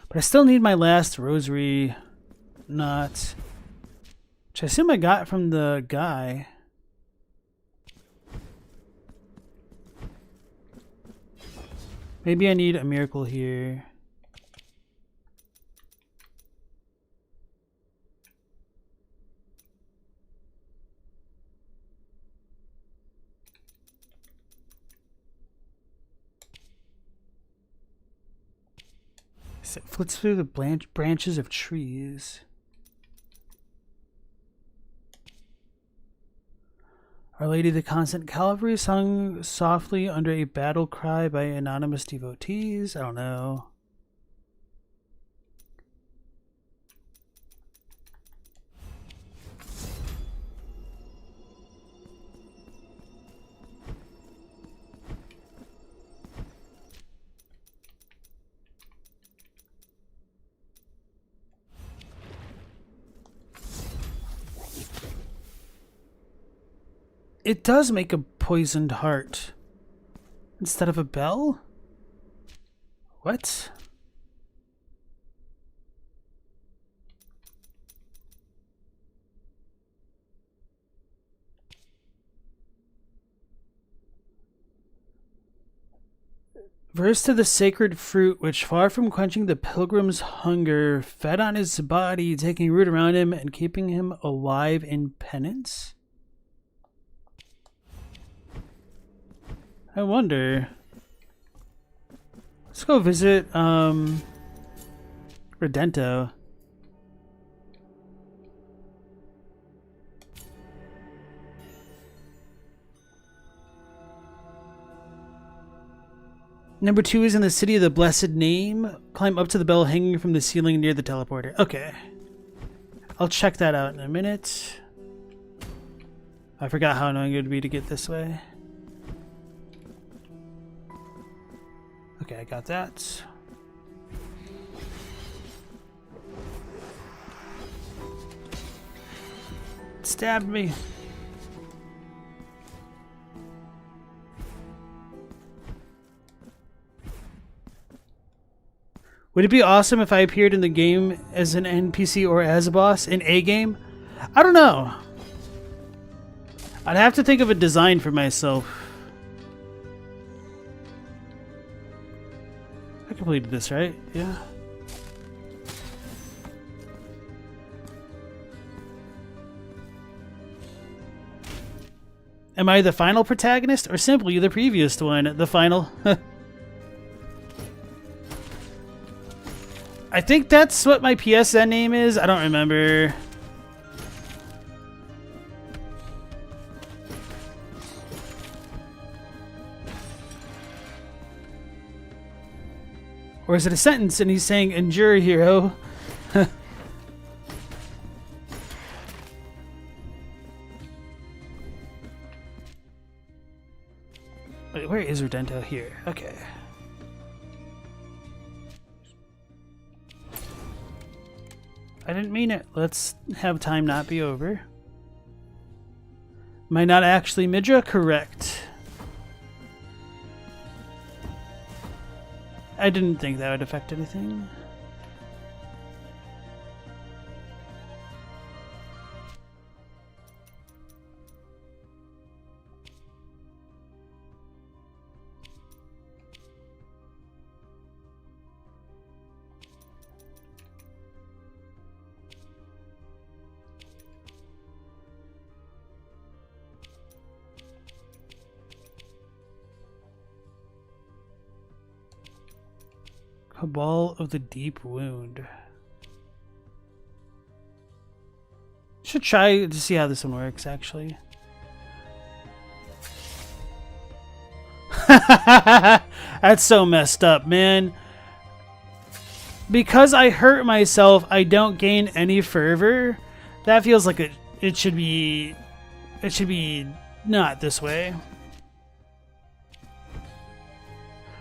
But I still need my last rosary knot, which I assume I got from the guy. Maybe I need a miracle here. It flits through the branches of trees. Our Lady of the Constant Calvary sung softly under a battle cry by anonymous devotees. I don't know. It does make a poisoned heart. Instead of a bell? What? Verse to the sacred fruit, which far from quenching the pilgrim's hunger, fed on his body, taking root around him and keeping him alive in penance? I wonder. Let's go visit Redento. Number 2 is in the City of the Blessed Name. Climb up to the bell hanging from the ceiling near the teleporter. Okay. I'll check that out in a minute. I forgot how annoying it would be to get this way. Okay, I got that. It stabbed me. Would it be awesome if I appeared in the game as an NPC or as a boss in a game? I don't know. I'd have to think of a design for myself. I completed this, right? Yeah. Am I the final protagonist or simply the previous one? The final. I think that's what my PSN name is. I don't remember. Or is it a sentence and he's saying, endure, hero? Wait, where is Redento? Here. Okay. I didn't mean it. Let's have time not be over. Am I not actually Midra? Correct. I didn't think that would affect anything. Cabal of the Deep Wound. Should try to see how this one works, actually. That's so messed up, man. Because I hurt myself, I don't gain any fervor. That feels like it should be not this way.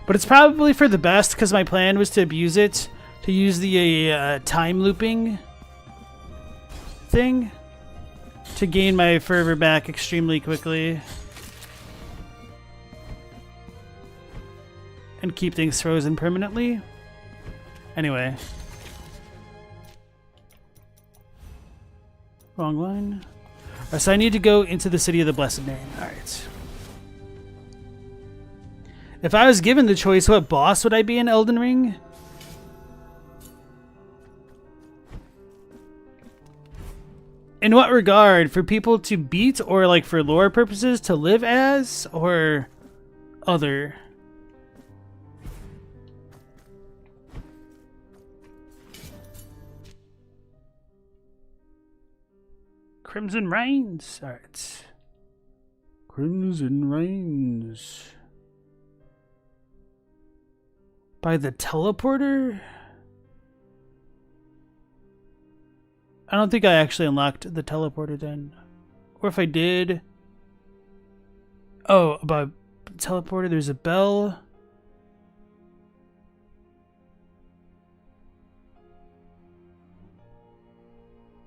But it's probably for the best, because my plan was to abuse it, to use the time looping thing to gain my fervor back extremely quickly and keep things frozen permanently. Anyway. Wrong line. Alright, so I need to go into the City of the Blessed Name. Alright. If I was given the choice, what boss would I be in Elden Ring? In what regard? For people to beat, or like for lore purposes to live as, or other? Crimson Rains. Alright. Crimson Rains. By the teleporter? I don't think I actually unlocked the teleporter then. Or if I did... Oh, by teleporter, there's a bell.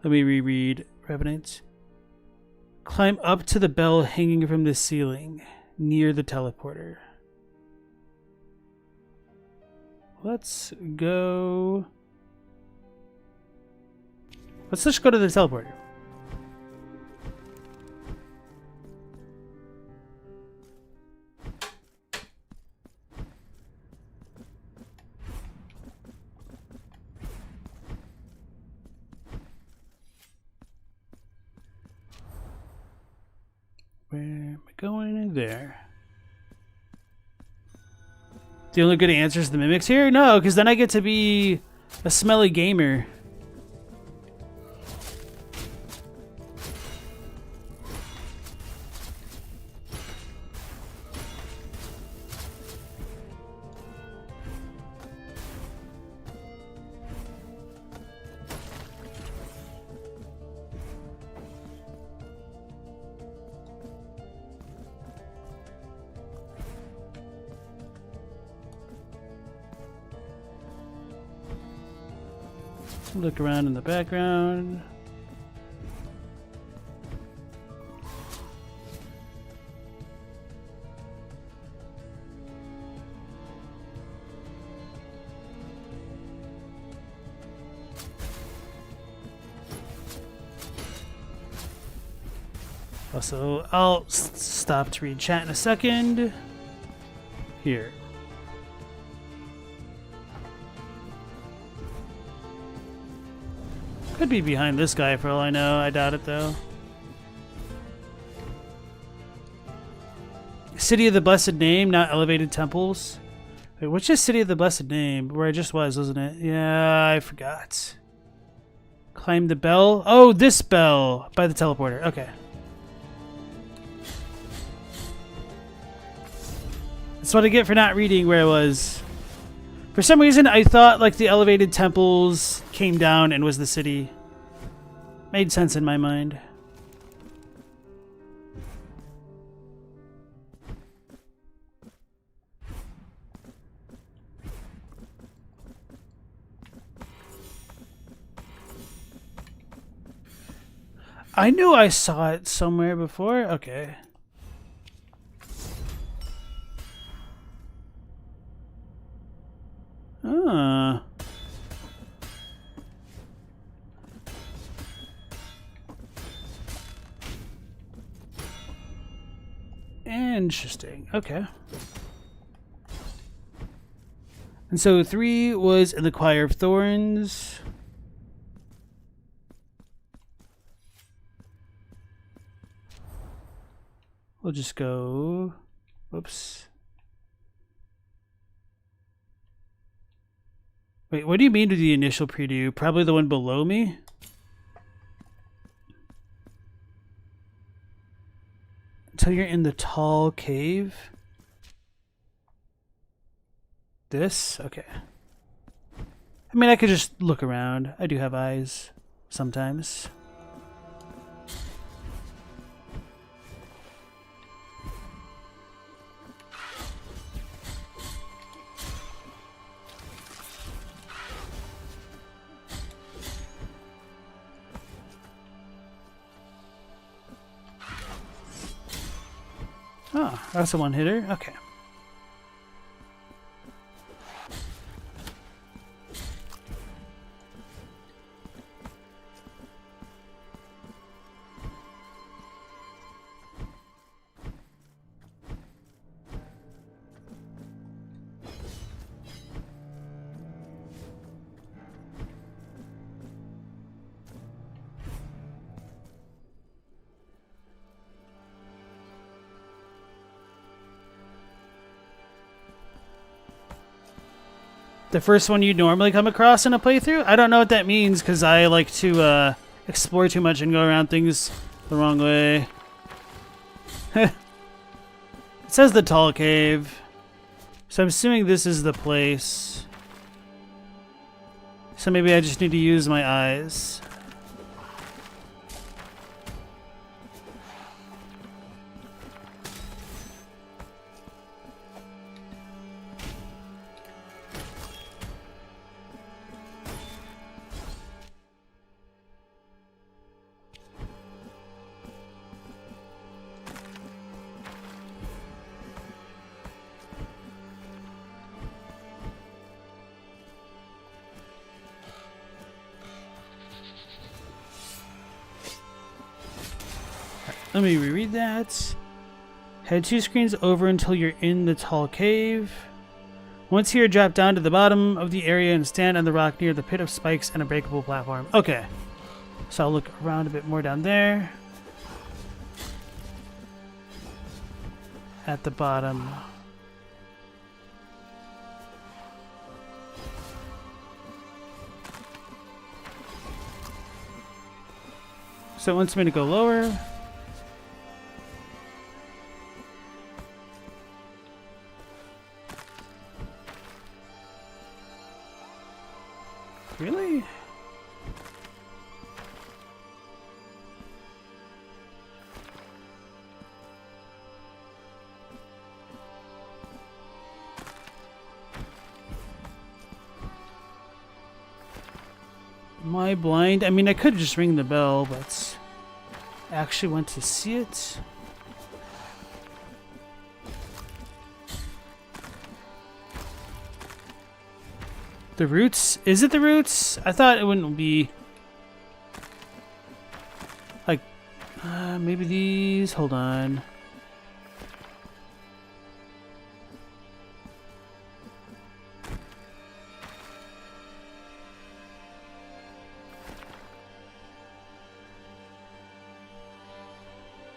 Let me reread Revenant. Climb up to the bell hanging from the ceiling, near the teleporter. Let's go... Let's just go to the teleporter. Where am I going? There. The only good answer is the mimics here? No, because then I get to be a smelly gamer. Look around in the background. Also, I'll stop to read chat in a second. Here. Could be behind this guy for all I know. I doubt it though. City of the Blessed Name, not elevated temples. Wait, which is City of the Blessed Name? Where I just was, wasn't it? Yeah, I forgot. Climb the bell. Oh, this bell by the teleporter. Okay. That's what I get for not reading where I was. For some reason, I thought like the elevated temples came down and was the city. Made sense in my mind. I knew I saw it somewhere before. Okay. Ah. Interesting. Okay. And so 3 was in the Choir of Thorns. We'll just go... Whoops. Wait, what do you mean to the initial preview? Probably the one below me? Until you're in the tall cave? This? Okay. I mean, I could just look around. I do have eyes. Sometimes. Oh, that's a one-hitter. Okay. The first one you'd normally come across in a playthrough? I don't know what that means because I like to explore too much and go around things the wrong way. It says the tall cave. So I'm assuming this is the place. So maybe I just need to use my eyes. Let me reread that. Head 2 screens over until you're in the tall cave. Once here, drop down to the bottom of the area and stand on the rock near the pit of spikes and a breakable platform. Okay. So I'll look around a bit more down there. At the bottom. So it wants me to go lower. Really? Am I blind? I mean, I could just ring the bell, but I actually want to see it. The roots? Is it the roots? I thought it wouldn't be... Like, maybe these? Hold on.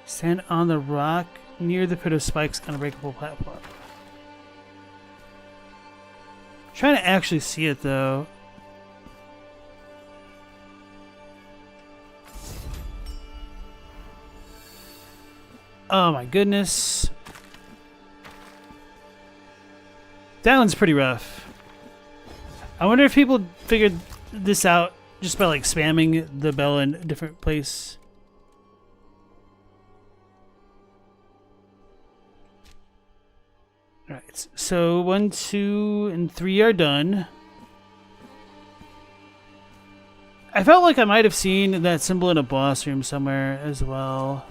Stand on the rock near the pit of spikes on a breakable platform. Trying to actually see it though. Oh my goodness. That one's pretty rough. I wonder if people figured this out just by like spamming the bell in a different place. Alright, so 1, 2, and 3 are done. I felt like I might have seen that symbol in a boss room somewhere as well.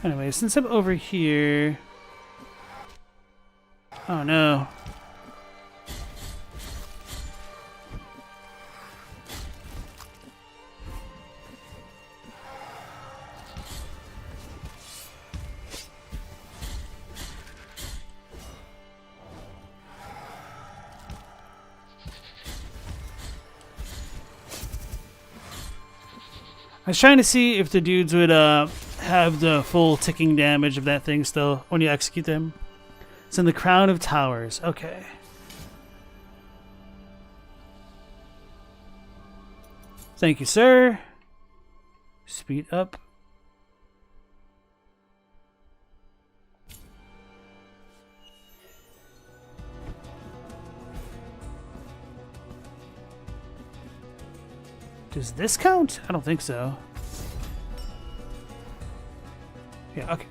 Anyway, since I'm over here... Oh no. I was trying to see if the dudes would have the full ticking damage of that thing still when you execute them. It's in the Crown of Towers. Okay. Thank you, sir. Speed up. Does this count? I don't think so. Yeah, okay.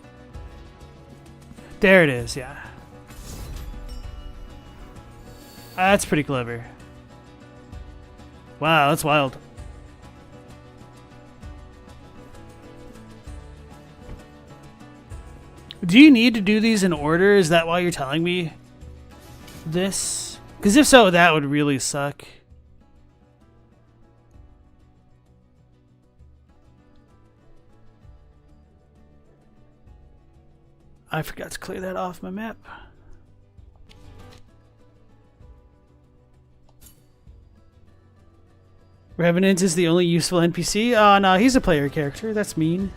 There it is, yeah. That's pretty clever. Wow, that's wild. Do you need to do these in order? Is that why you're telling me this? Because if so, that would really suck. I forgot to clear that off my map. Revenant is the only useful NPC? Oh, no, he's a player character. That's mean.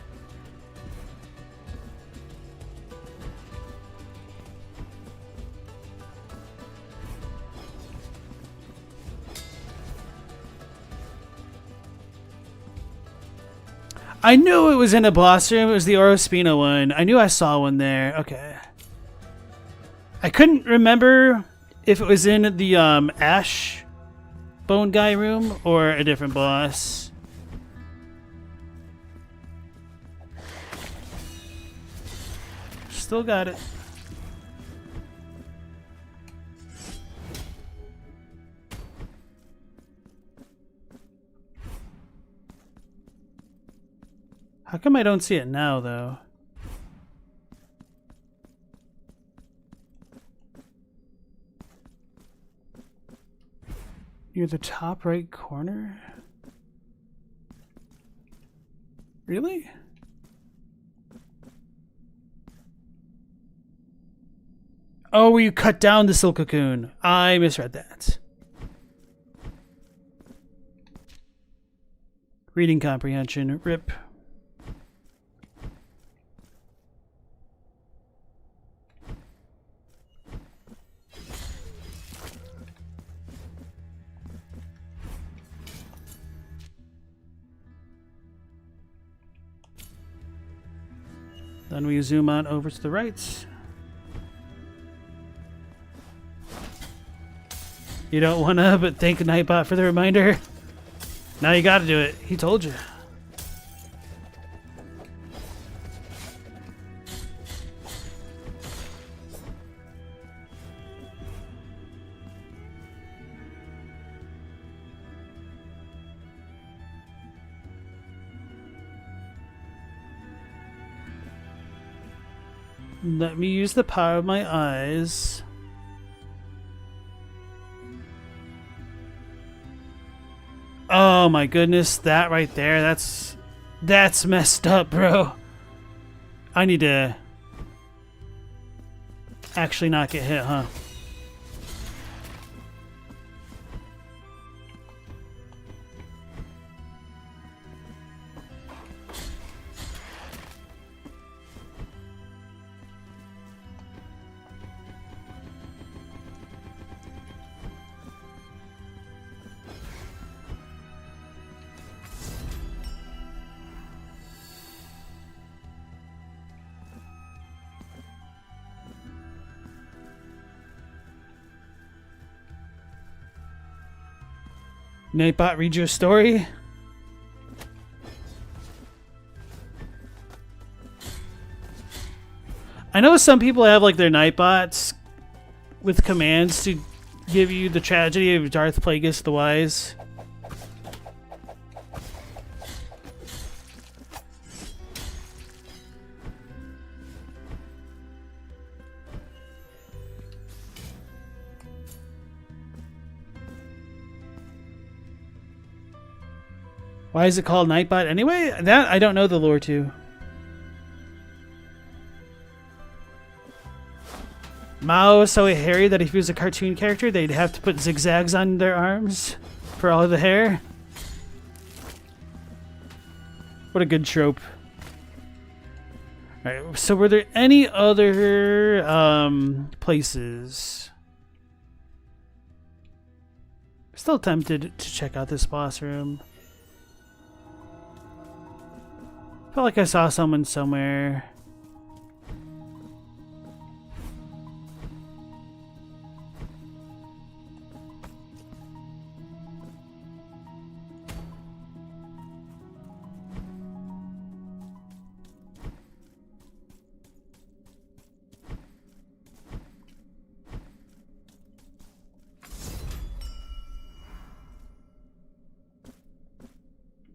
I knew it was in a boss room. It was the Orospina one. I knew I saw one there. Okay. I couldn't remember if it was in the Ash Bone Guy room or a different boss. Still got it. How come I don't see it now, though? Near the top right corner? Really? Oh, where you cut down the silk cocoon. I misread that. Reading comprehension. RIP. Then we zoom on over to the right. You don't wanna, but thank Nightbot for the reminder. Now you gotta do it. He told you. Let me use the power of my eyes. Oh my goodness, that right there, that's messed up, bro. I need to actually not get hit, huh? Nightbot, read you a story? I know some people have like their Nightbots with commands to give you the tragedy of Darth Plagueis the Wise. Why is it called Nightbot anyway? That I don't know the lore to. Mao is so hairy that if he was a cartoon character, they'd have to put zigzags on their arms for all of the hair. What a good trope. Alright, so were there any other places? Still tempted to check out this boss room. Felt like I saw someone somewhere.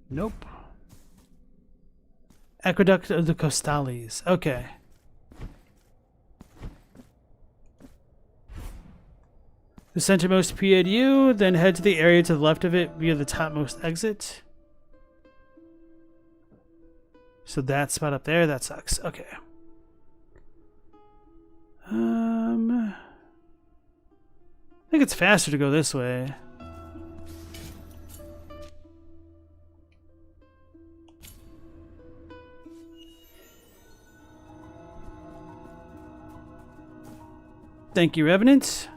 Nope. Aqueduct of the Costales. Okay. The centermost PADU, then head to the area to the left of it via the topmost exit. So that spot up there, that sucks. Okay. I think it's faster to go this way. Thank you, Revenant.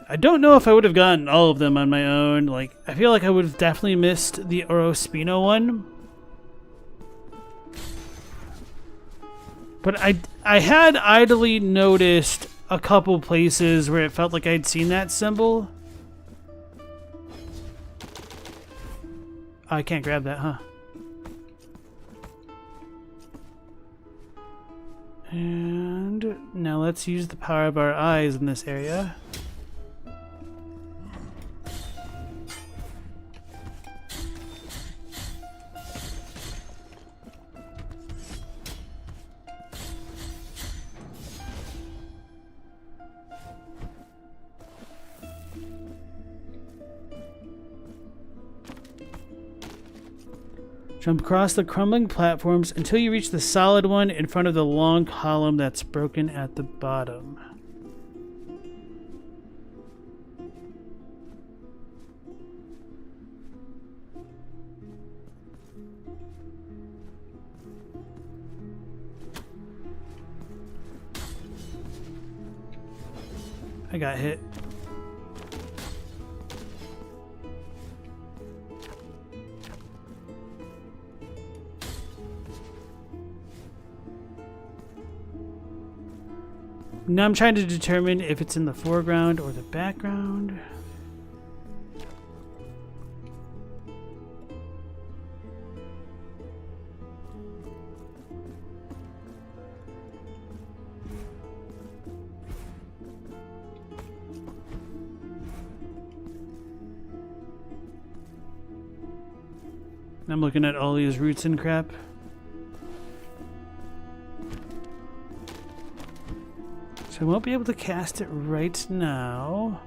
I don't know if I would have gotten all of them on my own. Like, I feel like I would have definitely missed the Orospino one. But I had idly noticed a couple places where it felt like I'd seen that symbol. I can't grab that, huh? And now let's use the power of our eyes in this area. Jump across the crumbling platforms until you reach the solid one in front of the long column that's broken at the bottom. I got hit. Now I'm trying to determine if it's in the foreground or the background. I'm looking at all these roots and crap. I won't be able to cast it right now.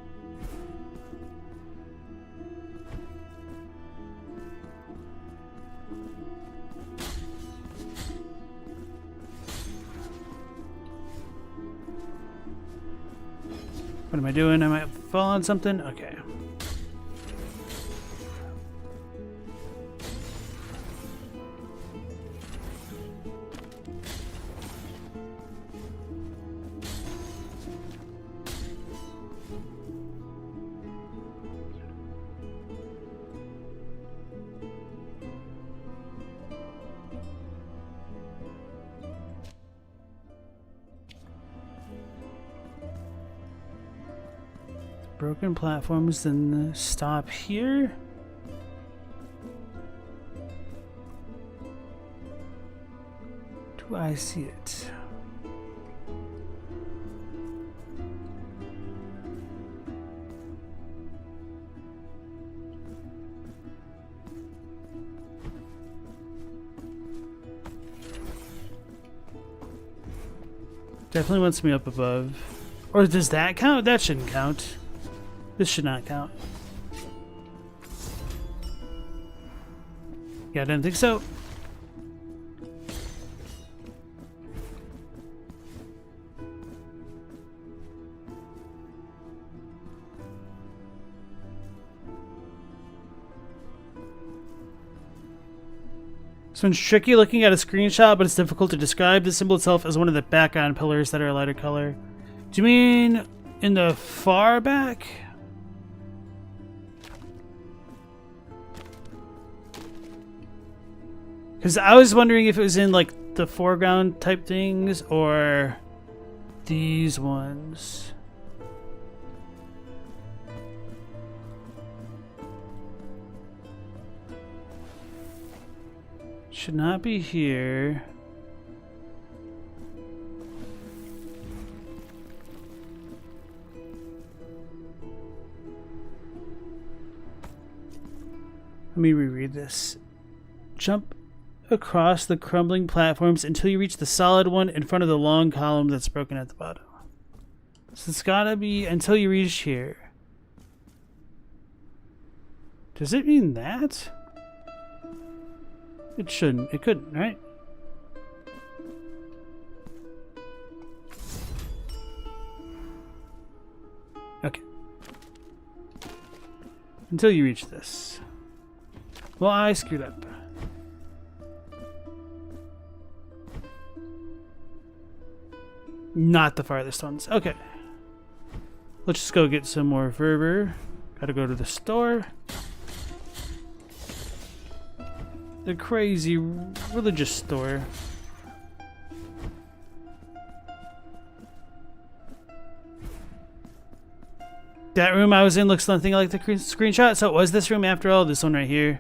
What am I doing? I might fall on something? Okay. Broken platforms, then stop here. Do I see it? Definitely wants me up above. Or does that count? That shouldn't count. This should not count. Yeah, I didn't think so. This one's tricky looking at a screenshot, but it's difficult to describe. The symbol itself as one of the background pillars that are a lighter color. Do you mean in the far back? Because I was wondering if it was in like the foreground type things or these ones. Should not be here. Let me reread this. Jump across the crumbling platforms until you reach the solid one in front of the long column that's broken at the bottom. So it's gotta be until you reach here. Does it mean that? It shouldn't. It couldn't, right? Okay. Until you reach this. Well, I screwed up. Not the farthest ones. Okay. Let's just go get some more fervor. Gotta go to the store. The crazy religious store. That room I was in looks nothing like the screenshot, so it was this room after all. This one right here.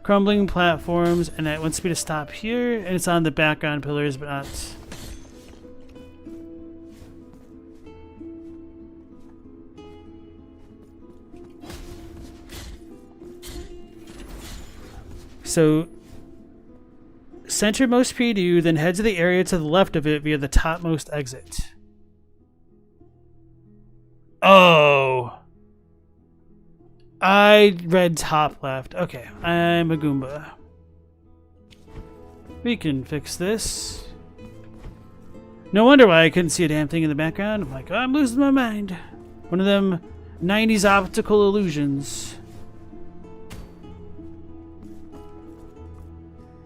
Crumbling platforms, and it wants me to stop here, and it's on the background pillars, but not... So, centermost preview, then head to the area to the left of it via the topmost exit. Oh! I read top left. Okay, I'm a Goomba. We can fix this. No wonder why I couldn't see a damn thing in the background. I'm like, oh, I'm losing my mind. One of them 90s optical illusions.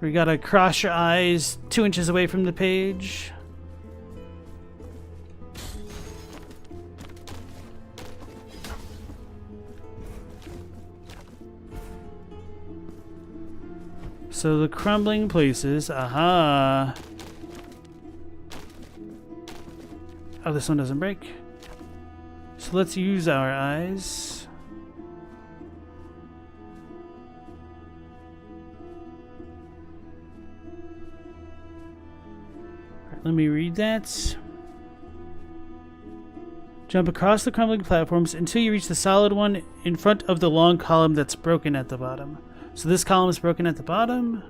We gotta cross your eyes 2 inches away from the page. So the crumbling places, aha. Oh, this one doesn't break. So let's use our eyes. Let me read that. Jump across the crumbling platforms until you reach the solid one in front of the long column that's broken at the bottom. So this column is broken at the bottom.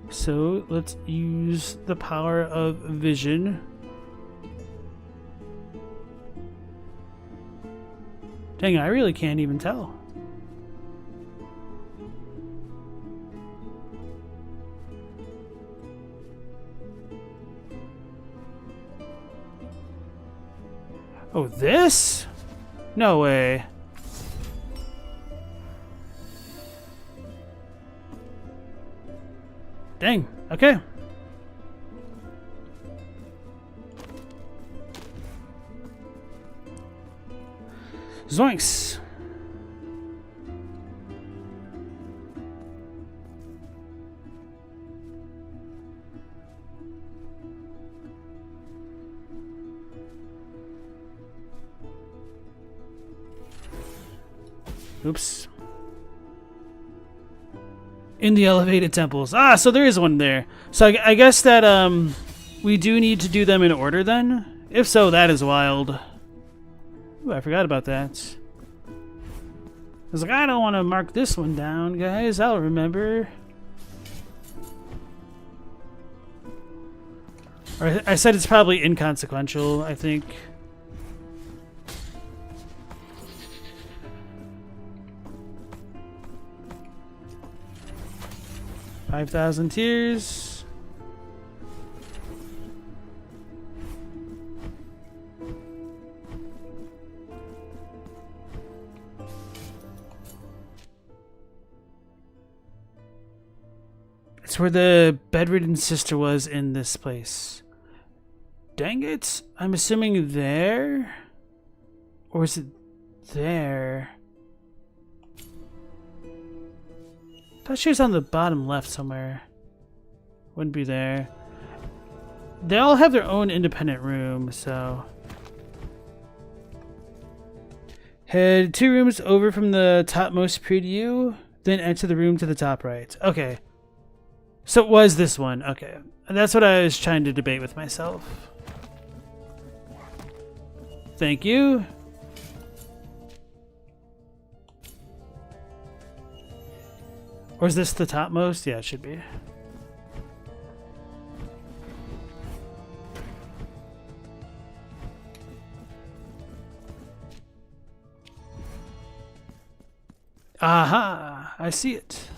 So let's use the power of vision. Dang, I really can't even tell. Oh, this? No way. Dang, okay. Zoinks. Oops. In the elevated temples. Ah, so there is one there. So I guess that we do need to do them in order then? If so, that is wild. Ooh, I forgot about that. I was like, I don't want to mark this one down, guys. I'll remember. Or I said it's probably inconsequential, I think. $5,000 tears. It's where the bedridden sister was in this place. Dang it. I'm assuming there? Or is it there? I thought she was on the bottom left somewhere. Wouldn't be there. They all have their own independent room, so... Head 2 rooms over from the topmost preview, then enter the room to the top right. Okay. So it was this one. Okay. That's what I was trying to debate with myself. Thank you. Or is this the topmost? Yeah, it should be. Aha! I see it.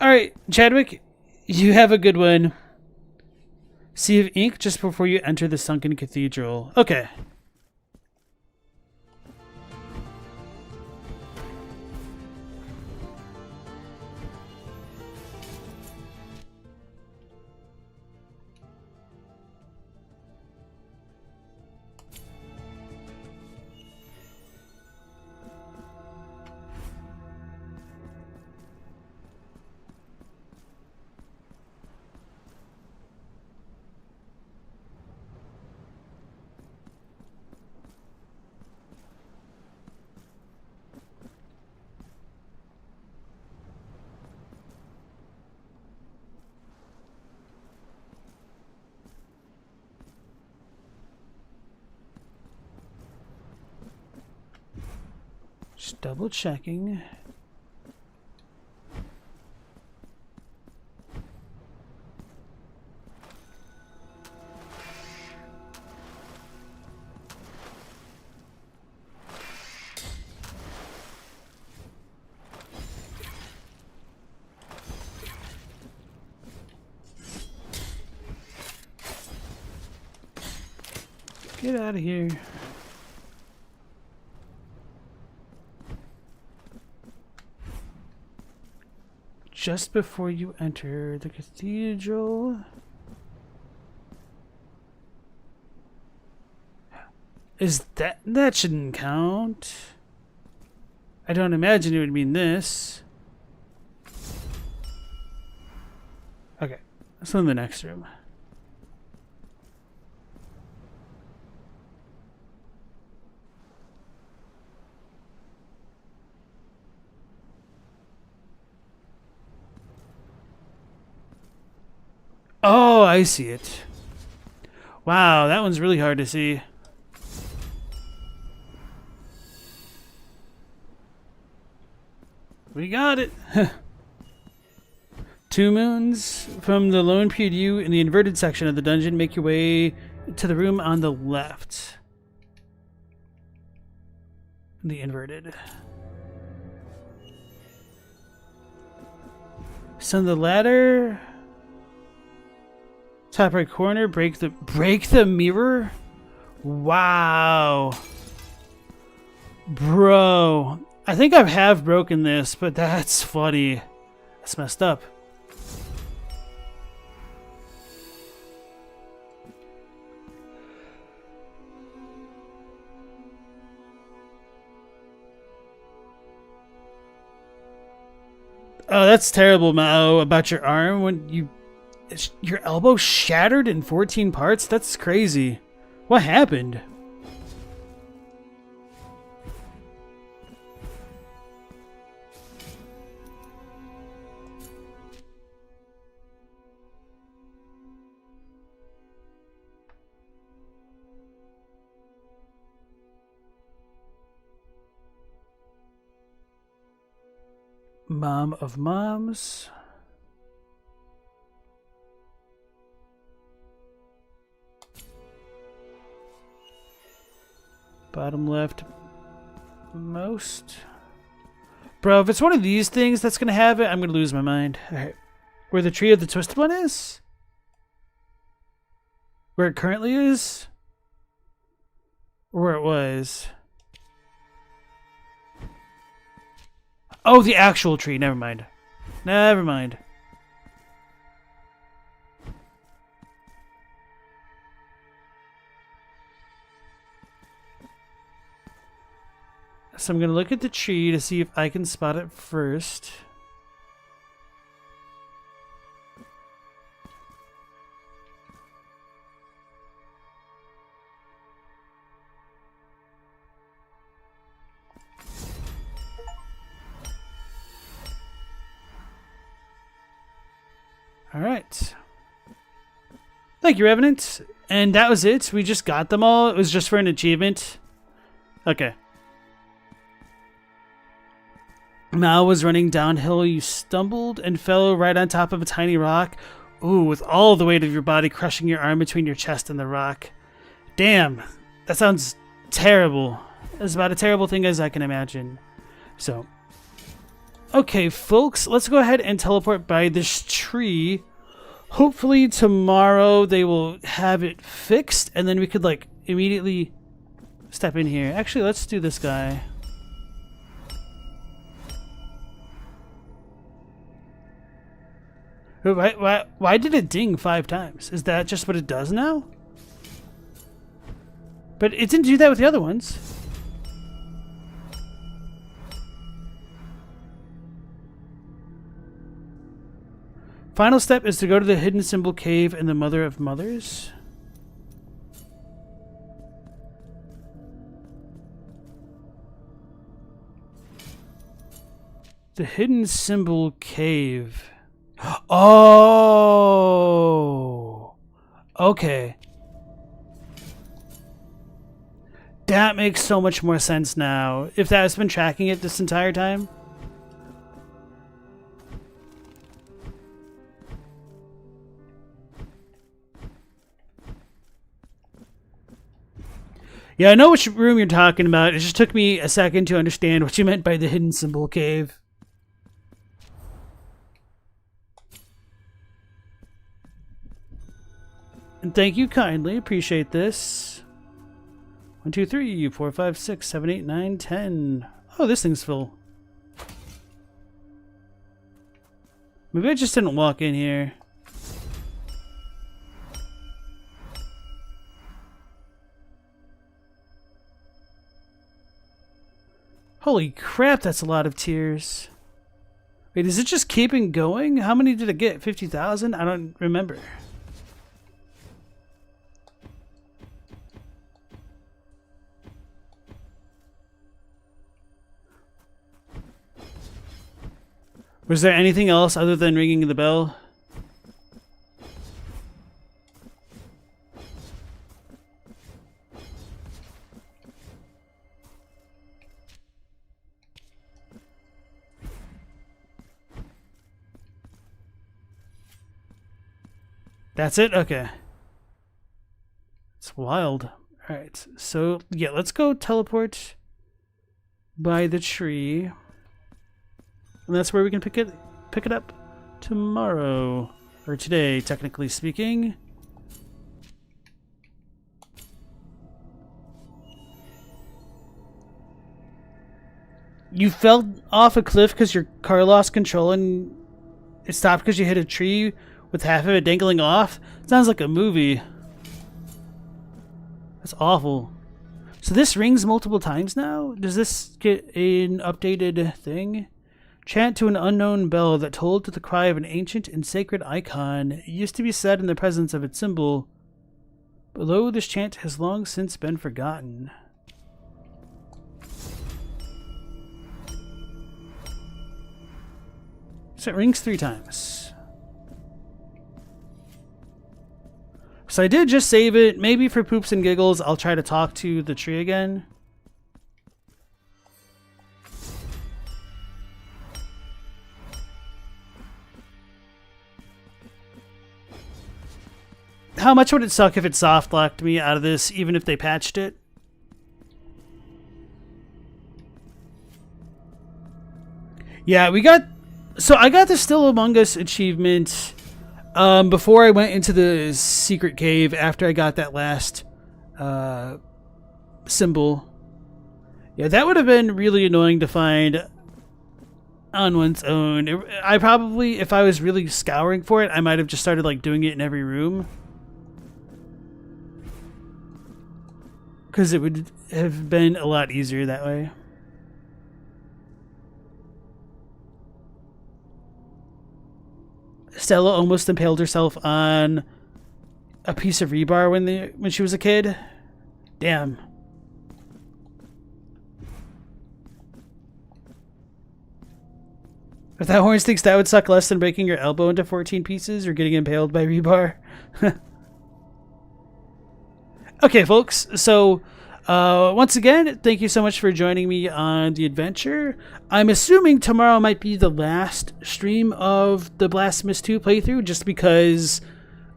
Alright, Chadwick, you have a good one. Sea of ink just before you enter the sunken cathedral. Okay. Just double checking. Get out of here. Just before you enter the cathedral. Is that shouldn't count. I don't imagine it would mean this. Okay, let's go in the next room. Oh, I see it. Wow, that one's really hard to see. We got it. 2 moons from the lone preview in the inverted section of the dungeon. Make your way to the room on the left. The inverted. Send the ladder. Top right corner, break the mirror? Wow. Bro. I think I have broken this, but that's funny. That's messed up. Oh, that's terrible, Mao, about your arm when your elbow shattered in 14 parts? That's crazy. What happened? Mom of moms. Bottom left most. Bro, if it's one of these things that's gonna have it, I'm gonna lose my mind. Alright. Where the tree of the twisted one is? Where it currently is? Or where it was? Oh, the actual tree. Never mind. Never mind. So I'm going to look at the tree to see if I can spot it first. All right. Thank you, Revenant. And that was it. We just got them all. It was just for an achievement. Okay. Mal was running downhill. You stumbled and fell right on top of a tiny rock. Ooh, with all the weight of your body crushing your arm between your chest and the rock. Damn, that sounds terrible. As about a terrible thing as I can imagine. So, okay, folks, let's go ahead and teleport by this tree. Hopefully tomorrow they will have it fixed, and then we could, like, immediately step in here. Actually, let's do this guy. Why did it ding 5 times? Is that just what it does now? But it didn't do that with the other ones. Final step is to go to the hidden symbol cave in the Mother of Mothers. The hidden symbol cave. Oh, okay. That makes so much more sense now. If that has been tracking it this entire time. Yeah, I know which room you're talking about. It just took me a second to understand what you meant by the hidden symbol cave. And thank you kindly. Appreciate this. 1, 2, 3, 4, 5, 6, 7, 8, 9, 10. Oh, this thing's full. Maybe I just didn't walk in here. Holy crap, that's a lot of tears. Wait, is it just keeping going? How many did it get? 50,000? I don't remember. Was there anything else other than ringing the bell? That's it? Okay. It's wild. Alright, so yeah, let's go teleport by the tree. And that's where we can pick it up tomorrow. Or today, technically speaking. You fell off a cliff because your car lost control and it stopped because you hit a tree with half of it dangling off? Sounds like a movie. That's awful. So this rings multiple times now? Does this get an updated thing? Chant to an unknown bell that told to the cry of an ancient and sacred icon. It used to be said in the presence of its symbol. Below, this chant has long since been forgotten. So it rings 3 times. So I did just save it. Maybe for poops and giggles, I'll try to talk to the tree again. how much would it suck if it soft locked me out of this, even if they patched it? Yeah, so I got the Still Among Us achievement before I went into the secret cave after I got that last symbol. Yeah, that would have been really annoying to find on one's own. I probably, if I was really scouring for it, I might have just started like doing it in every room. Because it would have been a lot easier that way. Stella almost impaled herself on a piece of rebar when she was a kid. Damn. If that horn thinks that would suck less than breaking your elbow into 14 pieces or getting impaled by rebar. Okay, folks. So, once again, thank you so much for joining me on the adventure. I'm assuming tomorrow might be the last stream of the Blasphemous 2 playthrough, just because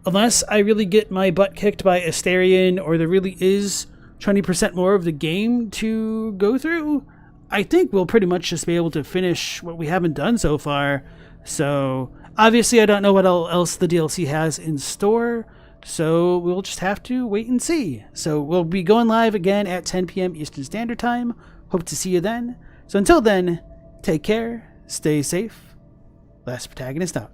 unless I really get my butt kicked by Asterion or there really is 20% more of the game to go through, I think we'll pretty much just be able to finish what we haven't done so far. So, obviously I don't know what else the DLC has in store, so we'll just have to wait and see. So we'll be going live again at 10 p.m. Eastern Standard Time. Hope to see you then. So until then, take care, stay safe. Last Protagonist out.